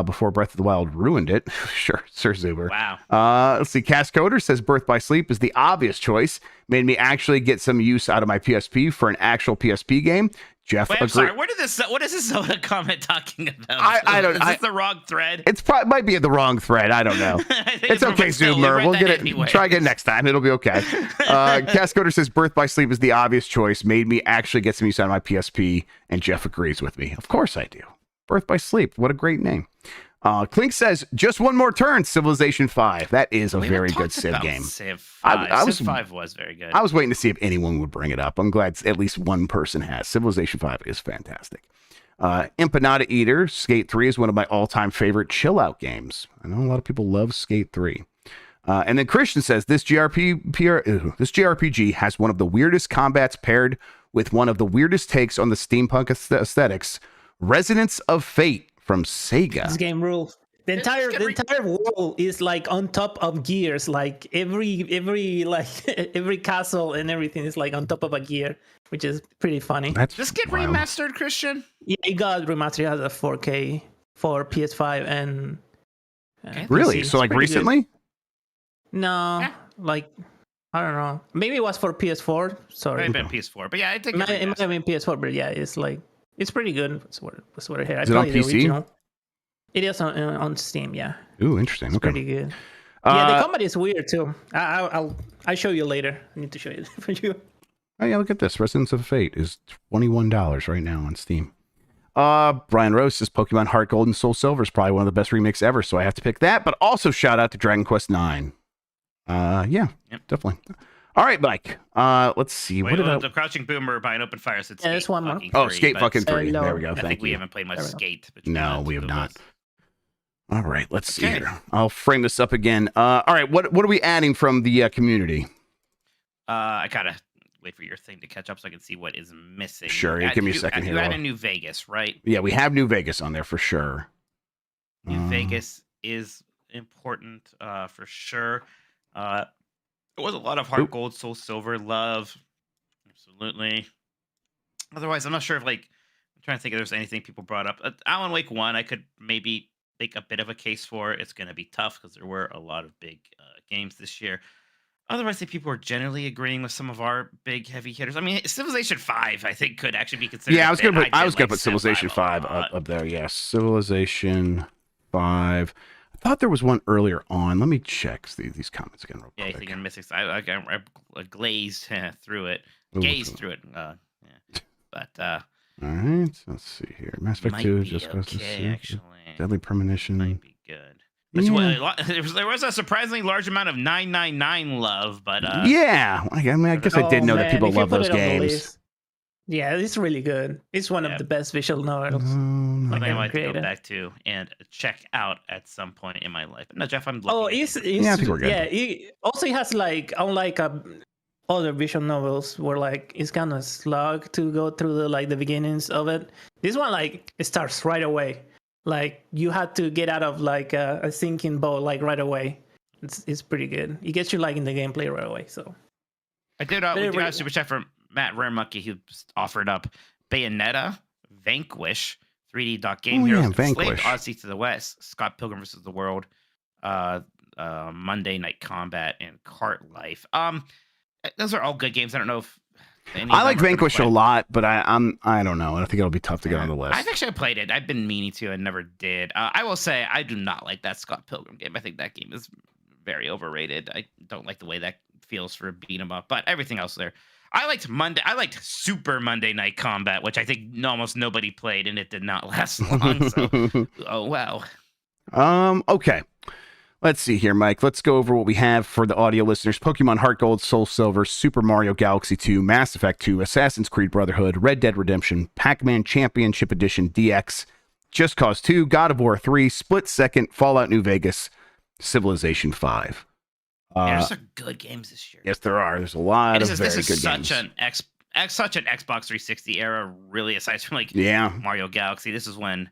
Speaker 2: Before Breath of the Wild ruined it. Sure, Sir Zuber.
Speaker 3: Wow.
Speaker 2: Let's see. Cascoder says, Birth by Sleep is the obvious choice. Made me actually get some use out of my PSP for an actual PSP game. Jeff,
Speaker 3: wait, I'm sorry. What is this Zelda comment talking about?
Speaker 2: I don't.
Speaker 3: Is this the wrong thread?
Speaker 2: It's probably might be the wrong thread. I don't know. It's okay, Zoomer. We'll get it. Anyway. Try again next time. It'll be okay. Cascoder says Birth by Sleep is the obvious choice. Made me actually get some use out of my PSP, and Jeff agrees with me. Of course I do. Birth by Sleep. What a great name. Clink says, just one more turn, Civilization 5. That is a very good Civ game.
Speaker 3: Civ 5. Civ 5 was very good.
Speaker 2: I was waiting to see if anyone would bring it up. I'm glad at least one person has. Civilization 5 is fantastic. Empanada Eater, Skate 3 is one of my all-time favorite chill-out games. I know a lot of people love Skate 3. And then Christian says, this JRPG has one of the weirdest combats paired with one of the weirdest takes on the steampunk aesthetics, Resonance of Fate from Sega.
Speaker 1: This game rules. The entire world is like on top of gears. Like every castle and everything is like on top of a gear, which is pretty funny.
Speaker 3: Just get remastered, Christian.
Speaker 1: Yeah, it got remastered as a 4K for PS5 and
Speaker 2: really?
Speaker 1: PC.
Speaker 2: So like recently?
Speaker 1: Good. No, like I don't know. Maybe it was for PS4. Sorry,
Speaker 3: it might have been PS4, but yeah,
Speaker 1: it might have been PS4. But yeah, it's like. It's pretty good. That's what I heard.
Speaker 2: Is it on PC?
Speaker 1: It is on Steam. Yeah.
Speaker 2: Ooh, interesting.
Speaker 1: It's
Speaker 2: okay.
Speaker 1: Pretty good. Yeah, the combat is weird too. I'll show you later. I need to show it for you.
Speaker 2: Oh yeah, look at this. Resonance of Fate is $21 right now on Steam. Brian Rose says Pokemon Heart Gold and Soul Silver is probably one of the best remakes ever, so I have to pick that. But also shout out to Dragon Quest IX. Yeah, definitely. All right, Mike. Let's see.
Speaker 3: Wait, the Crouching Boomer by an Open Fire said Skate.
Speaker 1: There's one more.
Speaker 2: Skate fucking 3. There we go.
Speaker 3: I think we haven't played much Skate. But
Speaker 2: no, we have not. All right, let's see here. I'll frame this up again. All right, what are we adding from the community?
Speaker 3: I gotta wait for your thing to catch up so I can see what is missing.
Speaker 2: Sure, give me a second here.
Speaker 3: You added New Vegas, right?
Speaker 2: Yeah, we have New Vegas on there for sure.
Speaker 3: New Vegas is important for sure. It was a lot of Heart Gold, Soul Silver love. Absolutely. Otherwise, I'm not sure if I'm trying to think if there's anything people brought up. Alan Wake 1, I could maybe make a bit of a case for. It's going to be tough because there were a lot of big games this year. Otherwise, I think people are generally agreeing with some of our big heavy hitters. I mean, Civilization 5, I think, could actually be considered.
Speaker 2: Yeah, I was gonna put Civilization 5 up there. Yes, Civilization 5. I thought there was one earlier on. Let me check these comments again real quick.
Speaker 3: Yeah, I think I'm missing. I glazed through it. Gazed through it. But
Speaker 2: all right, let's see here. Mass Effect 2 just
Speaker 3: actually.
Speaker 2: Deadly Premonition
Speaker 3: might be good. There was a surprisingly large amount of 999 love, but
Speaker 2: yeah. I mean, I guess I did know that people love those games.
Speaker 1: Yeah, it's really good. It's one of the best visual novels.
Speaker 3: I might go back to and check out at some point in my life. No, Jeff, I'm looking.
Speaker 2: I think we're good.
Speaker 1: Yeah, it has unlike other visual novels where it's kind of slog to go through the beginnings of it. This one it starts right away. You had to get out of a sinking boat right away. It's pretty good. It gets you in the gameplay right away. So
Speaker 3: I did. We did a super chat from Matt Rare Monkey who offered up Bayonetta, Vanquish, 3D Dot Game Heroes, Enslaved Odyssey to the West, Scott Pilgrim vs. the World, Monday Night Combat, and Cart Life. Those are all good games. I don't know if
Speaker 2: I like Vanquish a lot, but I don't know. I think it'll be tough to get on the list.
Speaker 3: I've actually played it. I've been meaning to and never did. I will say I do not like that Scott Pilgrim game. I think that game is very overrated. I don't like the way that feels for a beat 'em up, but everything else there. I liked Super Monday Night Combat, which I think almost nobody played, and it did not last long. So, oh wow.
Speaker 2: Okay. Let's see here, Mike. Let's go over what we have for the audio listeners. Pokemon Heart Gold, Soul Silver, Super Mario Galaxy 2, Mass Effect 2, Assassin's Creed Brotherhood, Red Dead Redemption, Pac-Man Championship Edition DX, Just Cause 2, God of War 3, Split Second, Fallout New Vegas, Civilization 5.
Speaker 3: There's some good games this year.
Speaker 2: Yes, there are. There's a lot
Speaker 3: And
Speaker 2: of
Speaker 3: this
Speaker 2: very
Speaker 3: is
Speaker 2: good
Speaker 3: such
Speaker 2: games.
Speaker 3: such an Xbox 360 era, really, aside from like
Speaker 2: Yeah,
Speaker 3: Mario Galaxy. This is when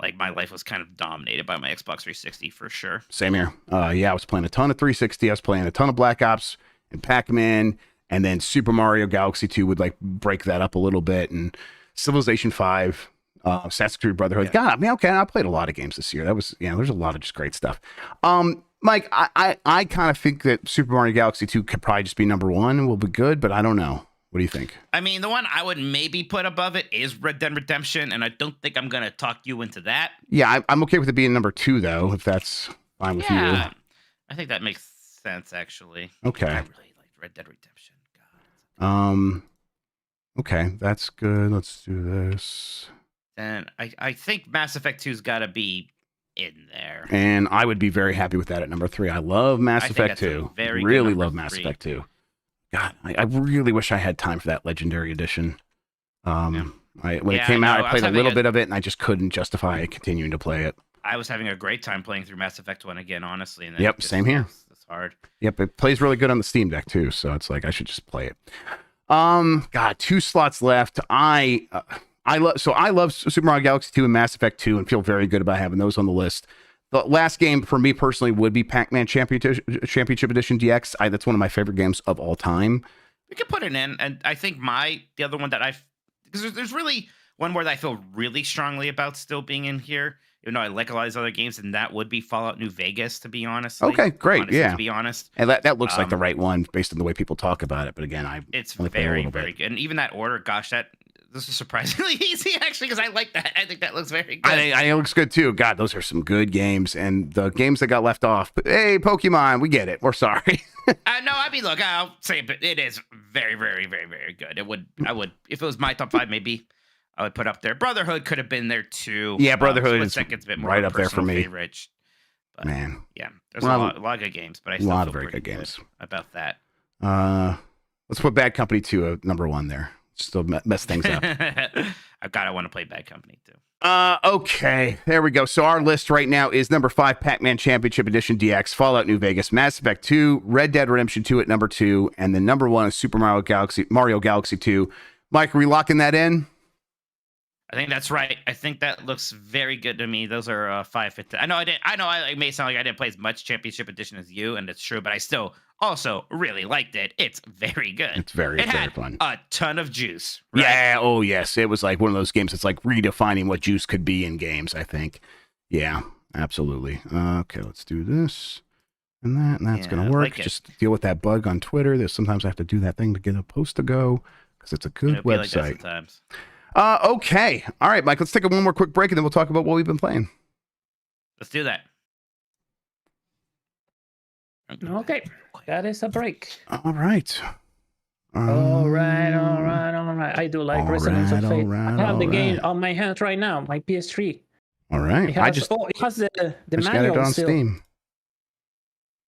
Speaker 3: like my life was kind of dominated by my Xbox 360 for sure.
Speaker 2: same here. Yeah, I was playing a ton of 360. I was playing a ton of Black Ops and Pac-Man, and then Super Mario Galaxy 2 would like break that up a little bit, and Civilization 5, Assassin's Creed Brotherhood.
Speaker 3: Yeah.
Speaker 2: God, I mean, okay, I played a lot of games this year. That was, there's a lot of just great stuff. Mike, I kind of think that Super Mario Galaxy 2 could probably just be number one and will be good, but I don't know. What do you think?
Speaker 3: I mean, the one I would maybe put above it is Red Dead Redemption, and I don't think I'm gonna talk you into that.
Speaker 2: Yeah, I'm okay with it being number 2 though, if that's fine with you.
Speaker 3: I think that makes sense actually.
Speaker 2: Okay.
Speaker 3: I really like Red Dead Redemption. God.
Speaker 2: Okay, that's good. Let's do this.
Speaker 3: And I think Mass Effect 2's got to be in there.
Speaker 2: And I would be very happy with that at number 3. I love Mass
Speaker 3: I think
Speaker 2: Effect
Speaker 3: that's a
Speaker 2: 2.
Speaker 3: very good
Speaker 2: Really
Speaker 3: number
Speaker 2: love Mass
Speaker 3: 3.
Speaker 2: Effect 2. God, I really wish I had time for that Legendary Edition. When it came out, I played a little bit of it, and I just couldn't justify continuing to play it.
Speaker 3: I was having a great time playing through Mass Effect 1 again, honestly. And
Speaker 2: Yep, same here.
Speaker 3: It's hard.
Speaker 2: Yep, it plays really good on the Steam Deck too, so it's like I should just play it. God, 2 slots left. I love Super Mario Galaxy 2 and Mass Effect 2, and feel very good about having those on the list. The last game for me personally would be Pac-Man Championship Edition DX. That's one of my favorite games of all time.
Speaker 3: We could put it in, and I think the other one that because there's really one more that I feel really strongly about still being in here, even though I like a lot of these other games, and that would be Fallout New Vegas, to be honest.
Speaker 2: Okay, great,
Speaker 3: honestly,
Speaker 2: yeah.
Speaker 3: To be honest,
Speaker 2: And that looks like the right one based on the way people talk about it. But again,
Speaker 3: it's
Speaker 2: only played a
Speaker 3: very,
Speaker 2: little
Speaker 3: very
Speaker 2: bit.
Speaker 3: good. And even that order, gosh, this is surprisingly easy actually, because I like that. I think that looks very good.
Speaker 2: I think it looks good too. God, those are some good games, and the games that got left off. But hey, Pokemon, we get it. We're sorry.
Speaker 3: No, I mean, look, I'll say it is very, very, very, very good. I would, if it was my top 5, maybe I would put up there. Brotherhood could have been there too.
Speaker 2: Yeah, Brotherhood is
Speaker 3: second's a bit more
Speaker 2: right up there for me.
Speaker 3: Favorite, but
Speaker 2: Man,
Speaker 3: yeah, there's a lot of good games, but I still
Speaker 2: lot
Speaker 3: feel
Speaker 2: of very
Speaker 3: pretty
Speaker 2: good games
Speaker 3: about that.
Speaker 2: Let's put Bad Company 2 at number 1 there. Still mess things up.
Speaker 3: I want to play Bad Company too.
Speaker 2: Okay, there we go. So our list right now is number 5, Pac-Man Championship Edition DX, Fallout New Vegas, Mass Effect 2, Red Dead Redemption 2 at number 2, and then number 1 is Super Mario Galaxy 2. Mike, are we locking that in?
Speaker 3: I think that's right. I think that looks very good to me. Those are 5 fit. I know it may sound like I didn't play as much Championship Edition as you, and it's true, but I still also really liked it. It's very good.
Speaker 2: It's very fun.
Speaker 3: A ton of juice. Right?
Speaker 2: Yeah. Oh, yes. It was like one of those games that's like redefining what juice could be in games, I think. Yeah, absolutely. Okay, let's do this and that, and that's going to work. Just deal with that bug on Twitter. There's sometimes I have to do that thing to get a post to go because it's a good website.
Speaker 3: Like that sometimes.
Speaker 2: Okay. All right, Mike, let's take one more quick break and then we'll talk about what we've been playing.
Speaker 3: Let's do that.
Speaker 1: Okay, that is a break.
Speaker 2: All right.
Speaker 1: All right. I do like Resonance of Fate. I have the game on my hands right now, my PS3.
Speaker 2: All right.
Speaker 1: It has the manual
Speaker 2: got it on
Speaker 1: still.
Speaker 2: Steam.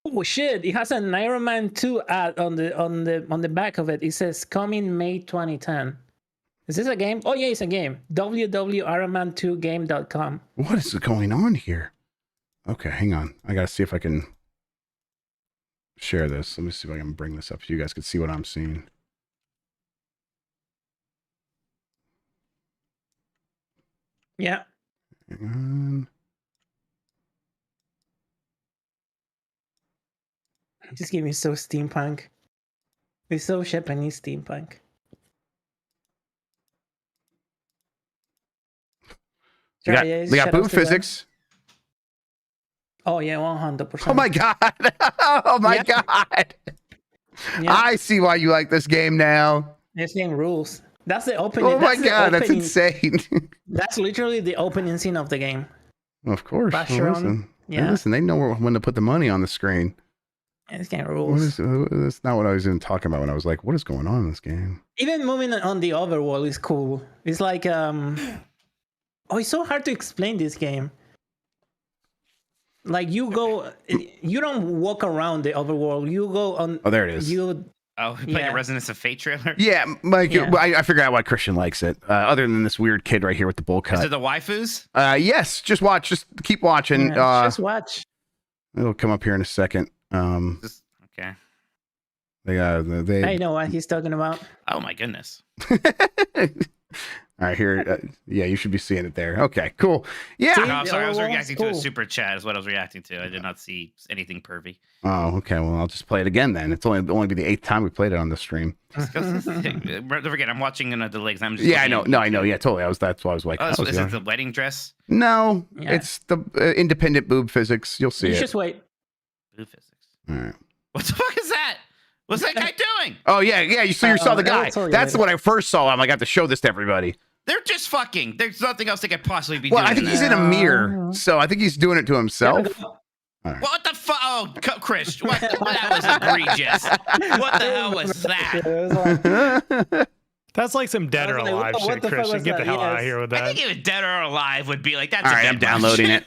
Speaker 1: Oh shit! It has an Iron Man 2 ad on the back of it. It says coming May 2010. Is this a game? Oh yeah, it's a game. www.ironman2game.com.
Speaker 2: What is going on here? Okay, hang on. I gotta see if I can share this. Let me see if I can bring this up so you guys can see what I'm seeing.
Speaker 1: Yeah.
Speaker 2: Hang on.
Speaker 1: This game is so steampunk. It's so Japanese steampunk.
Speaker 2: They got boot physics.
Speaker 1: Oh yeah, 100%.
Speaker 2: Oh my god! Oh my god!
Speaker 1: Yeah.
Speaker 2: I see why you like this game now.
Speaker 1: This game rules. That's the opening.
Speaker 2: Oh my god, that's insane.
Speaker 1: That's literally the opening scene of the game.
Speaker 2: Of course.
Speaker 1: Listen,
Speaker 2: yeah. Listen, they know when to put the money on the screen.
Speaker 1: This game rules.
Speaker 2: That's not what I was even talking about when I was like, what is going on in this game?
Speaker 1: Even moving on the overworld is cool. It's like it's so hard to explain this game. Like you don't walk around the overworld. You go on.
Speaker 2: Oh, there it is.
Speaker 3: We playing a Resonance of Fate trailer?
Speaker 2: Yeah, Mike, yeah. I figured out why Christian likes it. Other than this weird kid right here with the bowl cut.
Speaker 3: Is it the waifus?
Speaker 2: Yes, just watch. Just keep watching.
Speaker 1: Yeah, just watch.
Speaker 2: It'll come up here in a second.
Speaker 3: Okay. Okay.
Speaker 1: I know what he's talking about.
Speaker 3: Oh my goodness.
Speaker 2: All right, here. Yeah, you should be seeing it there. Okay, cool. Yeah.
Speaker 3: No, I'm sorry. I was
Speaker 1: Oh,
Speaker 3: reacting to a
Speaker 1: cool.
Speaker 3: super chat. Is what I was reacting to. I did not see anything pervy.
Speaker 2: Oh, okay. Well, I'll just play it again then. It's only be the 8th time we played it on the stream.
Speaker 3: Don't forget, I'm watching in a delay. I'm just
Speaker 2: Yeah, I know. No, I know. Yeah, totally. That's why I was like,
Speaker 3: Oh,
Speaker 2: oh,
Speaker 3: is it the wedding dress?
Speaker 2: no,
Speaker 1: Yeah.
Speaker 2: it's the independent boob physics. You'll see
Speaker 1: You
Speaker 2: it.
Speaker 1: just wait.
Speaker 3: Blue physics.
Speaker 2: All right.
Speaker 3: What the fuck is that? What's that guy doing?
Speaker 2: Oh yeah. You saw the
Speaker 1: I will
Speaker 2: guy.
Speaker 1: tell you
Speaker 2: That's
Speaker 1: later.
Speaker 2: what I first saw. I'm like, I have to show this to everybody.
Speaker 3: They're just fucking. There's nothing else they could possibly be
Speaker 2: Well,
Speaker 3: doing.
Speaker 2: I think
Speaker 3: in
Speaker 2: he's
Speaker 3: that.
Speaker 2: in a mirror, so I think he's doing it to himself.
Speaker 3: What the fuck? Oh, Chris, that was egregious. What the hell was that?
Speaker 1: It was like,
Speaker 4: That's like some dead or
Speaker 1: I was like,
Speaker 4: alive
Speaker 1: what
Speaker 4: shit,
Speaker 1: the fuck
Speaker 4: Christian.
Speaker 1: was
Speaker 4: Get the
Speaker 1: that?
Speaker 4: hell out of
Speaker 1: Yes.
Speaker 4: here with
Speaker 3: I
Speaker 4: that.
Speaker 3: think even Dead or Alive would be like, that's
Speaker 2: All
Speaker 3: a
Speaker 2: right,
Speaker 3: bit
Speaker 2: I'm
Speaker 3: much.
Speaker 2: downloading it.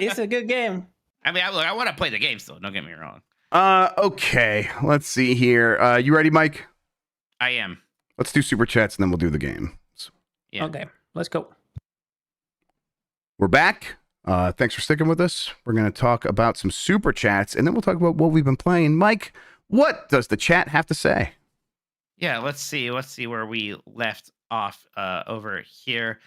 Speaker 1: it's a good game.
Speaker 3: I mean, I want to play the game still. Don't get me wrong.
Speaker 2: Okay. Let's see here. You ready, Mike?
Speaker 3: I am.
Speaker 2: Let's do super chats and then we'll do the game.
Speaker 3: Yeah.
Speaker 1: Okay, let's go.
Speaker 2: We're back. Thanks for sticking with us. We're going to talk about some super chats and then we'll talk about what we've been playing. Mike, what does the chat have to say?
Speaker 3: Yeah, let's see where we left off over here.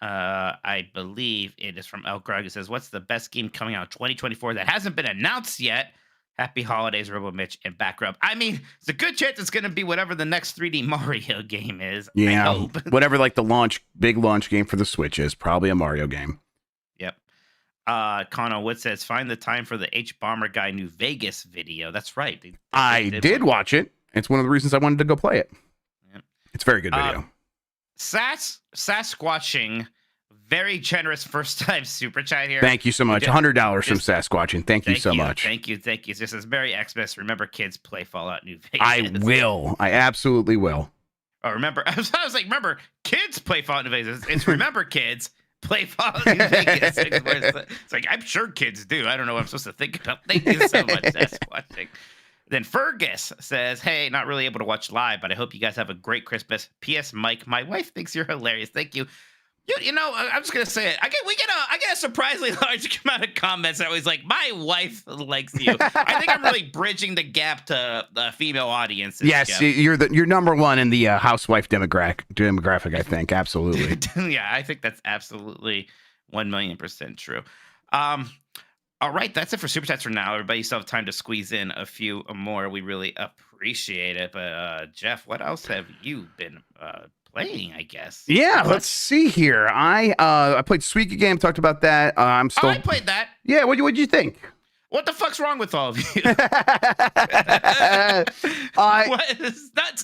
Speaker 3: I believe it is from El Greg. It says, what's the best game coming out 2024 that hasn't been announced yet? Happy holidays, Robo Mitch and Backrub. I mean, it's a good chance it's going to be whatever the next 3D Mario game is. I
Speaker 2: Yeah,
Speaker 3: hope.
Speaker 2: whatever like the big launch game for the Switch is, probably a Mario game.
Speaker 3: Yep. Connor Wood says, find the time for the H Bomber Guy New Vegas video. That's right.
Speaker 2: I did watch it. It's one of the reasons I wanted to go play it.
Speaker 3: Yep.
Speaker 2: It's a very good video.
Speaker 3: Sasquatching, very generous first time super chat here.
Speaker 2: Thank you so much. $100 from Sasquatching. Thank you so much.
Speaker 3: Thank you. This is Merry Xmas. Remember, kids, play Fallout New Vegas.
Speaker 2: I will. I absolutely will.
Speaker 3: Oh, remember, I was like, remember, kids play Fallout New Vegas. It's remember, kids play Fallout New Vegas. It's like, I'm sure kids do. I don't know what I'm supposed to think about. Thank you so much, Sasquatching. Then Fergus says, hey, not really able to watch live, but I hope you guys have a great Christmas. P.S. Mike, my wife thinks you're hilarious. Thank you. You know, I'm just gonna say it. I get a surprisingly large amount of comments that was like, my wife likes you. I think I'm really bridging the gap to the female audiences.
Speaker 2: Yes,
Speaker 3: Jeff.
Speaker 2: you're number one in the housewife demographic. I think absolutely.
Speaker 3: Yeah, I think that's absolutely 1,000,000% true. All right, that's it for super chats for now. Everybody still have time to squeeze in a few more. We really appreciate it. But Jeff, what else have you been playing? I guess.
Speaker 2: Yeah, let's see here. I played Suika game. Talked about that. I'm still.
Speaker 3: I played that.
Speaker 2: Yeah, what'd you think?
Speaker 3: What the fuck's wrong with all of you? It's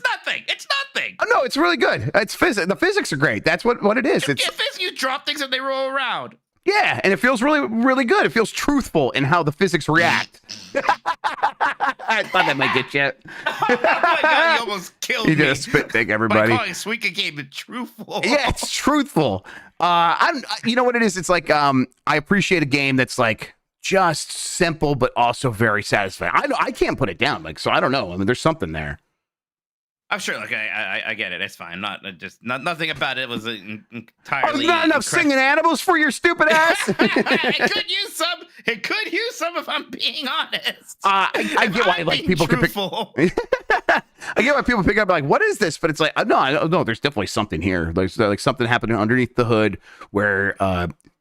Speaker 3: nothing. It's nothing.
Speaker 2: Oh, no, it's really good. It's physics. The physics are great. That's what it is. It's
Speaker 3: You drop things and they roll around.
Speaker 2: yeah, and it feels really, really good. It feels truthful in how the physics react. I thought that might get you.
Speaker 3: Oh my God, you almost killed me.
Speaker 2: You did a spit take, everybody.
Speaker 3: By calling Suika game truthful.
Speaker 2: Yeah, it's truthful. You know what it is? It's like I appreciate a game that's like just simple but also very satisfying. I can't put it down. Like, so I don't know. I mean, there's something there.
Speaker 3: I'm sure. Like I get it. It's fine. Nothing about it was entirely.
Speaker 2: Not enough singing animals for your stupid ass.
Speaker 3: It could use some. It could use some. If I'm being honest.
Speaker 2: I get why like people can pick. I get why people pick up like, what is this? But it's like, no, there's definitely something here. There's like something happening underneath the hood where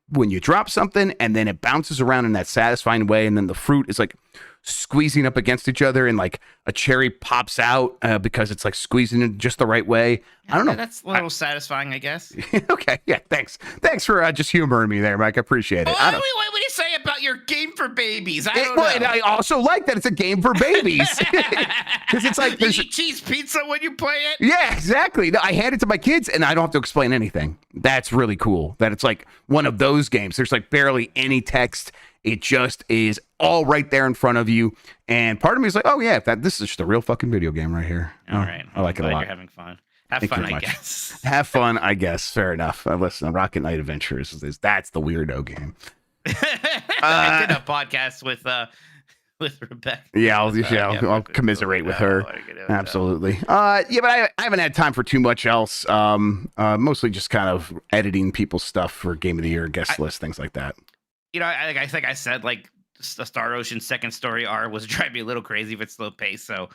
Speaker 2: when you drop something and then it bounces around in that satisfying way, and then the fruit is like squeezing up against each other, and like a cherry pops out because it's like squeezing in just the right way. I don't know.
Speaker 3: That's a little satisfying, I guess.
Speaker 2: Okay, yeah, thanks for just humoring me there, Mike. I appreciate it.
Speaker 3: What would you say about your game for babies? I don't know.
Speaker 2: And I also like that it's a game for babies because it's like
Speaker 3: you eat cheese pizza when you play it.
Speaker 2: Yeah, exactly. No, I hand it to my kids and I don't have to explain anything. That's really cool. That it's like one of those games. There's like barely any text. It just is all right there in front of you. And part of me is like, oh yeah, this is just a real fucking video game right here.
Speaker 3: All right.
Speaker 2: I like it a lot.
Speaker 3: You're having fun. Have
Speaker 2: Thank you
Speaker 3: fun,
Speaker 2: very
Speaker 3: I
Speaker 2: much.
Speaker 3: guess.
Speaker 2: Have fun, I guess. Fair enough. Listen, Rocket Knight Adventures that's the weirdo game.
Speaker 3: I did a podcast with Rebecca.
Speaker 2: Yeah, I'll commiserate with her. Absolutely. Yeah, but I haven't had time for too much else. Mostly just kind of editing people's stuff for Game of the Year, guest list, things like that.
Speaker 3: You know, I think I said like the Star Ocean second story R was driving me a little crazy if it's slow paced. So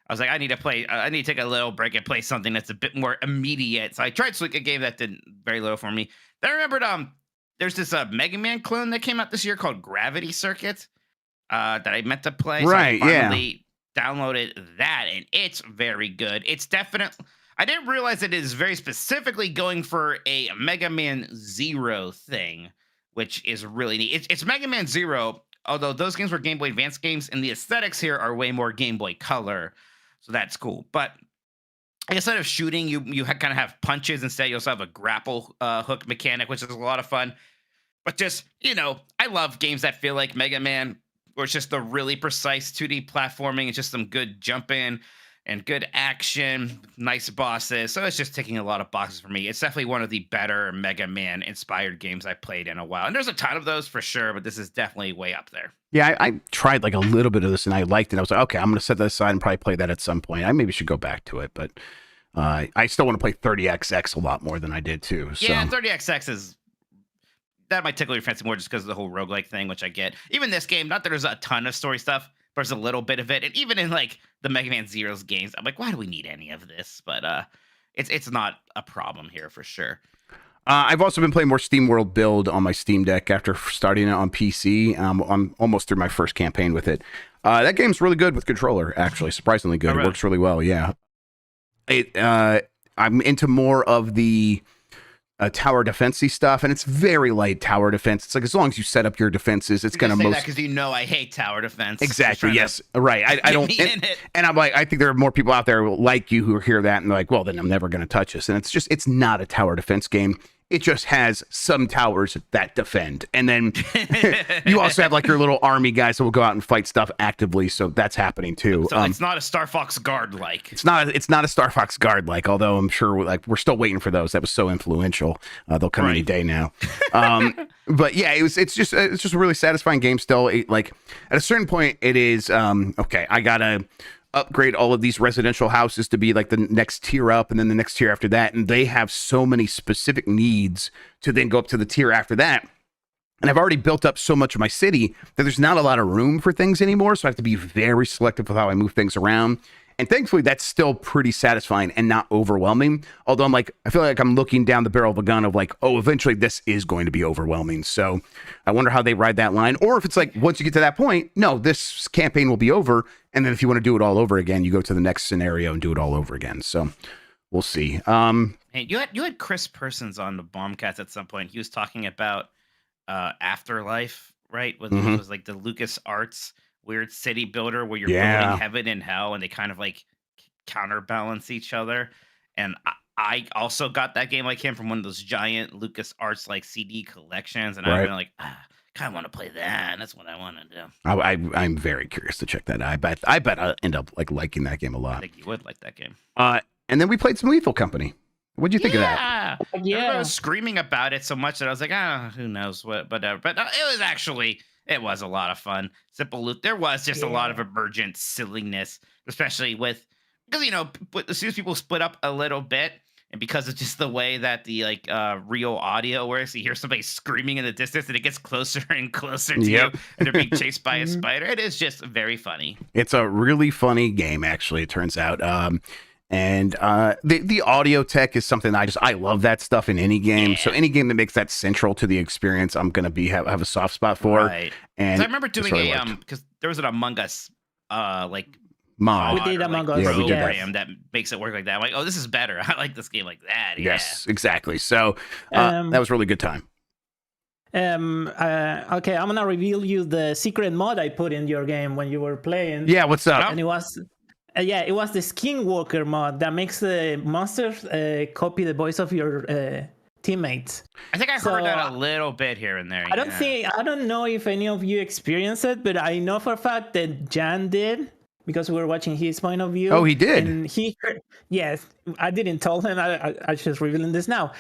Speaker 3: I was like, I need to take a little break and play something that's a bit more immediate. So I tried a game that did very little for me. Then I remembered there's this Mega Man clone that came out this year called Gravity Circuit that I meant to play.
Speaker 2: Right,
Speaker 3: so I finally downloaded that, and it's very good. It's definitely, I didn't realize it is very specifically going for a Mega Man Zero thing, which is really neat. It's Mega Man Zero, although those games were Game Boy Advance games, and the aesthetics here are way more Game Boy Color. So that's cool. But instead of shooting, you kind of have punches. Instead, you also have a grapple hook mechanic, which is a lot of fun. But just, I love games that feel like Mega Man, where it's just the really precise 2D platforming and just some good jumping and good action, nice bosses. So it's just ticking a lot of boxes for me. It's definitely one of the better Mega Man inspired games I played in a while. And there's a ton of those for sure, but this is definitely way up there.
Speaker 2: Yeah, I tried like a little bit of this and I liked it. I was like, okay, I'm going to set that aside and probably play that at some point. I maybe should go back to it, but I still want to play 30XX a lot more than I did too. So.
Speaker 3: Yeah, 30XX that might tickle your fancy more just because of the whole roguelike thing, which I get. Even this game, not that there's a ton of story stuff, but there's a little bit of it. And even in like the Mega Man Zero's games, I'm like, why do we need any of this? But it's not a problem here for sure.
Speaker 2: I've also been playing more SteamWorld Build on my Steam Deck after starting it on PC. I'm almost through my first campaign with it. That game's really good with controller, actually, surprisingly good.
Speaker 3: Oh, really?
Speaker 2: It works really well, yeah. I'm into more of the tower defensey stuff, and it's very light tower defense. It's like as long as you set up your defenses, it's going to most.
Speaker 3: Because I hate tower defense.
Speaker 2: Exactly. Yes. Right. I don't. And I'm like, I think there are more people out there like you who hear that and they're like, well, then I'm never going to touch this. And it's not a tower defense game. It just has some towers that defend. And then you also have like your little army guys that will go out and fight stuff actively. So that's happening too.
Speaker 3: So it's not a Star Fox Guard like.
Speaker 2: It's not a Star Fox Guard like, although I'm sure we're still waiting for those. That was so influential. They'll come any day now. But yeah, it's just a really satisfying game still. Like at a certain point it is, okay, I gotta upgrade all of these residential houses to be like the next tier up and then the next tier after that, and they have so many specific needs to then go up to the tier after that, and I've already built up so much of my city that there's not a lot of room for things anymore, so I have to be very selective with how I move things around. And thankfully that's still pretty satisfying and not overwhelming, although I feel like I'm looking down the barrel of a gun of like, oh, eventually this is going to be overwhelming. So I wonder how they ride that line, or if it's like once you get to that point, no, this campaign will be over, and then if you want to do it all over again, you go to the next scenario and do it all over again. So we'll see.
Speaker 3: Hey, you had Chris Persons on the Bombcast at some point. He was talking about Afterlife, right? It was like the LucasArts weird city builder where you're building heaven and hell, and they kind of like counterbalance each other. And I also got that game like him from one of those giant LucasArts like CD collections, and I've been like, kind of want to play that. That's what I want to do.
Speaker 2: I'm very curious to check that out. I bet I'll end up like liking that game a lot.
Speaker 3: I think you would like that game.
Speaker 2: And then we played some Lethal Company. What'd you think of that?
Speaker 3: Yeah, everybody was screaming about it so much that I was like, who knows what? But it was a lot of fun. Simple loot. There was just a lot of emergent silliness, especially because as soon as people split up a little bit, and because of just the way that the real audio works, you hear somebody screaming in the distance, and it gets closer and closer to you, and they're being chased by a spider. It is just very funny.
Speaker 2: It's a really funny game, actually. It turns out. And the audio tech is something I love that stuff in any game. So any game that makes that central to the experience, I'm gonna have a soft spot for.
Speaker 3: Right. And I remember doing because there was an Among Us mod.
Speaker 1: We did Among Us.
Speaker 2: Yeah, we did
Speaker 3: that makes it work like that. I'm like, oh, this is better. I like this game like that.
Speaker 2: Yes, exactly. So that was a really good time.
Speaker 1: Okay, I'm gonna reveal you the secret mod I put in your game when you were playing.
Speaker 2: Yeah, what's up?
Speaker 1: And it was. It was the Skinwalker mod that makes the monsters copy the voice of your teammates.
Speaker 3: I think I heard that a little bit here and there.
Speaker 1: I don't know if any of you experienced it, but I know for a fact that Jan did because we were watching his point of view.
Speaker 2: Oh, he did.
Speaker 1: And yes, I didn't tell him. I just revealing this now.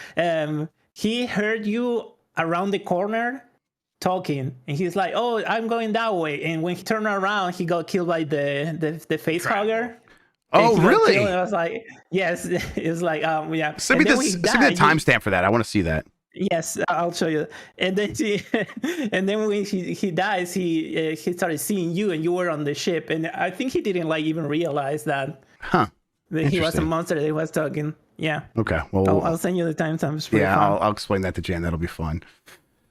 Speaker 1: He heard you around the corner talking, and he's like, oh, I'm going that way, and when he turned around he got killed by the face hugger.
Speaker 2: Oh, really?
Speaker 1: I was like, yes. It's like yeah,
Speaker 2: send me the timestamp for that. I want to see that.
Speaker 1: Yes, I'll show you. And then and then when he dies, he started seeing you, and you were on the ship. And I think he didn't like even realize that
Speaker 2: Huh.
Speaker 1: he was a
Speaker 2: Interesting.
Speaker 1: monster that he was talking. Yeah.
Speaker 2: Okay. Well,
Speaker 1: I'll send you the timestamps. Yeah,
Speaker 2: I'll explain that to Jan. That'll be fun.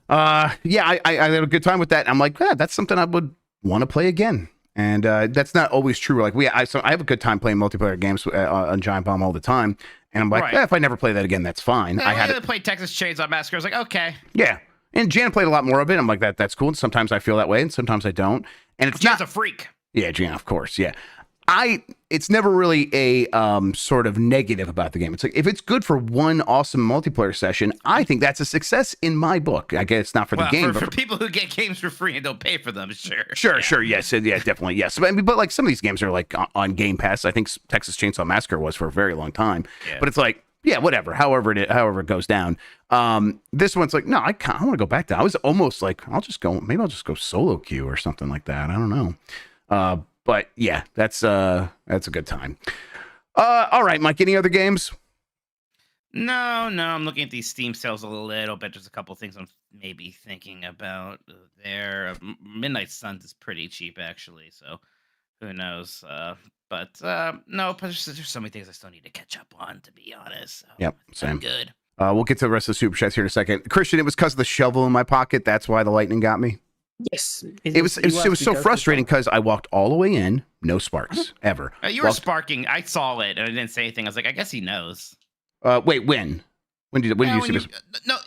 Speaker 2: Yeah, I had a good time with that. I'm like, yeah, that's something I would want to play again. And that's not always true. Like I have a good time playing multiplayer games on Giant Bomb all the time. And I'm like,
Speaker 3: Right.
Speaker 2: if I never play that again, that's fine.
Speaker 3: Yeah,
Speaker 2: I had
Speaker 3: to play Texas Chainsaw Massacre. I was like, okay.
Speaker 2: Yeah. And Jan played a lot more of it. I'm like, that's cool. And sometimes I feel that way, and sometimes I don't. And it's
Speaker 3: Jan's
Speaker 2: not
Speaker 3: a freak.
Speaker 2: Yeah, Jan, of course. Yeah. It's never really a sort of negative about the game. It's like, if it's good for one awesome multiplayer session, I think that's a success in my book. I guess it's not for the game,
Speaker 3: for
Speaker 2: but
Speaker 3: people who get games for free and don't pay for them, sure.
Speaker 2: Sure, yes, yeah, definitely, yes. But like some of these games are like on Game Pass. I think Texas Chainsaw Massacre was for a very long time.
Speaker 3: Yeah.
Speaker 2: But it's like, yeah, whatever. However it goes down. This one's like, no, I want to go back to. I was almost like, maybe I'll just go solo queue or something like that. I don't know. But yeah, that's a good time. All right, Mike. Any other games?
Speaker 3: No, I'm looking at these Steam sales a little bit. There's a couple things I'm maybe thinking about there. Midnight Suns is pretty cheap, actually, so who knows? But no, there's so many things I still need to catch up on, to be honest. So
Speaker 2: Yep, same.
Speaker 3: I'm good.
Speaker 2: We'll get to the rest of the super chats here in a second. Christian, it was because of the shovel in my pocket. That's why the lightning got me.
Speaker 1: Yes.
Speaker 2: It was so frustrating because I walked all the way in, no sparks ever.
Speaker 3: You were sparking. I saw it, and I didn't say anything. I was like, I guess he knows.
Speaker 2: Wait, when? When did you see this?
Speaker 3: No,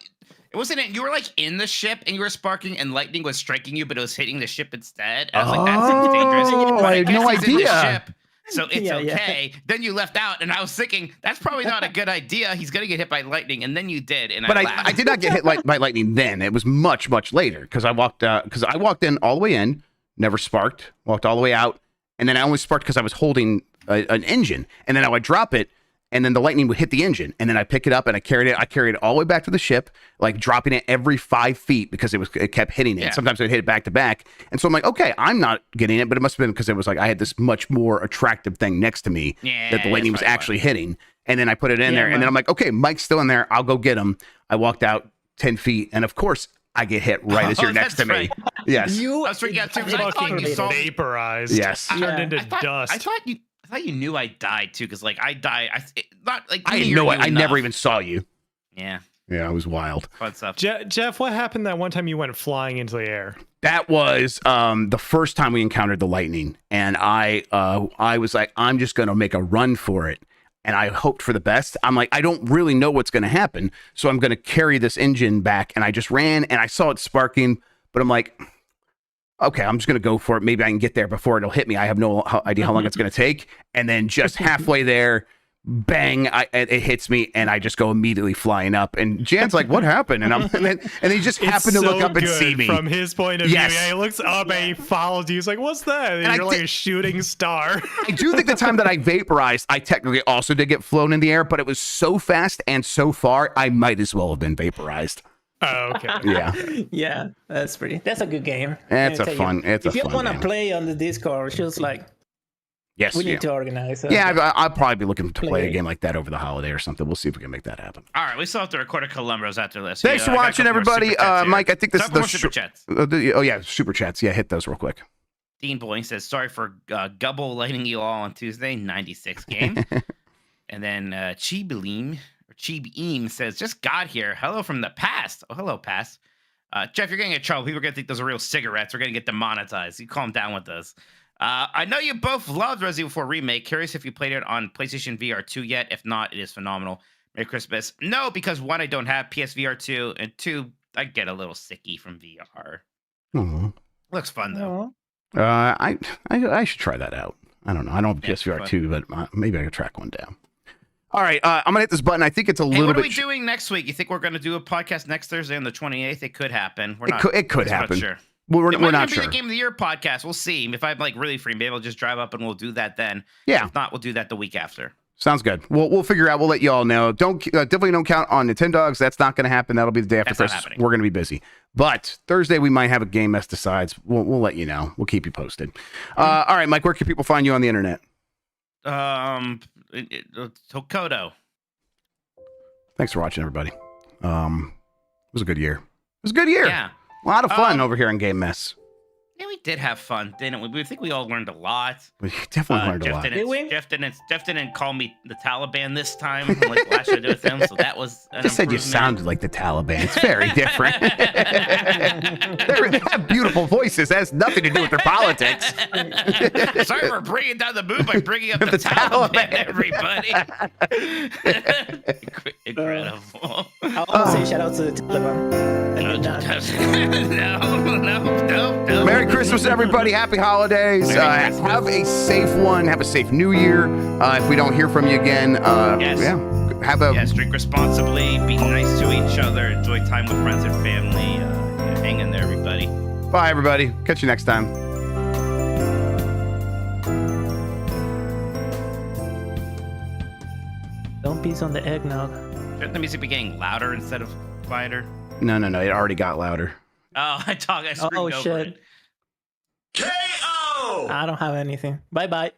Speaker 3: it wasn't it. You were like in the ship, and you were sparking, and lightning was striking you, but it was hitting the ship instead. And I was like, that seems dangerous. But
Speaker 2: I had no
Speaker 3: guess he's in the
Speaker 2: idea.
Speaker 3: ship, so it's okay. Then you left out, and I was thinking that's probably not a good idea. He's gonna get hit by lightning, and then you did, and
Speaker 2: I did not get hit by lightning then. It was much later because I walked in all the way in, never sparked, walked all the way out, and then I only sparked because I was holding an engine, and then I would drop it, and then the lightning would hit the engine, and then I pick it up and I carried it all the way back to the ship, like dropping it every 5 feet because it kept hitting it. Yeah. Sometimes I'd hit it back to back, and so I'm like, okay, I'm not getting it, but it must have been because it was like I had this much more attractive thing next to me that the lightning was actually hitting, and then I put it in there, and then I'm like, okay, Mike's still in there, I'll go get him. I walked out 10 feet, and of course I get hit right as you're next to me. Yes,
Speaker 3: I was freaking out too. I thought you saw
Speaker 4: vaporized.
Speaker 2: Yes,
Speaker 4: turned into dust.
Speaker 3: I thought you knew I died too, because like I died.
Speaker 2: I never even saw you.
Speaker 3: Yeah,
Speaker 2: it was wild.
Speaker 3: Fun stuff.
Speaker 4: Jeff, what happened that one time you went flying into the air?
Speaker 2: That was the first time we encountered the lightning, and I was like, I'm just gonna make a run for it, and I hoped for the best. I'm like, I don't really know what's gonna happen, so I'm gonna carry this engine back, and I just ran, and I saw it sparking, but I'm like, okay, I'm just going to go for it. Maybe I can get there before it'll hit me. I have no idea how long it's going to take. And then just halfway there, bang, it hits me, and I just go immediately flying up. And Jan's like, what happened? And he just happened to look up and see me.
Speaker 4: From his point of view, he looks up and he follows you. He's like, what's that? And you're like a shooting star.
Speaker 2: I do think the time that I vaporized, I technically also did get flown in the air, but it was so fast and so far, I might as well have been vaporized.
Speaker 4: Oh, okay.
Speaker 1: Yeah, that's a good game.
Speaker 2: It's a fun game.
Speaker 1: If you want to play on the Discord, she's like,
Speaker 2: yes,
Speaker 1: we need to organize.
Speaker 2: I'll probably be looking to play a game like that over the holiday or something. We'll see if we can make that happen.
Speaker 3: All right, we still have to record a Columbro's after this.
Speaker 2: Thanks for watching, everybody. Mike, I think this is the
Speaker 3: super chats.
Speaker 2: Super chats. Yeah, hit those real quick.
Speaker 3: Dean Boyne says, sorry for Gubble lighting you all on Tuesday, 96 game. And then Chibelim says, just got here. Hello from the past. Oh, hello, past. Jeff, you're getting in trouble. People are going to think those are real cigarettes. We're going to get demonetized. You calm down with this. I know you both loved Resident Evil 4 Remake. Curious if you played it on PlayStation VR 2 yet. If not, it is phenomenal. Merry Christmas. No, because 1, I don't have PSVR 2, and 2, I get a little sicky from VR.
Speaker 2: Mm-hmm.
Speaker 3: Looks fun, though.
Speaker 2: I should try that out. I don't know. I don't have PSVR 2, but maybe I could track one down. All right, I'm going to hit this button. I think it's a little bit...
Speaker 3: What are we doing next week? You think we're going to do a podcast next Thursday on the 28th? It could happen.
Speaker 2: It could happen.
Speaker 3: Not sure.
Speaker 2: Well, we're not sure.
Speaker 3: It might be the Game of the Year podcast. We'll see. If I'm like really free, maybe I'll just drive up and we'll do that then.
Speaker 2: Yeah.
Speaker 3: If not, we'll do that the week after.
Speaker 2: Sounds good. We'll figure out. We'll let you all know. Definitely don't count on Nintendogs. That's not going to happen. That'll be the day after Christmas. We're going to be busy. But Thursday we might have a Game Mess Decides. We'll let you know. We'll keep you posted. All right, Mike. Where can people find you on the internet?
Speaker 3: Hokodo.
Speaker 2: Thanks for watching, everybody. was a good year. It was a good year.
Speaker 3: Yeah.
Speaker 2: A lot of fun over here in Game Mess.
Speaker 3: Yeah, we did have fun, didn't we? We think we all learned a lot.
Speaker 2: We definitely learned a lot.
Speaker 3: Jeff didn't call me the Taliban this time, like last year I did with him, so that was an
Speaker 2: Just said you sounded like the Taliban. It's very different. They have beautiful voices. That has nothing to do with their politics.
Speaker 3: Sorry, we're bringing down the mood by bringing up the Taliban, everybody. Incredible.
Speaker 1: I'll say shout out to the Taliban.
Speaker 3: No.
Speaker 2: Merry Christmas, everybody. Happy holidays. Have a safe one. Have a safe New Year. If we don't hear from you again,
Speaker 3: yes, drink responsibly, be nice to each other, enjoy time with friends and family. Hang in there, everybody.
Speaker 2: Bye, everybody. Catch you next time.
Speaker 1: Don't piece on the eggnog.
Speaker 3: Shouldn't the music be getting louder instead of quieter?
Speaker 2: No. It already got louder.
Speaker 3: Oh, I screwed over
Speaker 1: shit.
Speaker 3: it.
Speaker 1: I don't have anything. Bye-bye.